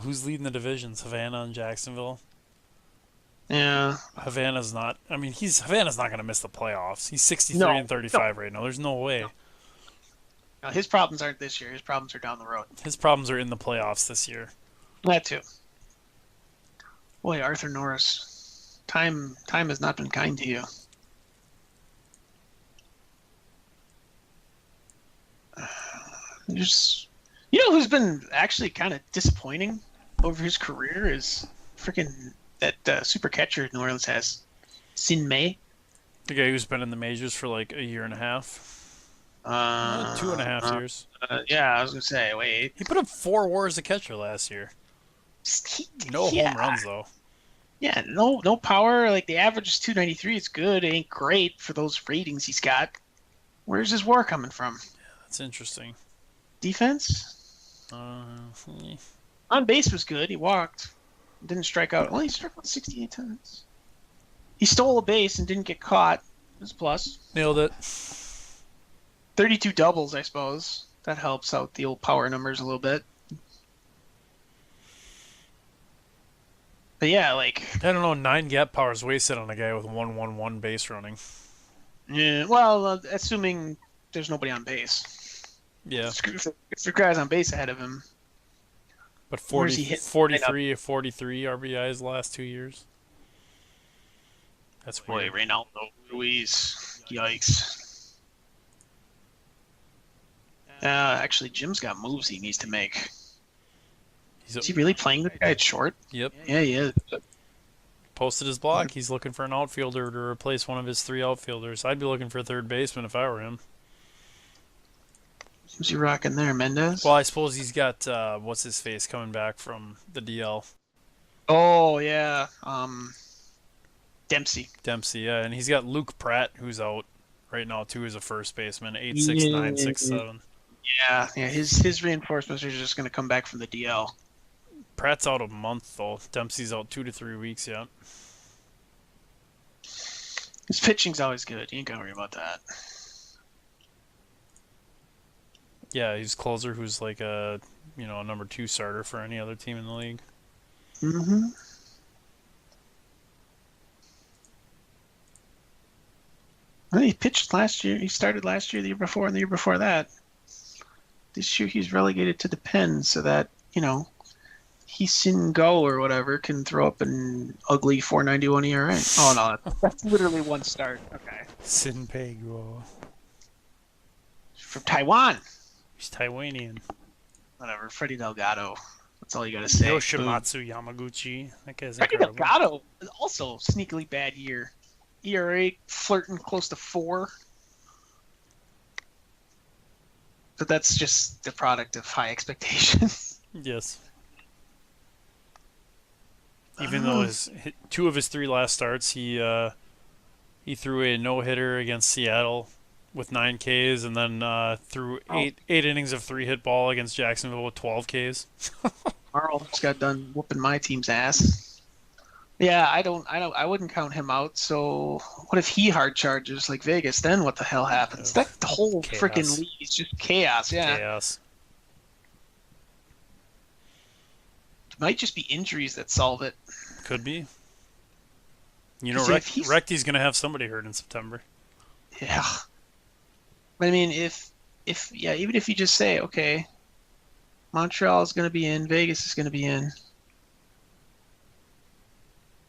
Who's leading the divisions? Havana and Jacksonville. Yeah. Havana's not. I mean, Havana's not going to miss the playoffs. He's 63 and 35 right now. There's no way. No, his problems aren't this year. His problems are down the road. His problems are in the playoffs this year. That too. Boy, Arthur Norris, time has not been kind to you. Who's been actually kind of disappointing over his career is freaking that super catcher New Orleans has, Sin May. The guy who's been in the majors for like a year and a half. 2.5 years. Yeah, I was gonna say. Wait, He put up 4 WAR as a catcher last year. No home runs though. Yeah, no power. Like the average is 293. It's good. It ain't great for those ratings he's got. Where's his WAR coming from? That's interesting. Defense? Eh. On base was good. He walked. Didn't strike out. Well, he struck out 68 times. He stole a base and didn't get caught. That's a plus. Nailed it. 32 doubles, I suppose. That helps out the old power numbers a little bit. But yeah, like... I don't know, 9 gap power is wasted on a guy with 1-1-1 base running. Yeah, well, assuming there's nobody on base. Yeah. If the guy's on base ahead of him. But Where's he hit? 43 RBIs the last 2 years. That's Boy, weird. Reynaldo Ruiz. Yikes. Actually, Jim's got moves he needs to make. Is he really playing the guy at short? Yep. Yeah, he is. Posted his block. He's looking for an outfielder to replace one of his 3 outfielders. I'd be looking for a third baseman if I were him. Who's he rocking there, Mendez? Well, I suppose he's got what's his face coming back from the DL. Oh yeah, Dempsey. Dempsey, yeah, and he's got Luke Pratt who's out right now too as a first baseman, 8'6", 9'6", 7. Yeah. His reinforcements are just going to come back from the DL. Pratt's out a month though. Dempsey's out 2 to 3 weeks yet. His pitching's always good. You ain't got to worry about that. Yeah, he's closer who's like a number 2 starter for any other team in the league. Mm-hmm. Well, he pitched last year. He started last year, the year before, and the year before that. This year he's relegated to the pen so that, he Sin Go or whatever can throw up an ugly 4.91 ERA. Oh, no, that's literally one start. Okay. Sin Pego. From Taiwan. He's Taiwanian. Whatever. Freddie Delgado. That's all you gotta say. Yoshimatsu Yamaguchi. That guy's Ricky incredible. Delgado is also sneakily bad year. ERA flirting close to 4. But that's just the product of high expectations. Yes. Even though 2 of his 3 last starts, he threw a no-hitter against Seattle with 9 Ks, and then threw 8 innings of 3-hit ball against Jacksonville with 12 Ks. Carl just got done whooping my team's ass. Yeah, I wouldn't count him out. So what if he hard charges like Vegas? Then what the hell happens? That the whole freaking league is just chaos. Yeah, Chaos. It might just be injuries that solve it. Could be. You know, Recty's going to have somebody hurt in September. Yeah. But I mean, even if you just say, okay, Montreal is going to be in, Vegas is going to be in.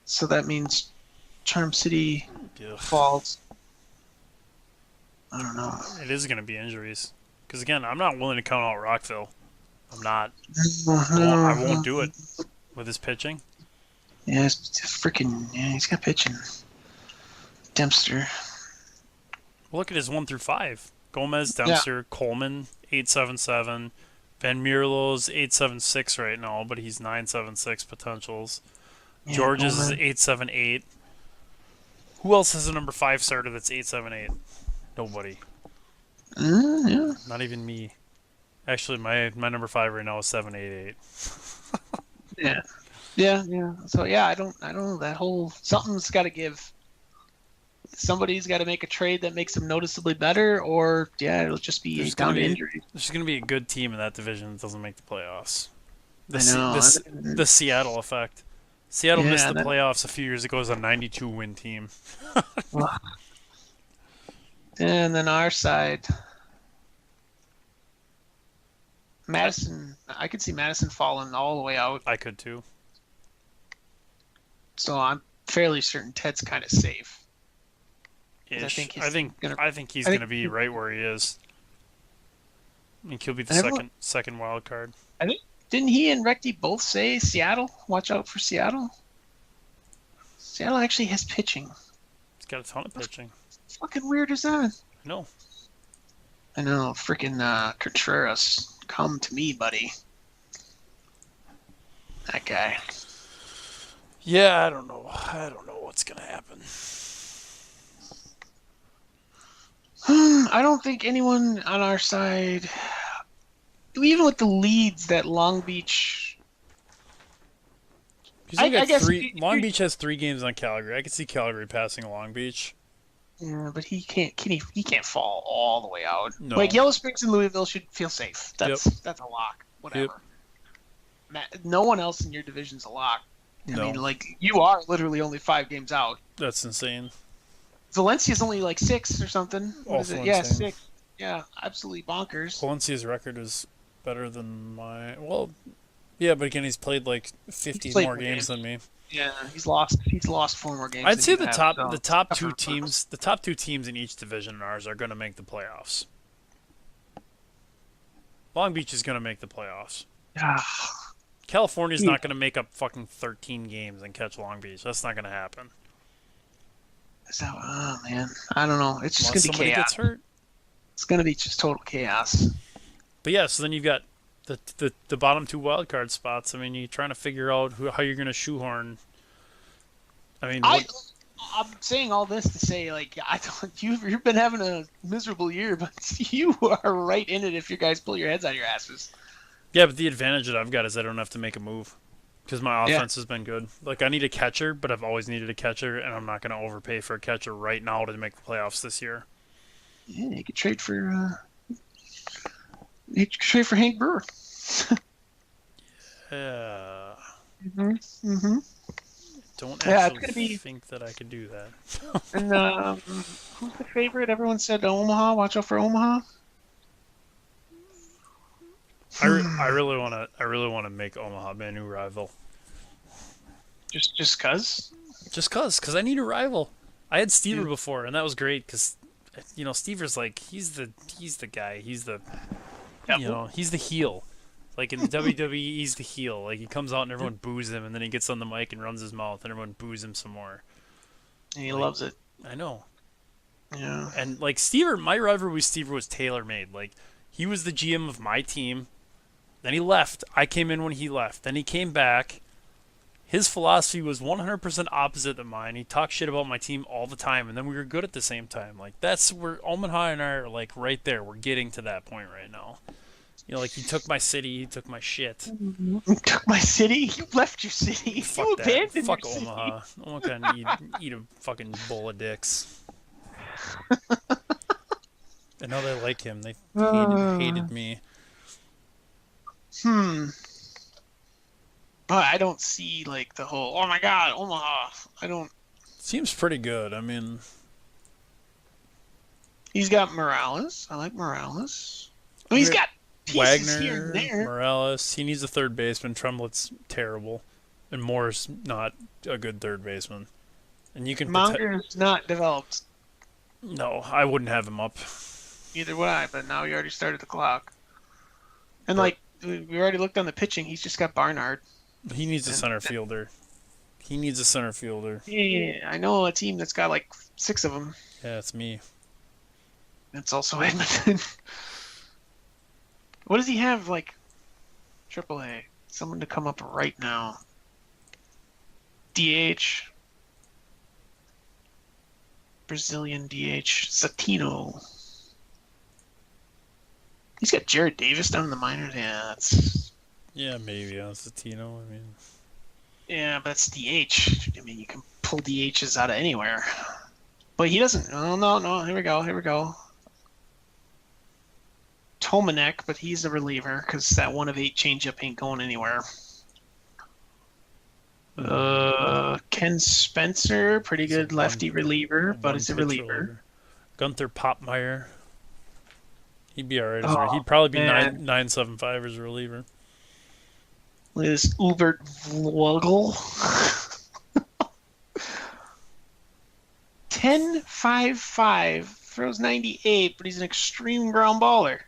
So that means Charm City falls. I don't know. It is going to be injuries. Because, again, I'm not willing to count out Rockville. I'm not. I won't do it with his pitching. Yeah, he's got pitching. Dempster. Well, look at his 1 through 5. Gomez, Dempster, Coleman, 8.77. Van Mierlo's 8.76 right now, but he's 9.76 potentials. Yeah, George's is 8.78. Who else has a number 5 starter that's 8.78? Nobody. Yeah. Not even me. Actually, my number 5 right now is 7.88. Yeah. So I don't know, that whole something's got to give. Somebody's got to make a trade that makes them noticeably better, or it'll just be down to injury. There's going to be a good team in that division that doesn't make the playoffs. The Seattle effect. Seattle missed the playoffs a few years ago as a 92-win team. And then our side, Madison. I could see Madison falling all the way out. I could too. So I'm fairly certain Ted's kind of safe. I think he's going to be right where he is. I think he'll be the second wild card. I think didn't he and Recty both say Seattle? Watch out for Seattle. Seattle actually has pitching. He's got a ton of pitching. Fucking weird is that? No. I know, freaking Contreras, come to me, buddy. That guy. Yeah, I don't know. I don't know what's gonna happen. I don't think anyone on our side, even with the leads that Long Beach. I guess Long Beach has 3 games on Calgary. I could see Calgary passing Long Beach. Yeah, but he can't fall all the way out. No. Like Yellow Springs and Louisville should feel safe. That's a lock. Whatever. Yep. No one else in your division's a lock. I mean, like, you are literally only 5 games out. That's insane. Valencia's only like 6 or something. What is it? Yeah, 6. Yeah, absolutely bonkers. Valencia's record is better than mine. Well, yeah, but again, he's played like 50 more games than me. Yeah, he's lost 4 more games. I'd say the top 2 teams in each division in ours are going to make the playoffs. Long Beach is going to make the playoffs. California's not going to make up fucking 13 games and catch Long Beach. That's not going to happen. So, oh man, I don't know. It's just going to be chaos. Gets hurt. It's going to be just total chaos. But yeah, so then you've got the bottom 2 wild card spots. I mean, you're trying to figure out how you're going to shoehorn. I mean, I'm saying all this to say, like, you've been having a miserable year, but you are right in it if you guys pull your heads out of your asses. Yeah, but the advantage that I've got is I don't have to make a move because my offense has been good. Like, I need a catcher, but I've always needed a catcher, and I'm not going to overpay for a catcher right now to make the playoffs this year. Yeah, you could trade for Hank Brewer. Yeah. Mm-hmm. Don't actually think that I could do that. And who's the favorite? Everyone said Omaha. Watch out for Omaha. I really want to make Omaha my new rival. Just cause? Just cause I need a rival. I had Stever before, and that was great because, Stever's like he's the guy. He's the he's the heel. Like in the WWE, he's the heel. Like he comes out and everyone boos him, and then he gets on the mic and runs his mouth, and everyone boos him some more. And he Like, loves it. I know. Yeah. And like my rivalry with Stever was tailor made. Like he was the GM of my team. Then he left. I came in when he left. Then he came back. His philosophy was 100% opposite than mine. He talked shit about my team all the time, and then we were good at the same time. Like that's where Omaha and I are like right there. We're getting to that point right now. You know, like he took my city, he took my shit. You took my city. You left your city. Fuck You that. abandoned Fuck your Omaha. Omaha can eat a fucking bowl of dicks. I know they like him. They hated me. But I don't see like the whole. Oh my God, Omaha. I don't. Seems pretty good. I mean, He's got Morales. I like Morales. I mean, he's got pieces here and Wagner, there. Morales. He needs a third baseman. Tremblett's terrible, and Moore's not a good third baseman. And you can Monger's not developed. No, I wouldn't have him up. Neither would I. But now you already started the clock. And like we already looked on the pitching. He's just got Barnard. He needs a center fielder. He needs a center fielder. Yeah, I know a team that's got like 6 of them. Yeah, it's me. It's also Edmonton. What does he have, like, AAA? Someone to come up right now. DH. Brazilian DH. Satino. He's got Jared Davis down in the minors. Yeah, that's... Yeah, maybe. Satino, I mean... Yeah, but it's DH. I mean, you can pull DHs out of anywhere. But he doesn't... Oh, no. Here we go. Tomanek, but he's a reliever because that 1 of 8 changeup ain't going anywhere. Ken Spencer, pretty good lefty reliever, but he's a reliever. Gunther Popmeyer. He'd be alright. Oh, He'd probably be man. 9.75 as a reliever. Look at this Ubert Vlogel. 10.55, throws 98, but he's an extreme ground baller.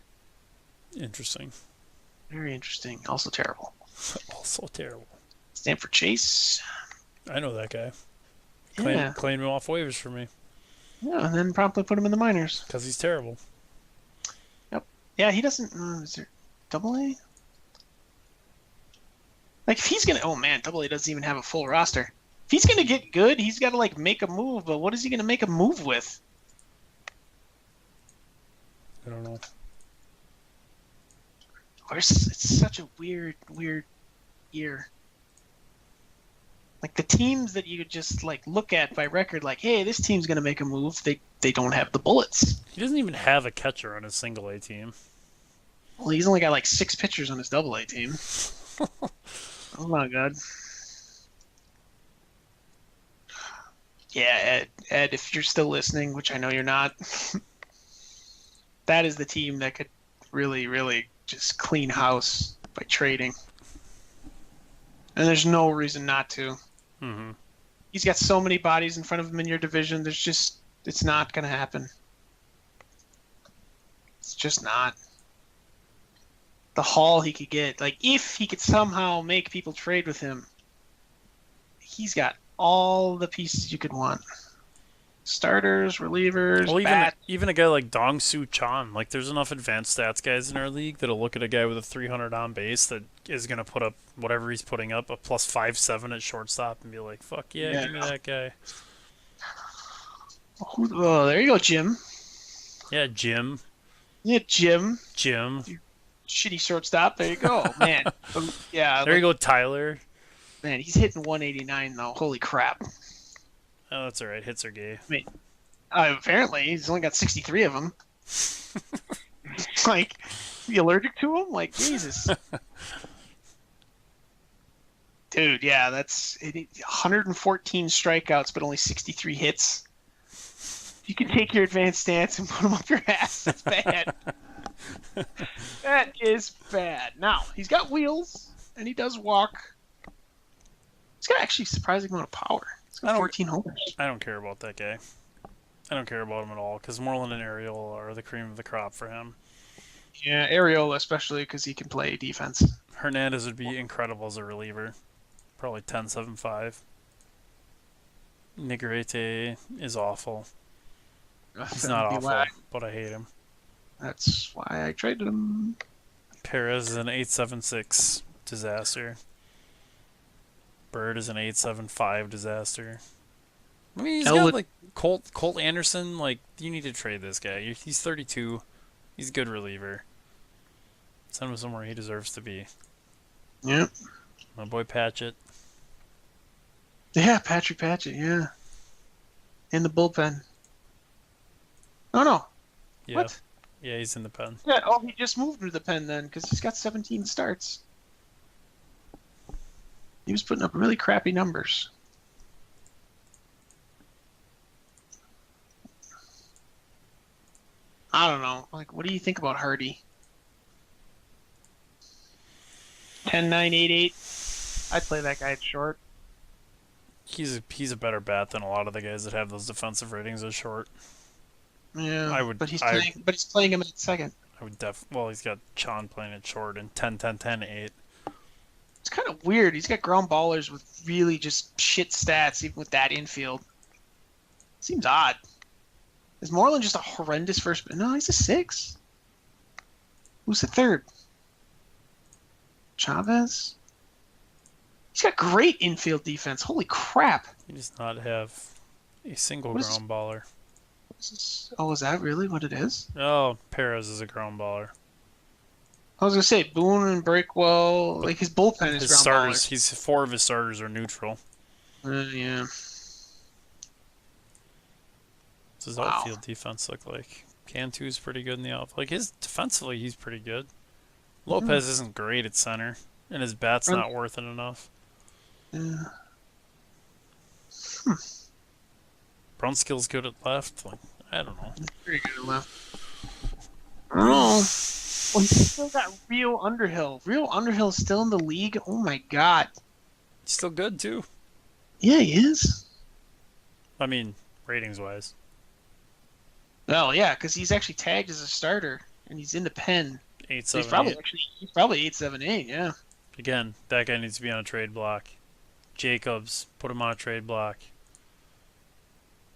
Interesting. Very interesting. Also terrible. Also terrible. Stanford Chase. I know that guy. Yeah. Claimed him off waivers for me. Yeah, and then promptly put him in the minors. Because he's terrible. Yep. Yeah, he doesn't... is there AA? Like, if he's going to... Oh, man, AA doesn't even have a full roster. If he's going to get good, he's got to, like, make a move, but what is he going to make a move with? I don't know. It's such a weird year. Like, the teams that you just, like, look at by record, like, hey, this team's going to make a move, they don't have the bullets. He doesn't even have a catcher on his single A team. Well, he's only got, like, 6 pitchers on his AA team. Oh, my God. Yeah, Ed, if you're still listening, which I know you're not, that is the team that could really, really just clean house by trading. And there's no reason not to. Mm-hmm. He's got so many bodies in front of him in your division. It's not going to happen. It's just not. The haul he could get, like, if he could somehow make people trade with him, he's got all the pieces you could want. Starters, relievers, well, even a guy like Dong Soo Chan, like there's enough advanced stats guys in our league that'll look at a guy with a 300 on base that is going to put up whatever he's putting up, a plus 5.7 at shortstop, and be like, fuck yeah, give me that guy. Oh, there you go, Jim. Yeah, Jim. Yeah, Jim. Shitty shortstop. There you go, man. Yeah. There you go, Tyler. Man, he's hitting 189 though. Holy crap. Oh, that's all right. Hits are gay. I mean, apparently he's only got 63 of them. Like, you allergic to them? Like, Jesus. Dude, yeah, that's 114 strikeouts, but only 63 hits. You can take your advanced stance and put them up your ass. That's bad. That is bad. Now, he's got wheels, and he does walk. He's got actually a surprising amount of power. He's got 14 homers. I don't care about that guy. I don't care about him at all, because Moreland and Ariel are the cream of the crop for him. Yeah, Areola especially because he can play defense. Hernandez would be incredible as a reliever. Probably 10-7-5. Negrete is awful. He's That not would be why. awful, but I hate him. That's why I traded him. Perez is an 8.76 disaster. Bird is an 8.75 disaster. I mean, he's got Elwood. like Colt Anderson. Like, you need to trade this guy. He's 32. He's a good reliever. Send him somewhere he deserves to be. Yeah. My boy Patchett. Yeah, Patrick Patchett. Yeah. In the bullpen. Oh no. Yeah, What? yeah, he's in the pen. Yeah. Oh, he just moved to the pen then because he's got 17 starts. He was putting up really crappy numbers. I don't know. Like, what do you think about Hardy? 10-9-8-8. I'd play that guy at short. He's a better bat than a lot of the guys that have those defensive ratings as short. Yeah, I would- but he's I- playing him at second. I would well, he's got Chon playing it short and 10-10-10-8. It's kind of weird. He's got ground ballers with really just shit stats, even with that infield. Seems odd. Is Moreland just a horrendous first? No, he's a 6. Who's the third? Chavez? He's got great infield defense. Holy crap. He does not have a single What is ground baller. This is, oh, is that really what it is? Oh, Perez is a ground baller. I was gonna say Boone and Breakwell, like his bullpen is His ground starters, ballers. 4 of his starters are neutral. Yeah. What's his Wow. outfield defense look like? Cantu's pretty good in the outfield. Like, his defensively, he's pretty good. Lopez isn't great at center, and his bat's Run- not worth it enough. Yeah. Brunskill's good at left. Like, I don't know. Pretty good at left. I don't know. Well, he's still got Rio Underhill. Rio Underhill's still in the league. Oh my god. He's still good too. Yeah, he is. I mean, ratings wise. Well, yeah, because he's actually tagged as a starter and he's in the pen. Eight, So seven, he's probably 8-7-8. Yeah. Again, that guy needs to be on a trade block. Jacobs, put him on a trade block.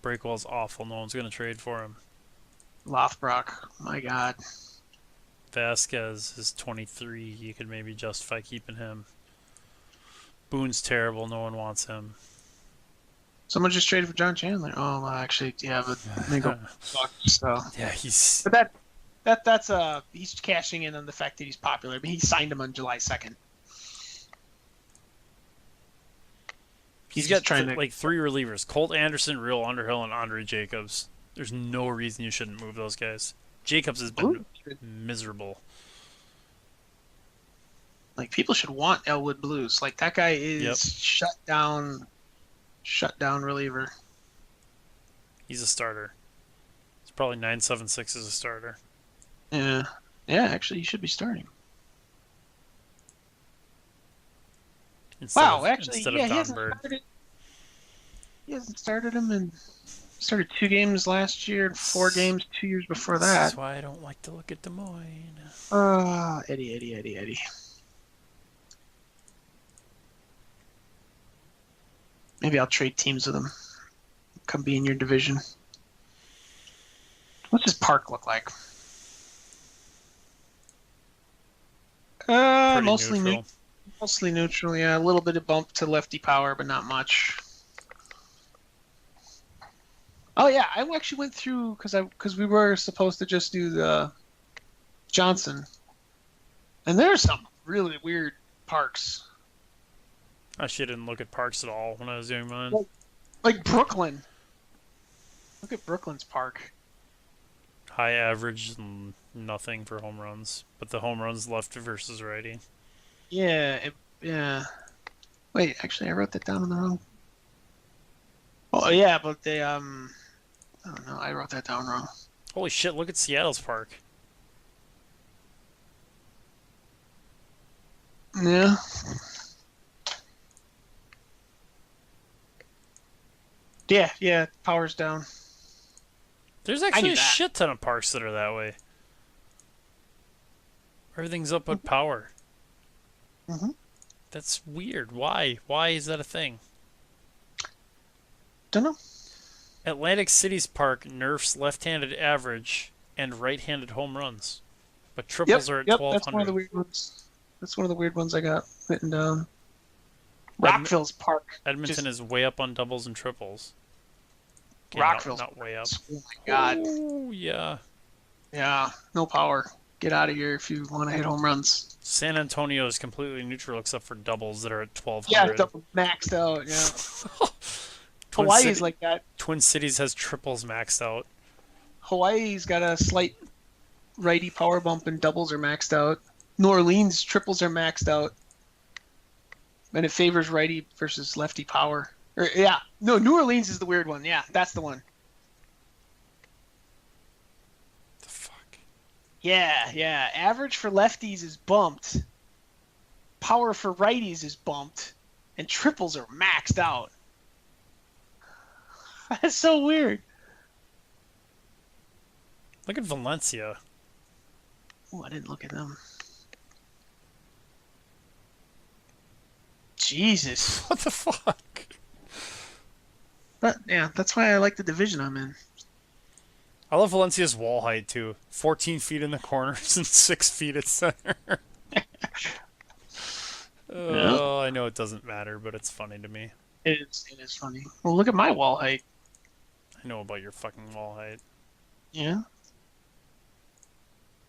Breakwell's awful. No one's going to trade for him. Lothbrock. My god. Vasquez is 23. You could maybe justify keeping him. Boone's terrible. No one wants him. Someone just traded for John Chandler. Oh, well, actually, yeah, but they go fuck. So, Yeah, he's but that's he's cashing in on the fact that he's popular. I mean, he signed him on July 2nd. he's just got like 3 relievers: Colt Anderson, Real Underhill, and Andre Jacobs. There's no reason you shouldn't move those guys. Jacobs has been miserable. Like, people should want Elwood Blues. Like, that guy is shut down reliever. He's a starter. He's probably 9.76 as a starter. Yeah. Yeah, actually, he should be starting. Instead Wow, of, actually, instead yeah, of Don Bird. He hasn't started him and started 2 games last year and 4 games 2 years before that. That's why I don't like to look at Des Moines. Eddie. Maybe I'll trade teams with him. Come be in your division. What's his park look like? Pretty Mostly neutral. mostly neutral. Yeah, a little bit of bump to lefty power, but not much. Oh yeah, I actually went through because we were supposed to just do the Johnson, and there's some really weird parks. Actually, I didn't look at parks at all when I was doing mine. Like Brooklyn. Look at Brooklyn's park. High average and nothing for home runs, but the home runs left versus righty. Yeah, yeah. Wait, actually, I wrote that down in the wrong. Oh yeah, but they I don't know. I wrote that down wrong. Holy shit! Look at Seattle's park. Yeah. Yeah. Power's down. There's I actually knew a that. shit ton of parks that are that way. Everything's up but power. Mm-hmm. That's weird. Why? Why is that a thing? Don't know. Atlantic City's park nerfs left-handed average and right-handed home runs, but triples are at Yep. That's one of 1200. the weird ones. That's one of the weird ones I got written down. Edm- Rockville's park. Edmonton is way up on doubles and triples. Okay, Rockville's not way up. Oh my god. Oh, yeah. Yeah. No power. Get out of here if you want to hit home runs. San Antonio is completely neutral except for doubles that are at Yeah, 1200. double maxed out. Yeah. Twin Hawaii's City- like that. Twin Cities has triples maxed out. Hawaii's got a slight righty power bump and doubles are maxed out. New Orleans triples are maxed out. And it favors righty versus lefty power. No, New Orleans is the weird one. Yeah, that's the one. The fuck? Yeah. Average for lefties is bumped. Power for righties is bumped. And triples are maxed out. That's so weird. Look at Valencia. Oh, I didn't look at them. Jesus. What the fuck? But yeah, that's why I like the division I'm in. I love Valencia's wall height too. 14 feet in the corners and 6 feet at center. Oh, I know it doesn't matter, but it's funny to me. It is funny. Well, look at my wall height. I know about your fucking wall height. Yeah.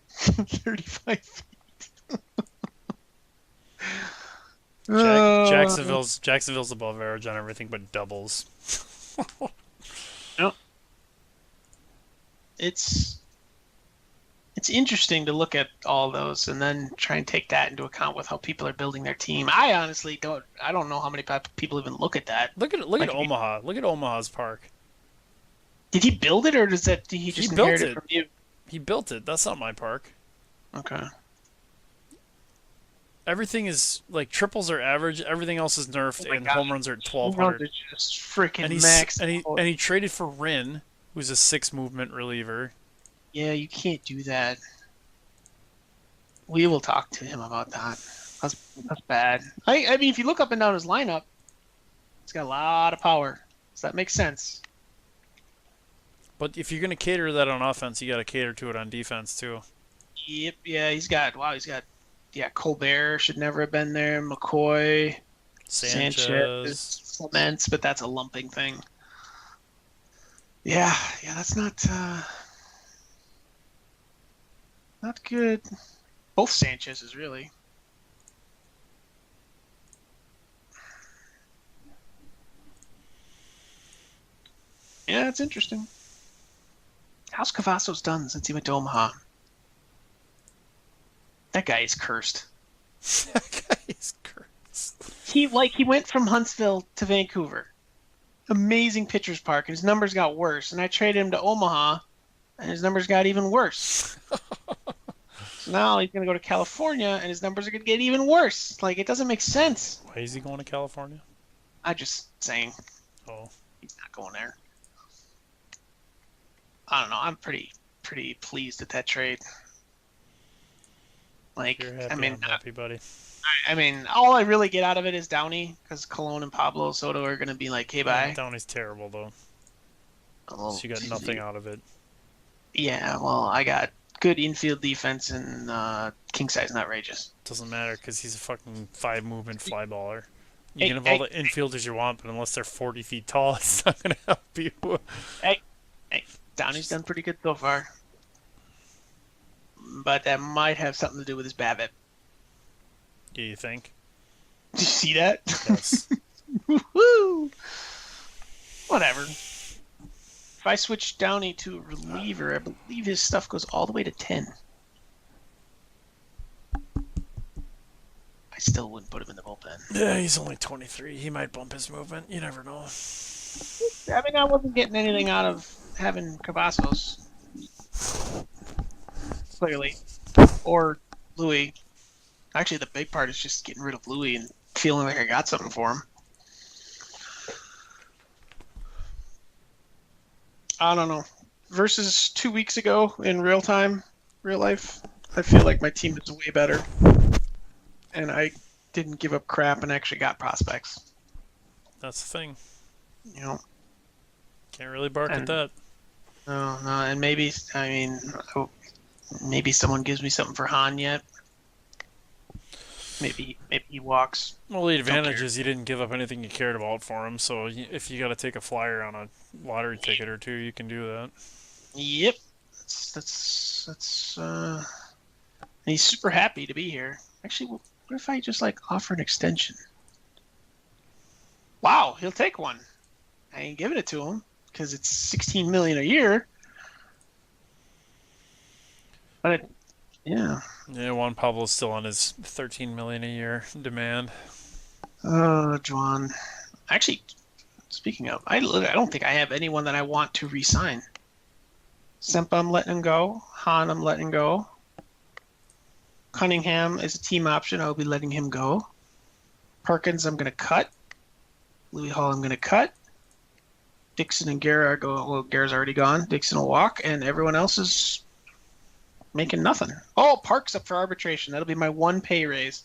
35 feet. Jacksonville's above average on everything but doubles. It's interesting to look at all those and then try and take that into account with how people are building their team. I honestly don't know how many people even look at that. Look at Omaha. Look at Omaha's park. Did he build it or did he just inherit it from you? He built it. That's not my park. Okay. Everything is like triples are average. Everything else is nerfed, and home runs are at 1200. Home runs are just freaking maxed. And he traded for Rin, who's a 6 movement reliever. Yeah, you can't do that. We will talk to him about that. That's bad. I mean, if you look up and down his lineup, he's got a lot of power. So that makes sense. But if you're gonna cater that on offense, you got to cater to it on defense too. Yep. Yeah, he's got. Colbert should never have been there. McCoy, Sanchez, Clements, but that's a lumping thing. Yeah, that's not good. Both Sanchez's really. Yeah, it's interesting. How's Cavazos done since he went to Omaha? That guy is cursed. That guy is cursed. He went from Huntsville to Vancouver. Amazing pitcher's park, and his numbers got worse. And I traded him to Omaha, and his numbers got even worse. So now he's going to go to California, and his numbers are going to get even worse. Like, it doesn't make sense. Why is he going to California? I'm just saying. Oh. He's not going there. I don't know. I'm pretty pleased at that trade. Like, You're happy, I mean, I'm happy, buddy. I mean, all I really get out of it is Downey, because Colon and Pablo Soto are going to be like, hey, bye. Downey's terrible, though. Oh, So you got nothing out of it. Yeah, well, I got good infield defense and king size and outrageous. Doesn't matter, because he's a fucking 5-movement fly baller. You can have all the infielders you want, but unless they're 40 feet tall, it's not going to help you. Hey, Downey's done pretty good so far. But that might have something to do with his BABIP. Do you think? Did you see that? Yes. Woo! Whatever. If I switch Downey to a reliever, I believe his stuff goes all the way to 10. I still wouldn't put him in the bullpen. Yeah, he's only 23. He might bump his movement. You never know. I mean, I wasn't getting anything out of having Cavazos. Clearly. Or Louis. Actually, the big part is just getting rid of Louis and feeling like I got something for him. I don't know. Versus 2 weeks ago in real time, real life. I feel like my team is way better, and I didn't give up crap and actually got prospects. That's the thing. You know, Can't really bark at And- that. no, and maybe maybe someone gives me something for Han yet. Maybe he walks. Well, the advantage care. is you didn't give up anything you cared about for him, so if you got to take a flyer on a lottery ticket or two, you can do that. Yep, that's. He's super happy to be here. Actually, what if I just like offer an extension? Wow, he'll take one. I ain't giving it to him because it's 16 million a year. But yeah. Yeah, Juan Pablo's still on his 13 million a year demand. Oh, Juan. Actually, speaking of, I don't think I have anyone that I want to re-sign. Sempa, I'm letting go. Han, I'm letting go. Cunningham is a team option. I'll be letting him go. Perkins, I'm going to cut. Louis Hall, I'm going to cut. Dixon and Guerra are going. Well, Guerra's already gone. Dixon will walk, and everyone else is making nothing. Oh, Park's up for arbitration. That'll be my one pay raise.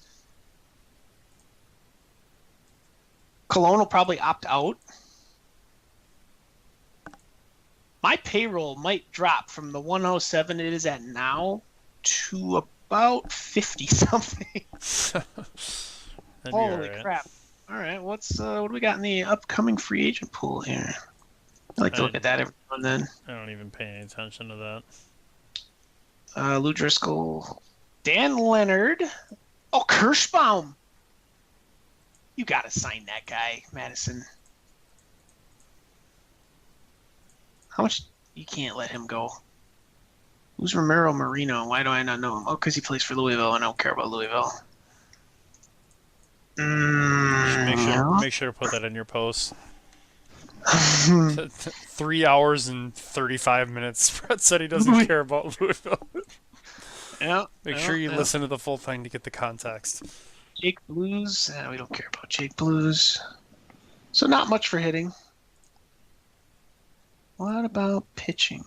Cologne will probably opt out. My payroll might drop from the 107 it is at now to about 50 something. Holy crap. All right, what do we got in the upcoming free agent pool here? I like to look at that every now and then. I don't even pay any attention to that. Lou Driscoll, Dan Leonard. Oh, Kirschbaum. You got to sign that guy, Madison. How much? You can't let him go. Who's Romero Marino? Why do I not know him? Oh, because he plays for Louisville, and I don't care about Louisville. Make sure to put that in your post. 3 hours and 35 minutes. Brett said he doesn't care about Louisville. Yeah. Make sure you listen to the full thing to get the context. Jake Blues. We don't care about Jake Blues. So not much for hitting. What about pitching?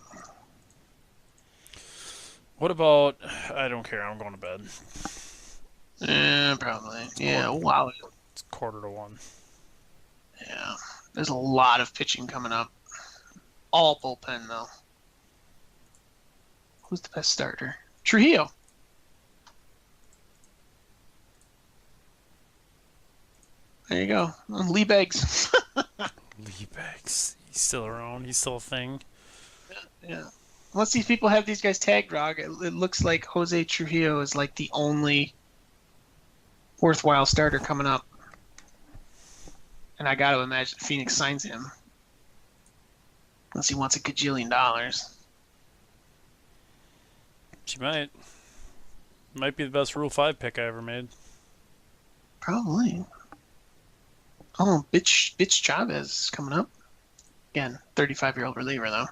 What about... I don't care. I'm going to bed. Probably. Yeah, wow. It's 1:45. Yeah. There's a lot of pitching coming up. All bullpen, though. Who's the best starter? Trujillo. There you go. Lee Beggs. Lee Beggs. He's still around. He's still a thing. Yeah. Once these people have these guys tagged, Rog, it looks like Jose Trujillo is like the only worthwhile starter coming up. And I got to imagine Phoenix signs him. Unless he wants a gajillion dollars. She might. Might be the best Rule 5 pick I ever made. Probably. Oh, Bitch Chavez is coming up. Again, 35-year-old reliever, though.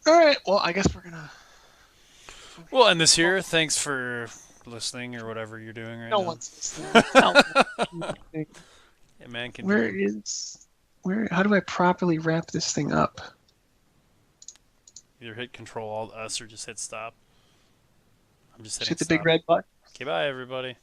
All right, well, I guess we're going to... We'll end this here. Thanks for listening or whatever you're doing right No now. one's listening. Yeah, man, can How do I properly wrap this thing up? either hit Control Alt S or just hit stop. I'm just Just hitting hit the big stop. red button. Okay, bye everybody.